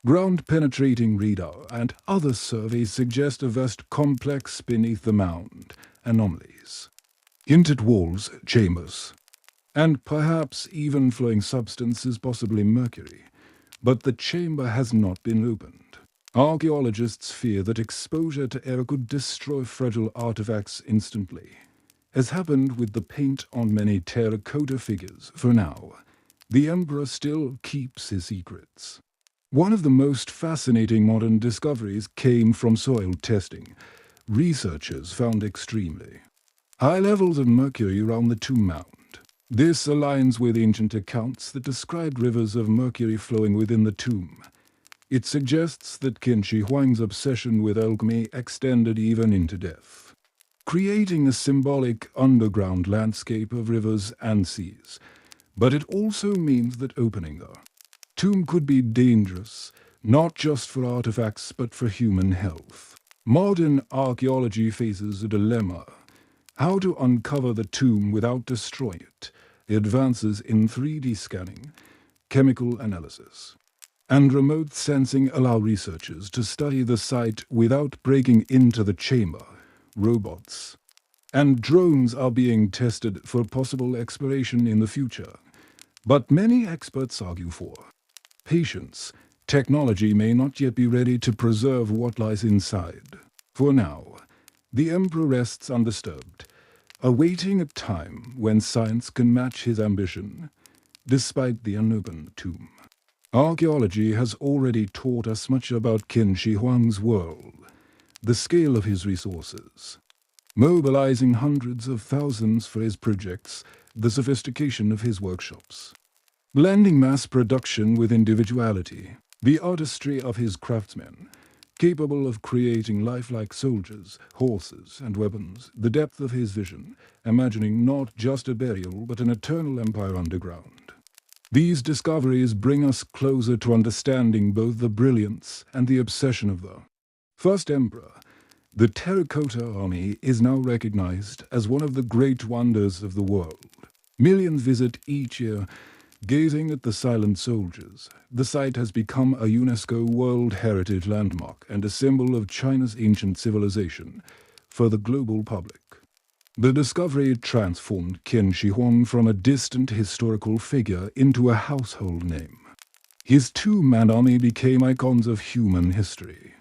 Ground-penetrating radar and other surveys suggest a vast complex beneath the mound. Anomalies, hinted walls, chambers, and perhaps even flowing substances, possibly mercury. But the chamber has not been opened. Archaeologists fear that exposure to air could destroy fragile artifacts instantly, as happened with the paint on many terracotta figures. For now, the emperor still keeps his secrets. One of the most fascinating modern discoveries came from soil testing. Researchers found extremely high levels of mercury around the tomb mound. This aligns with ancient accounts that described rivers of mercury flowing within the tomb. It suggests that Qin Shi Huang's obsession with alchemy extended even into death, creating a symbolic underground landscape of rivers and seas. But it also means that opening the tomb could be dangerous, not just for artifacts but for human health. Modern archaeology faces a dilemma: how to uncover the tomb without destroying it. Advances in 3D scanning, chemical analysis, and remote sensing allow researchers to study the site without breaking into the chamber. Robots and drones are being tested for possible exploration in the future. But many experts argue for patience. Technology may not yet be ready to preserve what lies inside. For now, the emperor rests undisturbed, awaiting a time when science can match his ambition, despite the unopened tomb. Archaeology has already taught us much about Qin Shi Huang's world, the scale of his resources, mobilizing hundreds of thousands for his projects, the sophistication of his workshops, blending mass production with individuality, the artistry of his craftsmen, capable of creating lifelike soldiers, horses, and weapons, the depth of his vision, imagining not just a burial but an eternal empire underground. These discoveries bring us closer to understanding both the brilliance and the obsession of the first emperor. The Terracotta Army is now recognized as one of the great wonders of the world. Millions visit each year, gazing at the silent soldiers. The site has become a UNESCO World Heritage Landmark and a symbol of China's ancient civilization for the global public. The discovery transformed Qin Shi Huang from a distant historical figure into a household name. His tomb and army became icons of human history,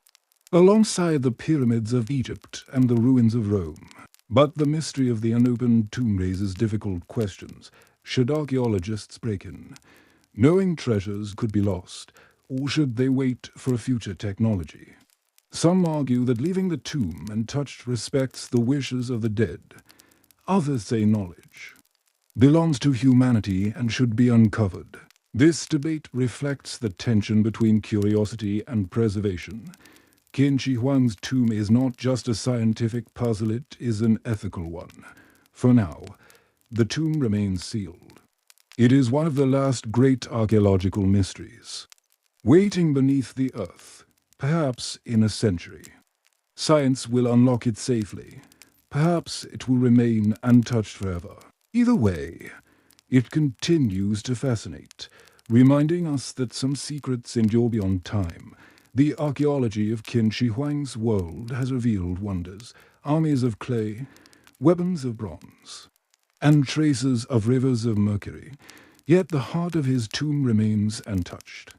alongside the pyramids of Egypt and the ruins of Rome. But the mystery of the unopened tomb raises difficult questions. Should archaeologists break in, knowing treasures could be lost, or should they wait for future technology? Some argue that leaving the tomb untouched respects the wishes of the dead. Others say knowledge belongs to humanity and should be uncovered. This debate reflects the tension between curiosity and preservation. Qin Shi Huang's tomb is not just a scientific puzzle, it is an ethical one. For now, the tomb remains sealed. It is one of the last great archaeological mysteries, waiting beneath the earth, perhaps in a century. Science will unlock it safely. Perhaps it will remain untouched forever. Either way, it continues to fascinate, reminding us that some secrets endure beyond time. The archaeology of Qin Shi Huang's world has revealed wonders, armies of clay, weapons of bronze, and traces of rivers of mercury. Yet the heart of his tomb remains untouched,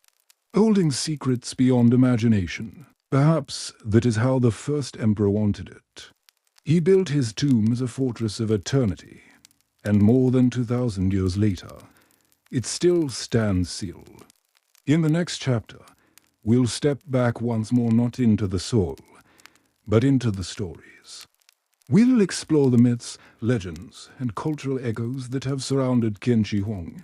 holding secrets beyond imagination. Perhaps that is how the first emperor wanted it. He built his tomb as a fortress of eternity, and more than 2,000 years later, it still stands sealed. In the next chapter, we'll step back once more, not into the soul, but into the stories. We'll explore the myths, legends, and cultural echoes that have surrounded Qin Shi Huang,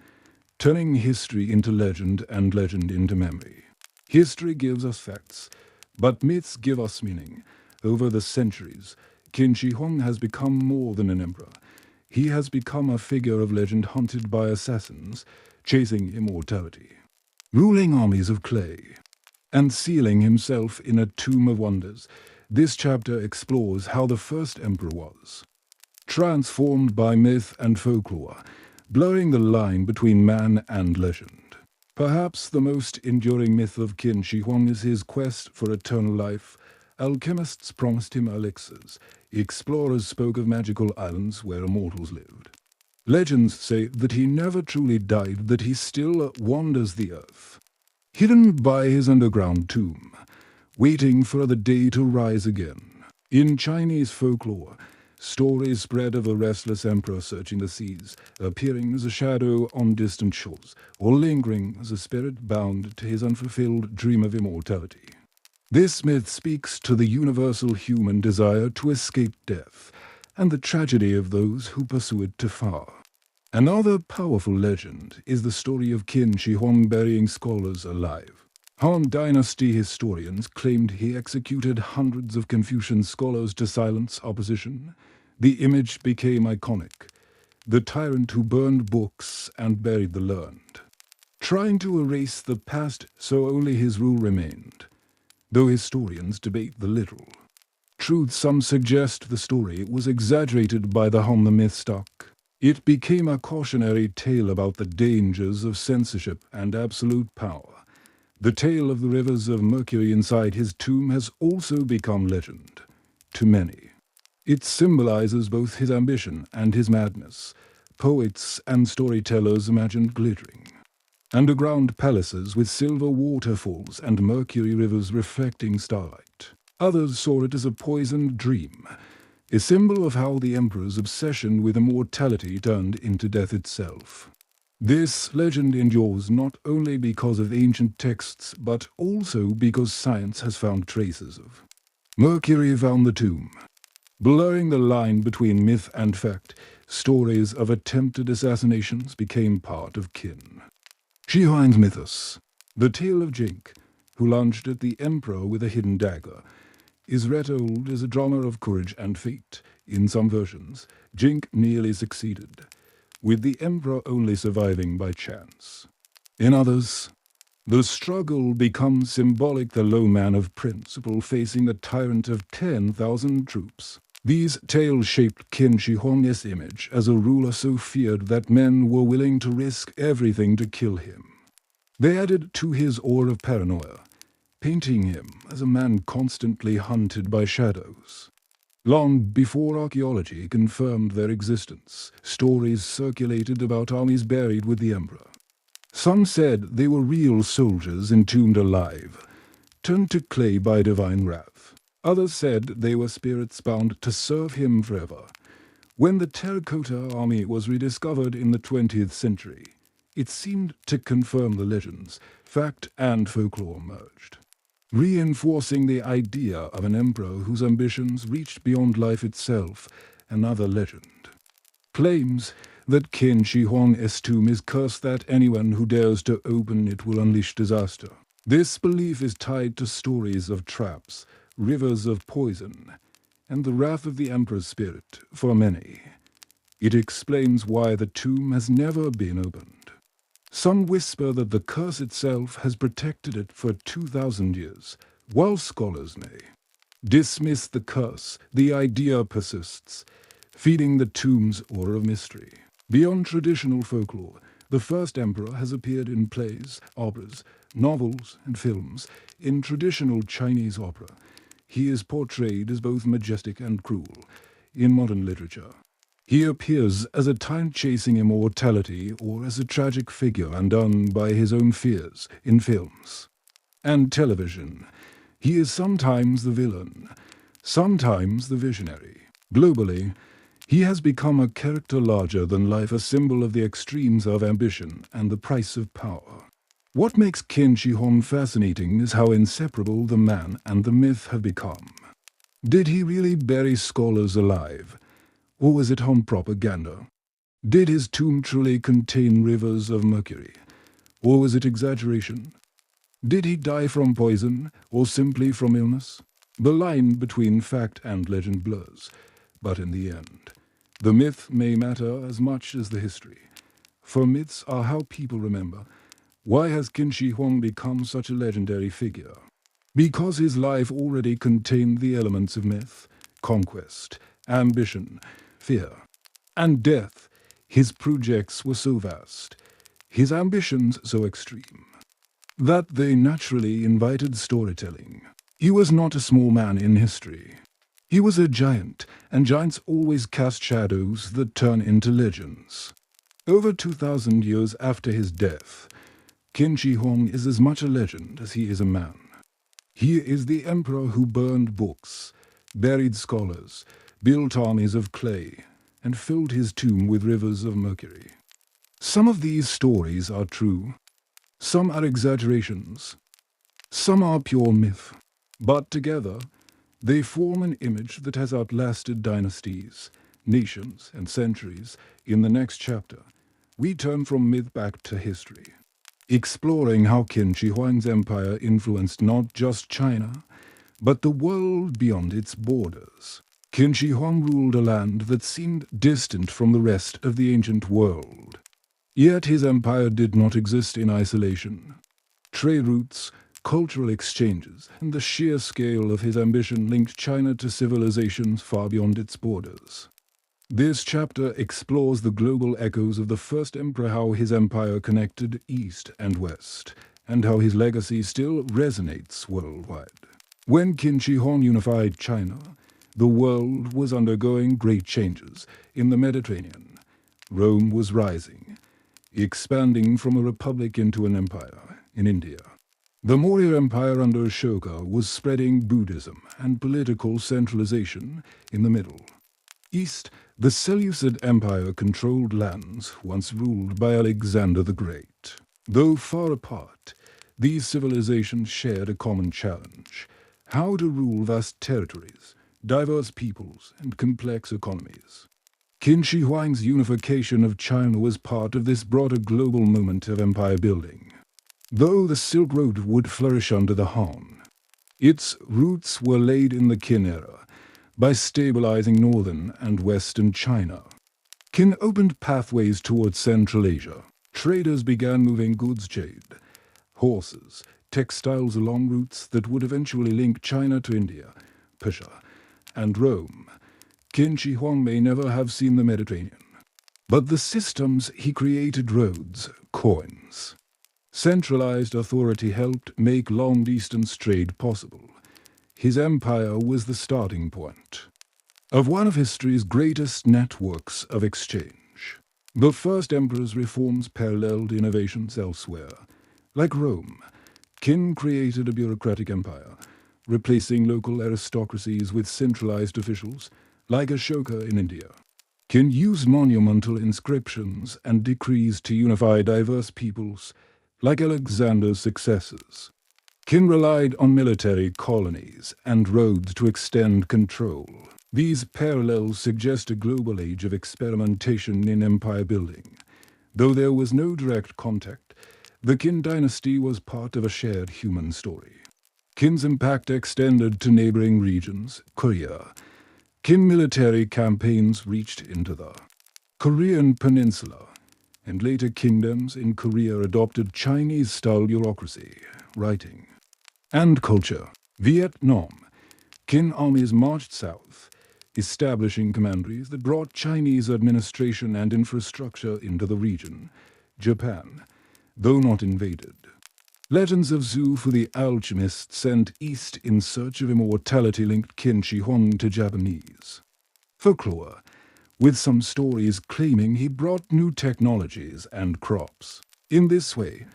turning history into legend and legend into memory. History gives us facts, but myths give us meaning. Over the centuries, Qin Shi Huang has become more than an emperor. He has become a figure of legend haunted by assassins, chasing immortality, ruling armies of clay, and sealing himself in a tomb of wonders. This chapter explores how the first emperor was transformed by myth and folklore, blurring the line between man and legend. Perhaps the enduring enduring myth of Qin Shi Huang is his quest for eternal life. Alchemists promised him elixirs. Explorers spoke of magical islands where immortals lived. Legends say that he never truly died, that he still wanders the earth, hidden by his underground tomb, waiting for the day to rise again. In Chinese folklore, stories spread of a restless emperor searching the seas, appearing as a shadow on distant shores, or lingering as a spirit bound to his unfulfilled dream of immortality. This myth speaks to the universal human desire to escape death, and the tragedy of those who pursue it too far. Another powerful legend is the story of Qin Shi Huang burying scholars alive. Han Dynasty historians claimed he executed hundreds of Confucian scholars to silence opposition. The image became iconic, the tyrant who burned books and buried the learned, trying to erase the past so only his rule remained. Though historians debate the literal truth, some suggest the story was exaggerated by the Han. The myth stuck. It became a cautionary tale about the dangers of censorship and absolute power. The tale of the rivers of mercury inside his tomb has also become legend to many. It symbolizes both his ambition and his madness. Poets and storytellers imagined glittering underground palaces with silver waterfalls and mercury rivers reflecting starlight. Others saw it as a poisoned dream, a symbol of how the emperor's obsession with immortality turned into death itself. This legend endures not only because of ancient texts, but also because science has found traces of mercury around the tomb. Blurring the line between myth and fact, stories of attempted assassinations became part of Qin Shi Huang's mythos. The tale of Jink, who lunged at the emperor with a hidden dagger, is retold as a drama of courage and fate. In some versions, Jink nearly succeeded, with the emperor only surviving by chance. In others, The struggle becomes symbolic, the low man of principle facing the tyrant of 10,000 troops. These tales shaped Qin Shi Huang's image as a ruler so feared that men were willing to risk everything to kill him. They added to his aura of paranoia, painting him as a man constantly hunted by shadows. Long before archaeology confirmed their existence, stories circulated about armies buried with the emperor. Some said they were real soldiers entombed alive, turned to clay by divine wrath. Others said they were spirits bound to serve him forever. When the Terracotta Army was rediscovered in the 20th century, it seemed to confirm the legends. Fact and folklore merged, reinforcing the idea of an emperor whose ambitions reached beyond life itself. Another legend claims that Qin Shi Huang's tomb is cursed, that anyone who dares to open it will unleash disaster. This belief is tied to stories of traps, rivers of poison, and the wrath of the emperor's spirit for many. It explains why the tomb has never been opened. Some whisper that the curse itself has protected it for 2,000 years, while scholars may dismiss the curse. The idea persists, feeding the tomb's aura of mystery. Beyond traditional folklore, the first emperor has appeared in plays, operas, novels, and films. In traditional Chinese opera, he is portrayed as both majestic and cruel. In modern literature, he appears as a tyrant chasing immortality or as a tragic figure undone by his own fears. In films and television, he is sometimes the villain, sometimes the visionary. Globally, he has become a character larger than life, a symbol of the extremes of ambition and the price of power. What makes Qin Shi Huang fascinating is how inseparable the man and the myth have become. Did he really bury scholars alive? Or was it home propaganda? Did his tomb truly contain rivers of mercury? Or was it exaggeration? Did he die from poison or simply from illness? The line between fact and legend blurs, but in the end, the myth may matter as much as the history. For myths are how people remember. Why has Qin Shi Huang become such a legendary figure? Because his life already contained the elements of myth: conquest, ambition, fear, and death. His projects were so vast, his ambitions so extreme, that they naturally invited storytelling. He was not a small man in history. He was a giant, and giants always cast shadows that turn into legends. Over 2,000 years after his death, Qin Shi Huang is as much a legend as he is a man. He is the emperor who burned books, buried scholars, built armies of clay, and filled his tomb with rivers of mercury. Some of these stories are true, some are exaggerations, some are pure myth, but together they form an image that has outlasted dynasties, nations, and centuries. In the next chapter, we turn from myth back to history, exploring how Qin Shi Huang's empire influenced not just China, but the world beyond its borders. Qin Shi Huang ruled a land that seemed distant from the rest of the ancient world. Yet his empire did not exist in isolation. Trade routes, cultural exchanges, and the sheer scale of his ambition linked China to civilizations far beyond its borders. This chapter explores the global echoes of the first emperor, how his empire connected East and West, and how his legacy still resonates worldwide. When Qin Shi Huang unified China, the world was undergoing great changes. In the Mediterranean, Rome was rising, expanding from a republic into an empire. In India, the Maurya Empire under Ashoka was spreading Buddhism and political centralization. In the Middle East, the Seleucid Empire controlled lands once ruled by Alexander the Great. Though far apart, these civilizations shared a common challenge: how to rule vast territories, diverse peoples, and complex economies. Qin Shi Huang's unification of China was part of this broader global movement of empire building. Though the Silk Road would flourish under the Han, its roots were laid in the Qin era by stabilizing northern and western China. Qin opened pathways towards Central Asia. Traders began moving goods, trade, horses, textiles along routes that would eventually link China to India, Persia, and Rome. Qin Shi Huang may never have seen the Mediterranean. But the systems he created, roads, coins. Centralized authority helped make long-distance trade possible. His empire was the starting point of one of history's greatest networks of exchange. The first emperor's reforms paralleled innovations elsewhere. Like Rome, Qin created a bureaucratic empire, replacing local aristocracies with centralized officials, like Ashoka in India. Qin used monumental inscriptions and decrees to unify diverse peoples, like Alexander's successors. Qin relied on military colonies and roads to extend control. These parallels suggest a global age of experimentation in empire building. Though there was no direct contact, the Qin dynasty was part of a shared human story. Qin's impact extended to neighboring regions, Korea. Qin military campaigns reached into the Korean peninsula, and later kingdoms in Korea adopted Chinese-style bureaucracy, writing, and culture. Vietnam. Qin armies marched south, establishing commanderies that brought Chinese administration and infrastructure into the region. Japan, though not invaded. Legends of Zhu for the alchemist sent east in search of immortality linked Qin Shi Huang to Japanese folklore, with some stories claiming he brought new technologies and crops. In this way,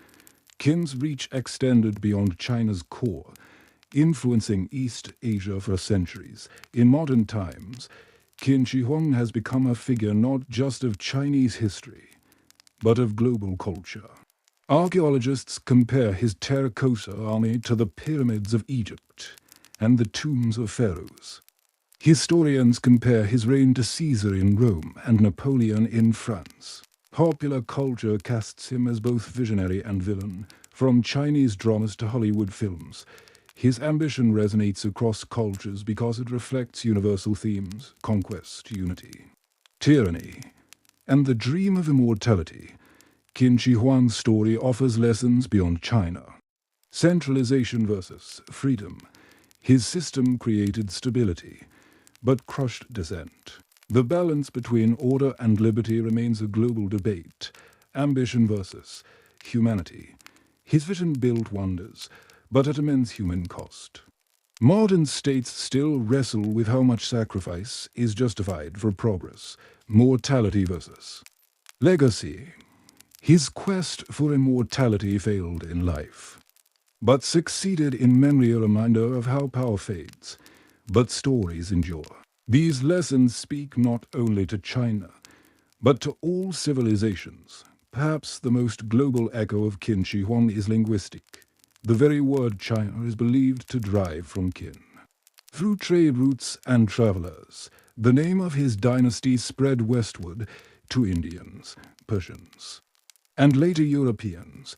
Qin's reach extended beyond China's core, influencing East Asia for centuries. In modern times, Qin Shi Huang has become a figure not just of Chinese history, but of global culture. Archaeologists compare his Terracotta Army to the pyramids of Egypt and the tombs of pharaohs. Historians compare his reign to Caesar in Rome and Napoleon in France. Popular culture casts him as both visionary and villain, from Chinese dramas to Hollywood films. His ambition resonates across cultures because it reflects universal themes: conquest, unity, tyranny, and the dream of immortality. Qin Shi Huang's story offers lessons beyond China. Centralization versus freedom. His system created stability, but crushed dissent. The balance between order and liberty remains a global debate. Ambition versus humanity. His vision built wonders, but at immense human cost. Modern states still wrestle with how much sacrifice is justified for progress. Mortality versus legacy. His quest for immortality failed in life, but succeeded in memory, a reminder of how power fades, but stories endure. These lessons speak not only to China, but to all civilizations. Perhaps the most global echo of Qin Shi Huang is linguistic. The very word China is believed to derive from Qin. Through trade routes and travelers, the name of his dynasty spread westward to Indians, Persians, and later Europeans.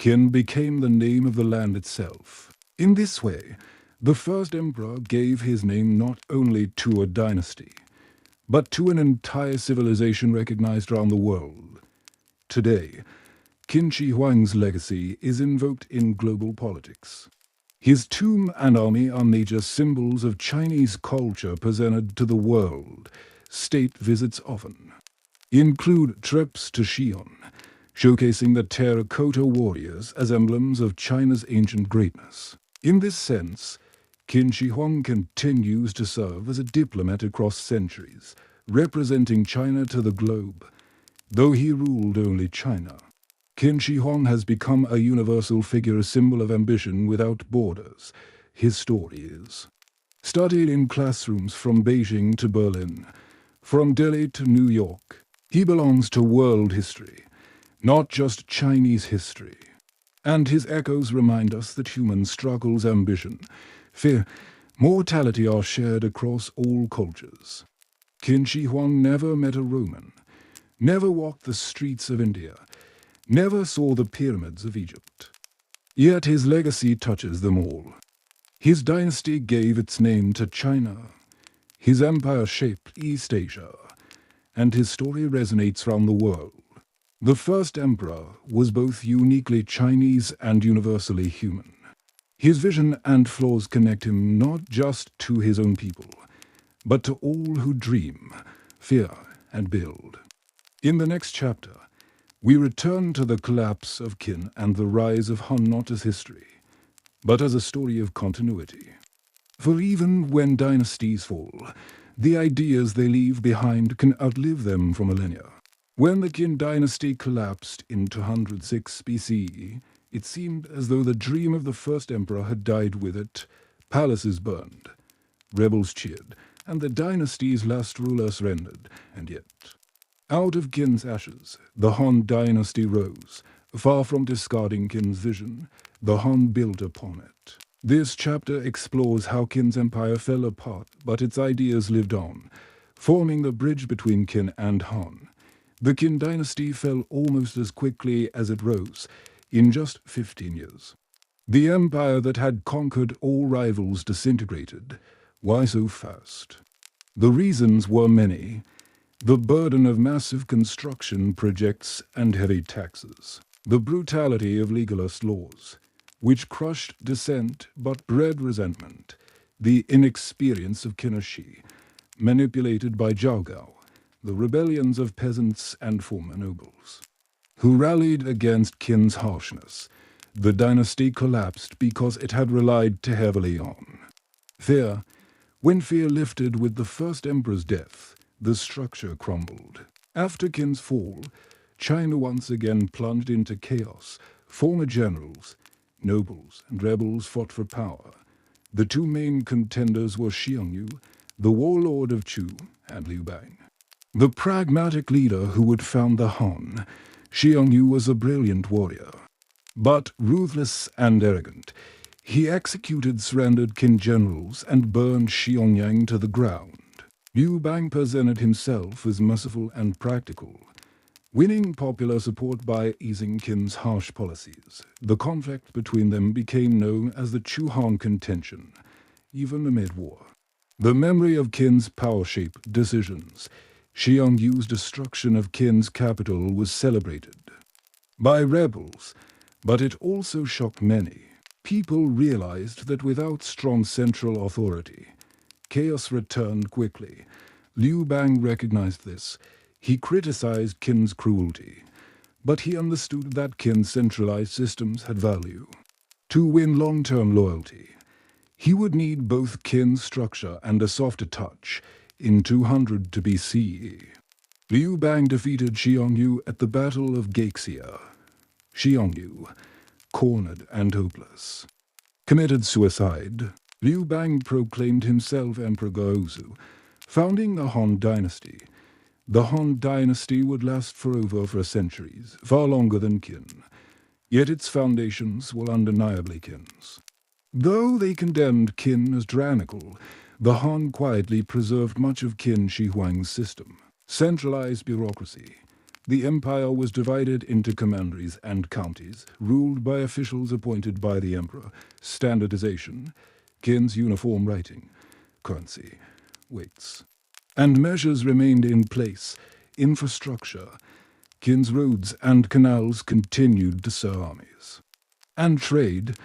Qin became the name of the land itself. In this way, the first emperor gave his name not only to a dynasty, but to an entire civilization recognized around the world. Today, Qin Shi Huang's legacy is invoked in global politics. His tomb and army are major symbols of Chinese culture presented to the world. State visits often include trips to Xi'an, showcasing the terracotta warriors as emblems of China's ancient greatness. In this sense, Qin Shi Huang continues to serve as a diplomat across centuries, representing China to the globe. Though he ruled only China, Qin Shi Huang has become a universal figure, a symbol of ambition without borders. His story is studied in classrooms from Beijing to Berlin, from Delhi to New York. He belongs to world history, not just Chinese history. And his echoes remind us that human struggles, ambition, fear, mortality are shared across all cultures. Qin Shi Huang never met a Roman, never walked the streets of India, never saw the pyramids of Egypt. Yet his legacy touches them all. His dynasty gave its name to China. His empire shaped East Asia, and his story resonates around the world. The first emperor was both uniquely Chinese and universally human. His vision and flaws connect him not just to his own people, but to all who dream, fear, and build. In the next chapter, we return to the collapse of Qin and the rise of Han not as history, but as a story of continuity. For even when dynasties fall, the ideas they leave behind can outlive them for millennia. When the Qin dynasty collapsed in 206 BCE, it seemed as though the dream of the first emperor had died with it. Palaces burned, rebels cheered, and the dynasty's last ruler surrendered. And yet, out of Qin's ashes, the Han dynasty rose. Far from discarding Qin's vision, the Han built upon it. This chapter explores how Qin's empire fell apart, but its ideas lived on, forming the bridge between Qin and Han. The Qin dynasty fell almost as quickly as it rose, in just 15 years. The empire that had conquered all rivals disintegrated. Why so fast? The reasons were many. The burden of massive construction projects and heavy taxes. The brutality of legalist laws, which crushed dissent but bred resentment. The inexperience of Qin Shi, manipulated by Zhao Gao. The rebellions of peasants and former nobles, who rallied against Qin's harshness. The dynasty collapsed because it had relied too heavily on fear. When fear lifted with the first emperor's death, the structure crumbled. After Qin's fall, China once again plunged into chaos. Former generals, nobles, and rebels fought for power. The two main contenders were Xiongnu, the warlord of Chu, and Liu Bang, the pragmatic leader who would found the Han. Xiongnu was a brilliant warrior, but ruthless and arrogant. He executed surrendered Qin generals and burned Xiongnu to the ground. Liu Bang presented himself as merciful and practical, winning popular support by easing Qin's harsh policies. The conflict between them became known as the Chu-Han contention, even amid war. The memory of Qin's power-shaped decisions. Xiongnu's destruction of Qin's capital was celebrated by rebels, but it also shocked many. People realized that without strong central authority, chaos returned quickly. Liu Bang recognized this. He criticized Qin's cruelty, but he understood that Qin's centralized systems had value. To win long-term loyalty, he would need both Qin's structure and a softer touch. In 200 BCE, Liu Bang defeated Xiongnu at the Battle of Gaixia. Xiongnu, cornered and hopeless, committed suicide. Liu Bang proclaimed himself Emperor Gaozu, founding the Han dynasty. The Han dynasty would last for centuries, far longer than Qin. Yet its foundations were undeniably Qin's. Though they condemned Qin as tyrannical, the Han quietly preserved much of Qin Shi Huang's system. Centralized bureaucracy. The empire was divided into commanderies and counties, ruled by officials appointed by the emperor. Standardization, Qin's uniform writing, currency, weights, and measures remained in place. Infrastructure, Qin's roads and canals continued to serve armies. And trade,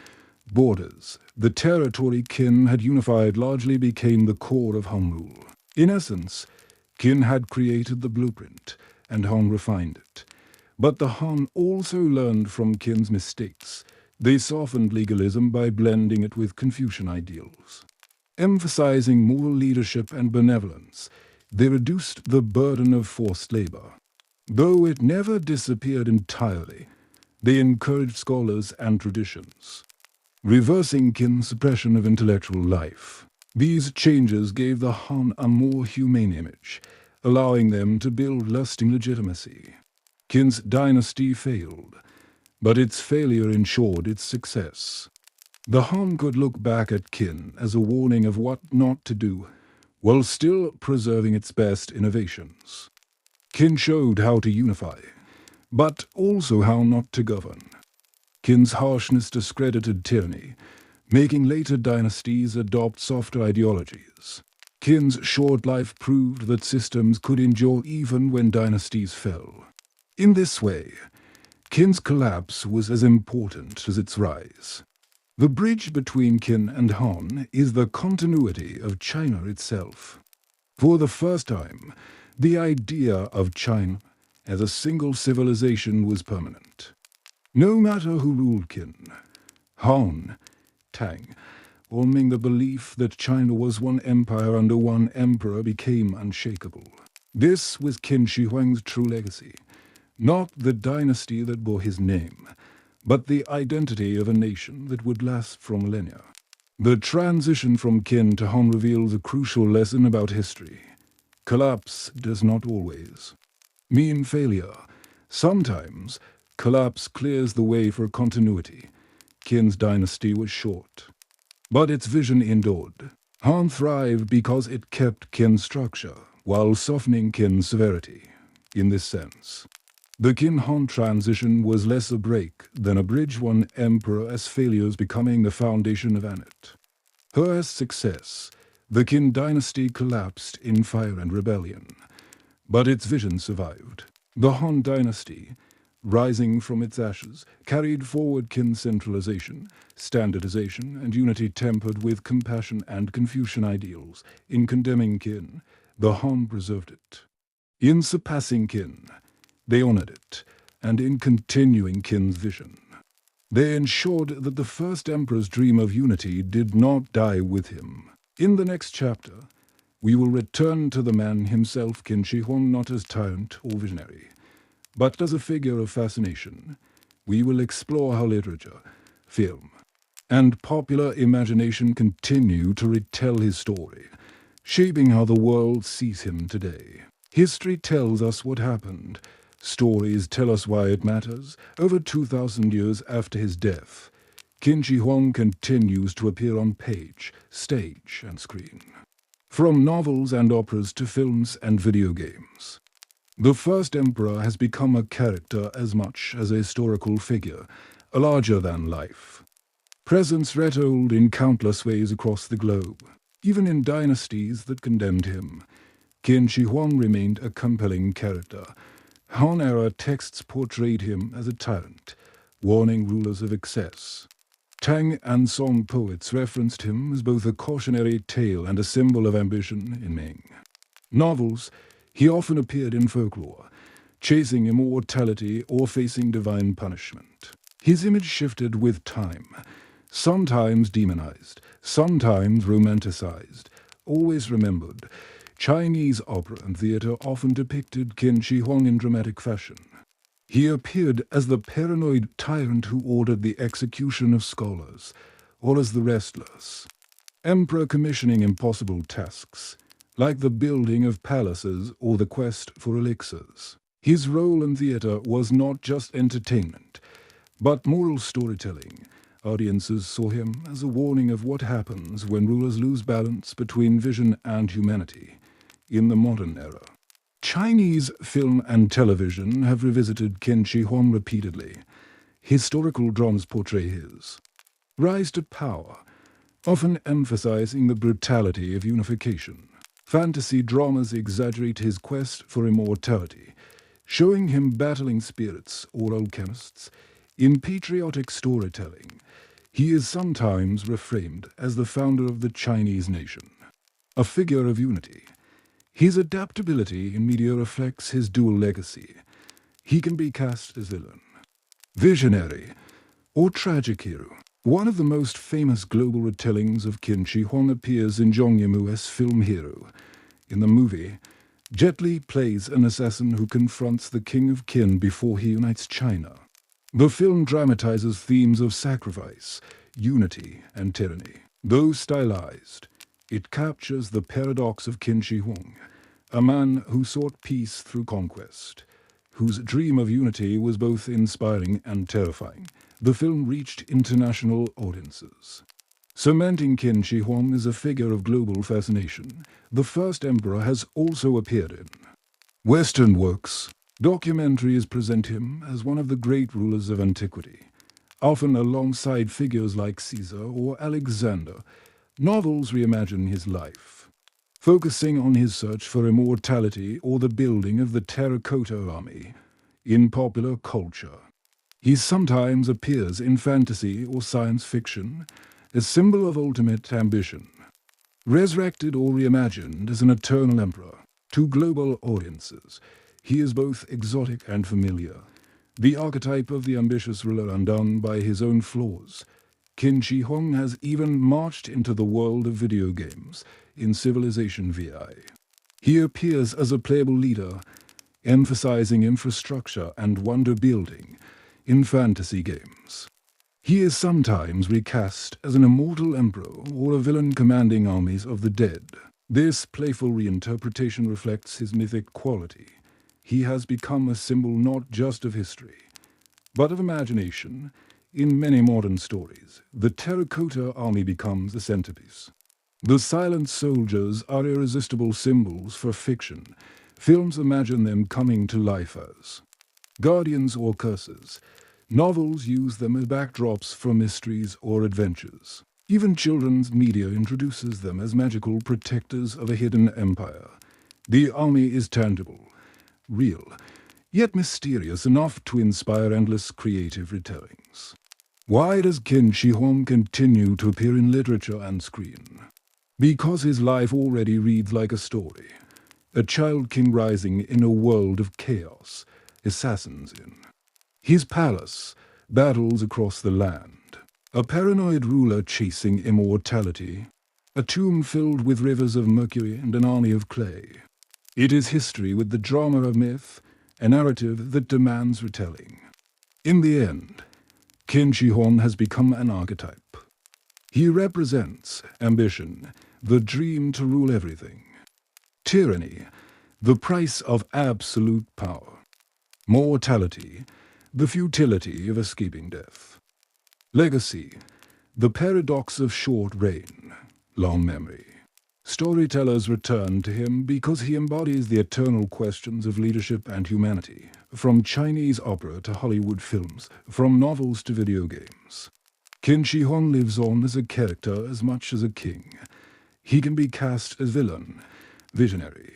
borders, the territory Qin had unified largely became the core of Han rule. In essence, Qin had created the blueprint, and Han refined it. But the Han also learned from Qin's mistakes. They softened legalism by blending it with Confucian ideals. Emphasizing moral leadership and benevolence, they reduced the burden of forced labor. Though it never disappeared entirely, they encouraged scholars and traditions, reversing Qin's suppression of intellectual life. These changes gave the Han a more humane image, allowing them to build lasting legitimacy. Qin's dynasty failed, but its failure ensured its success. The Han could look back at Qin as a warning of what not to do, while still preserving its best innovations. Qin showed how to unify, but also how not to govern. Qin's harshness discredited tyranny, making later dynasties adopt softer ideologies. Qin's short life proved that systems could endure even when dynasties fell. In this way, Qin's collapse was as important as its rise. The bridge between Qin and Han is the continuity of China itself. For the first time, the idea of China as a single civilization was permanent. No matter who ruled Qin, Han, Tang, or Ming, the belief that China was one empire under one emperor became unshakable. This was Qin Shi Huang's true legacy, not the dynasty that bore his name, but the identity of a nation that would last for millennia. The transition from Qin to Han reveals a crucial lesson about history. Collapse does not always mean failure. Sometimes, collapse clears the way for continuity. Qin's dynasty was short, but its vision endured. Han thrived because it kept Qin's structure, while softening Qin's severity. In this sense, the Qin-Han transition was less a break than a bridge, one emperor as failures becoming the foundation of Anet. Her as success, the Qin dynasty collapsed in fire and rebellion, but its vision survived. The Han dynasty, rising from its ashes, carried forward Qin's centralization, standardization, and unity tempered with compassion and Confucian ideals. In condemning Qin, the Han preserved it. In surpassing Qin, they honored it, and in continuing Qin's vision, they ensured that the first emperor's dream of unity did not die with him. In the next chapter, we will return to the man himself, Qin Shi Huang, not as tyrant or visionary, but as a figure of fascination. We will explore how literature, film, and popular imagination continue to retell his story, shaping how the world sees him today. History tells us what happened. Stories tell us why it matters. Over 2,000 years after his death, Qin Shi Huang continues to appear on page, stage, and screen. From novels and operas to films and video games, the first emperor has become a character as much as a historical figure, a larger-than-life presence retold in countless ways across the globe. Even in dynasties that condemned him, Qin Shi Huang remained a compelling character. Han-era texts portrayed him as a tyrant, warning rulers of excess. Tang and Song poets referenced him as both a cautionary tale and a symbol of ambition in Ming. Novels, he often appeared in folklore, chasing immortality or facing divine punishment. His image shifted with time, sometimes demonized, sometimes romanticized, always remembered. Chinese opera and theater often depicted Qin Shi Huang in dramatic fashion. He appeared as the paranoid tyrant who ordered the execution of scholars, or as the restless emperor commissioning impossible tasks, like the building of palaces or the quest for elixirs. His role in theater was not just entertainment, but moral storytelling. Audiences saw him as a warning of what happens when rulers lose balance between vision and humanity in the modern era. Chinese film and television have revisited Qin Shi Huang repeatedly. Historical dramas portray his rise to power, often emphasizing the brutality of unification. Fantasy dramas exaggerate his quest for immortality, showing him battling spirits or alchemists. In patriotic storytelling, he is sometimes reframed as the founder of the Chinese nation, a figure of unity. His adaptability in media reflects his dual legacy. He can be cast as villain, visionary, or tragic hero. One of the most famous global retellings of Qin Shi Huang appears in Zhang Yimou's film Hero. In the movie, Jet Li plays an assassin who confronts the king of Qin before he unites China. The film dramatizes themes of sacrifice, unity, and tyranny. Though stylized, it captures the paradox of Qin Shi Huang, a man who sought peace through conquest, whose dream of unity was both inspiring and terrifying. The film reached international audiences, cementing Qin Shi Huang as a figure of global fascination. The first emperor has also appeared in Western works. Documentaries present him as one of the great rulers of antiquity, often alongside figures like Caesar or Alexander. Novels reimagine his life, focusing on his search for immortality or the building of the Terracotta Army. in popular culture. He sometimes appears in fantasy or science fiction, a symbol of ultimate ambition. Resurrected or reimagined as an eternal emperor, to global audiences, he is both exotic and familiar, the archetype of the ambitious ruler undone by his own flaws. Qin Shi Huang has even marched into the world of video games in Civilization VI. He appears as a playable leader, emphasizing infrastructure and wonder-building in fantasy games. He is sometimes recast as an immortal emperor or a villain commanding armies of the dead. This playful reinterpretation reflects his mythic quality. He has become a symbol not just of history, but of imagination. In many modern stories, the Terracotta Army becomes the centerpiece. The silent soldiers are irresistible symbols for fiction. Films imagine them coming to life as guardians or curses. Novels use them as backdrops for mysteries or adventures. Even children's media introduces them as magical protectors of a hidden empire. The army is tangible, real, yet mysterious enough to inspire endless creative retellings. Why does Qin Shi Huang continue to appear in literature and screen? Because his life already reads like a story. A child king rising in a world of chaos, assassins in his palace, battles across the land, a paranoid ruler chasing immortality, a tomb filled with rivers of mercury and an army of clay. It is history with the drama of myth, a narrative that demands retelling. In the end, Qin Shi Huang has become an archetype. He represents ambition, the dream to rule everything. Tyranny, the price of absolute power. Mortality, the futility of escaping death. Legacy, the paradox of short reign, long memory. Storytellers return to him because he embodies the eternal questions of leadership and humanity, from Chinese opera to Hollywood films, from novels to video games. Qin Shi Huang lives on as a character as much as a king. He can be cast as villain, visionary,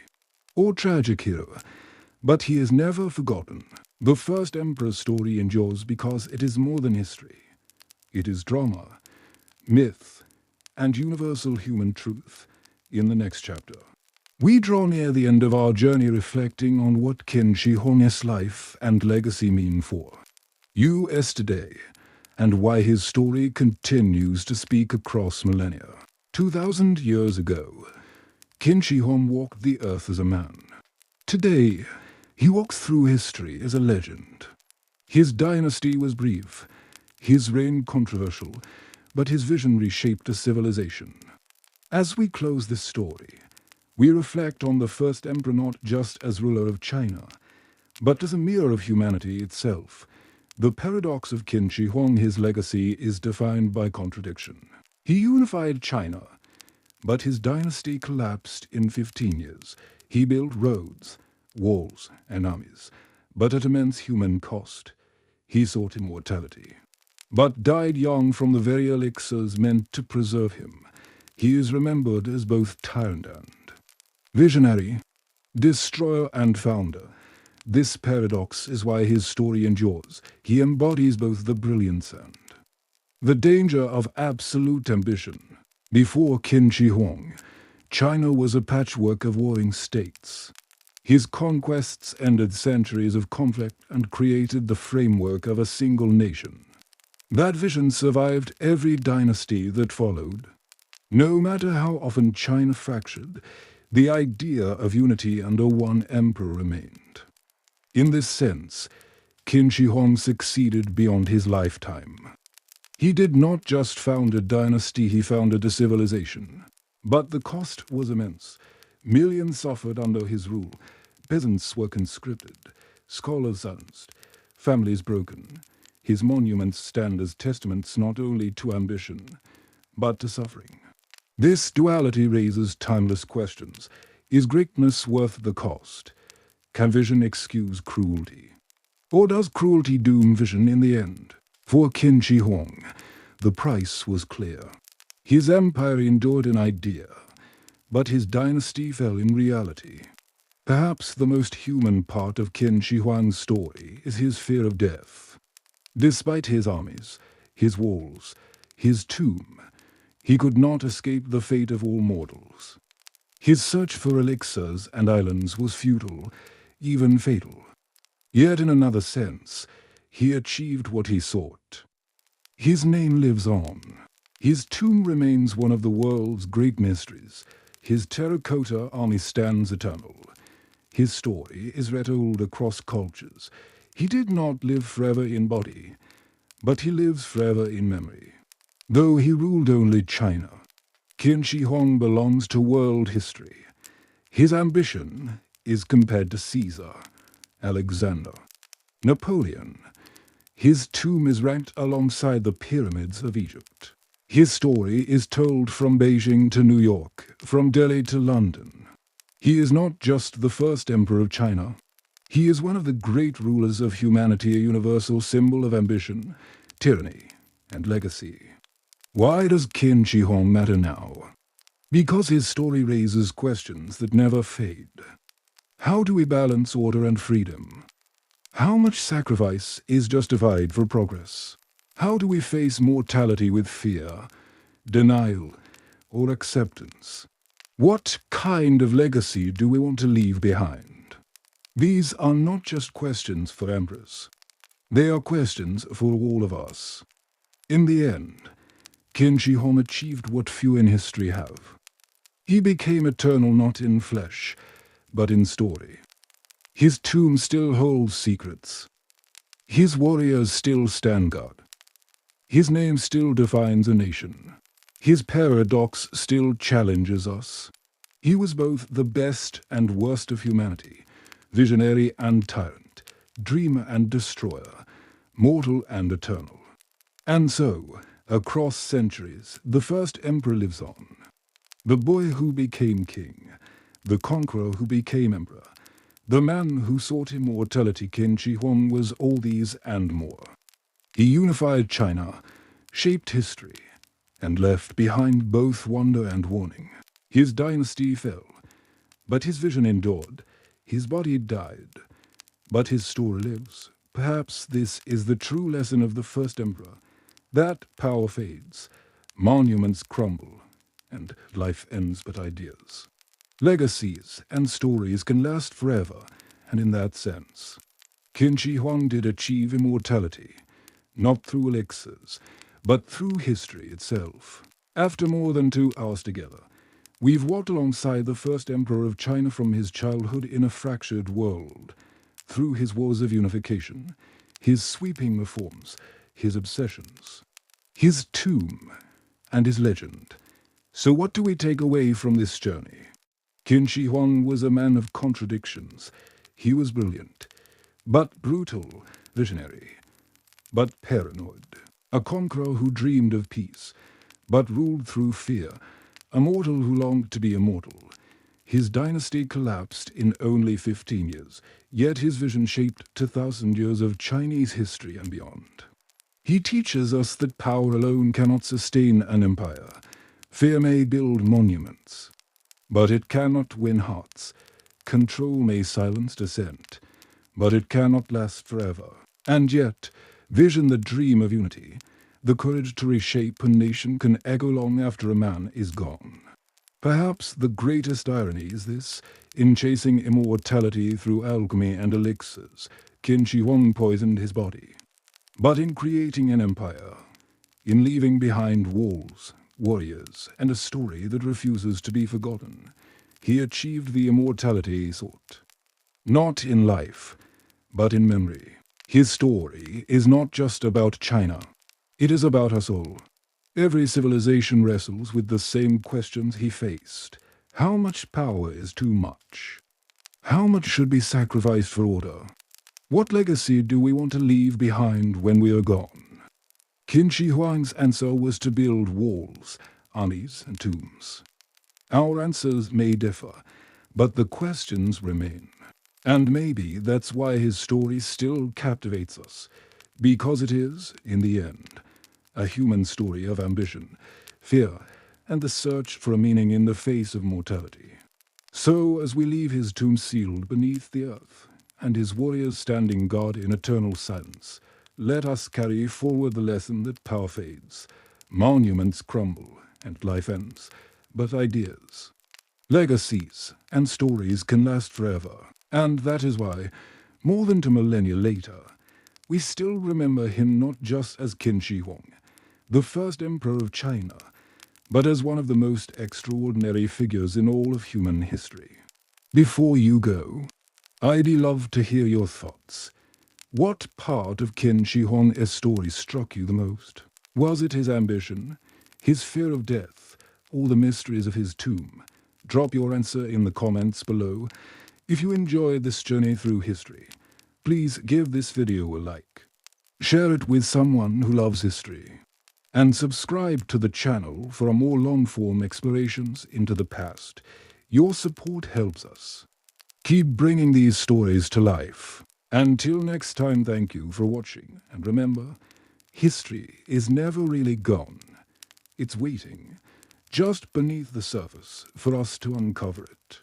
or tragic hero, but he is never forgotten. The first emperor's story endures because it is more than history. It is drama, myth, and universal human truth. In the next chapter, we draw near the end of our journey reflecting on what Qin Shi Huang's life and legacy mean for U.S. today, and why his story continues to speak across millennia. 2,000 years ago, Qin Shi Huang walked the earth as a man. Today, he walks through history as a legend. His dynasty was brief, his reign controversial, but his vision reshaped a civilization. As we close this story, we reflect on the first emperor not just as ruler of China, but as a mirror of humanity itself. The paradox of Qin Shi Huang, his legacy, is defined by contradiction. He unified China, but his dynasty collapsed in 15 years. He built roads, walls, and armies, but at immense human cost. He sought immortality, but died young from the very elixirs meant to preserve him. He is remembered as both tyrant and visionary, destroyer and founder. This paradox is why his story endures. He embodies both the brilliance and the danger of absolute ambition. Before Qin Shi Huang, China was a patchwork of warring states. His conquests ended centuries of conflict and created the framework of a single nation. That vision survived every dynasty that followed. No matter how often China fractured, the idea of unity under one emperor remained. In this sense, Qin Shi Huang succeeded beyond his lifetime. He did not just found a dynasty, he founded a civilization. But the cost was immense. Millions suffered under his rule. Peasants were conscripted, scholars silenced, families broken. His monuments stand as testaments not only to ambition, but to suffering. This duality raises timeless questions. Is greatness worth the cost? Can vision excuse cruelty? Or does cruelty doom vision in the end? For Qin Shi Huang, the price was clear. His empire endured an idea, but his dynasty fell in reality. Perhaps the most human part of Qin Shi Huang's story is his fear of death. Despite his armies, his walls, his tomb, he could not escape the fate of all mortals. His search for elixirs and islands was futile, even fatal. Yet in another sense, he achieved what he sought. His name lives on. His tomb remains one of the world's great mysteries. His Terracotta Army stands eternal. His story is retold across cultures. He did not live forever in body, but he lives forever in memory. Though he ruled only China, Qin Shi Huang belongs to world history. His ambition is compared to Caesar, Alexander, Napoleon. His tomb is ranked alongside the pyramids of Egypt. His story is told from Beijing to New York, from Delhi to London. He is not just the first emperor of China. He is one of the great rulers of humanity, a universal symbol of ambition, tyranny, and legacy. Why does Qin Shi Huang matter now? Because his story raises questions that never fade. How do we balance order and freedom? How much sacrifice is justified for progress? How do we face mortality with fear, denial, or acceptance? What kind of legacy do we want to leave behind? These are not just questions for emperors. They are questions for all of us. In the end, Qin Shi Huang achieved what few in history have. He became eternal not in flesh, but in story. His tomb still holds secrets. His warriors still stand guard. His name still defines a nation. His paradox still challenges us. He was both the best and worst of humanity, visionary and tyrant, dreamer and destroyer, mortal and eternal. And so, across centuries, the first emperor lives on. The boy who became king, the conqueror who became emperor, the man who sought immortality. Qin Shi Huang was all these and more. He unified China, shaped history, and left behind both wonder and warning. His dynasty fell, but his vision endured. His body died, but his story lives. Perhaps this is the true lesson of the first emperor, that power fades, monuments crumble, and life ends but ideas. Legacies and stories can last forever, and in that sense, Qin Shi Huang did achieve immortality, not through elixirs, but through history itself. After more than 2 hours together, we've walked alongside the first emperor of China from his childhood in a fractured world, through his wars of unification, his sweeping reforms, his obsessions, his tomb, and his legend. So what do we take away from this journey? Qin Shi Huang was a man of contradictions. He was brilliant, but brutal, visionary, but paranoid. A conqueror who dreamed of peace, but ruled through fear. A mortal who longed to be immortal. His dynasty collapsed in only 15 years, yet his vision shaped 2,000 years of Chinese history and beyond. He teaches us that power alone cannot sustain an empire. Fear may build monuments, but it cannot win hearts. Control may silence dissent, but it cannot last forever. And yet, vision, the dream of unity, the courage to reshape a nation, can echo long after a man is gone. Perhaps the greatest irony is this: in chasing immortality through alchemy and elixirs, Qin Shi Huang poisoned his body. But in creating an empire, in leaving behind walls, warriors, and a story that refuses to be forgotten, he achieved the immortality he sought. Not in life, but in memory. His story is not just about China. It is about us all. Every civilization wrestles with the same questions he faced. How much power is too much? How much should be sacrificed for order? What legacy do we want to leave behind when we are gone? Qin Shi Huang's answer was to build walls, armies, and tombs. Our answers may differ, but the questions remain. And maybe that's why his story still captivates us, because it is, in the end, a human story of ambition, fear, and the search for a meaning in the face of mortality. So, as we leave his tomb sealed beneath the earth, and his warriors standing guard in eternal silence, let us carry forward the lesson that power fades, monuments crumble, and life ends, but ideas, legacies, and stories can last forever. And that is why, more than 2 millennia later, we still remember him not just as Qin Shi Huang, the first emperor of China, but as one of the most extraordinary figures in all of human history. Before you go, I'd love to hear your thoughts. What part of Qin Shi Huang's story struck you the most? Was it his ambition, his fear of death, or the mysteries of his tomb? Drop your answer in the comments below. If you enjoyed this journey through history, please give this video a like. Share it with someone who loves history. And subscribe to the channel for more long-form explorations into the past. Your support helps us keep bringing these stories to life. Until next time, thank you for watching. And remember, history is never really gone. It's waiting just beneath the surface for us to uncover it.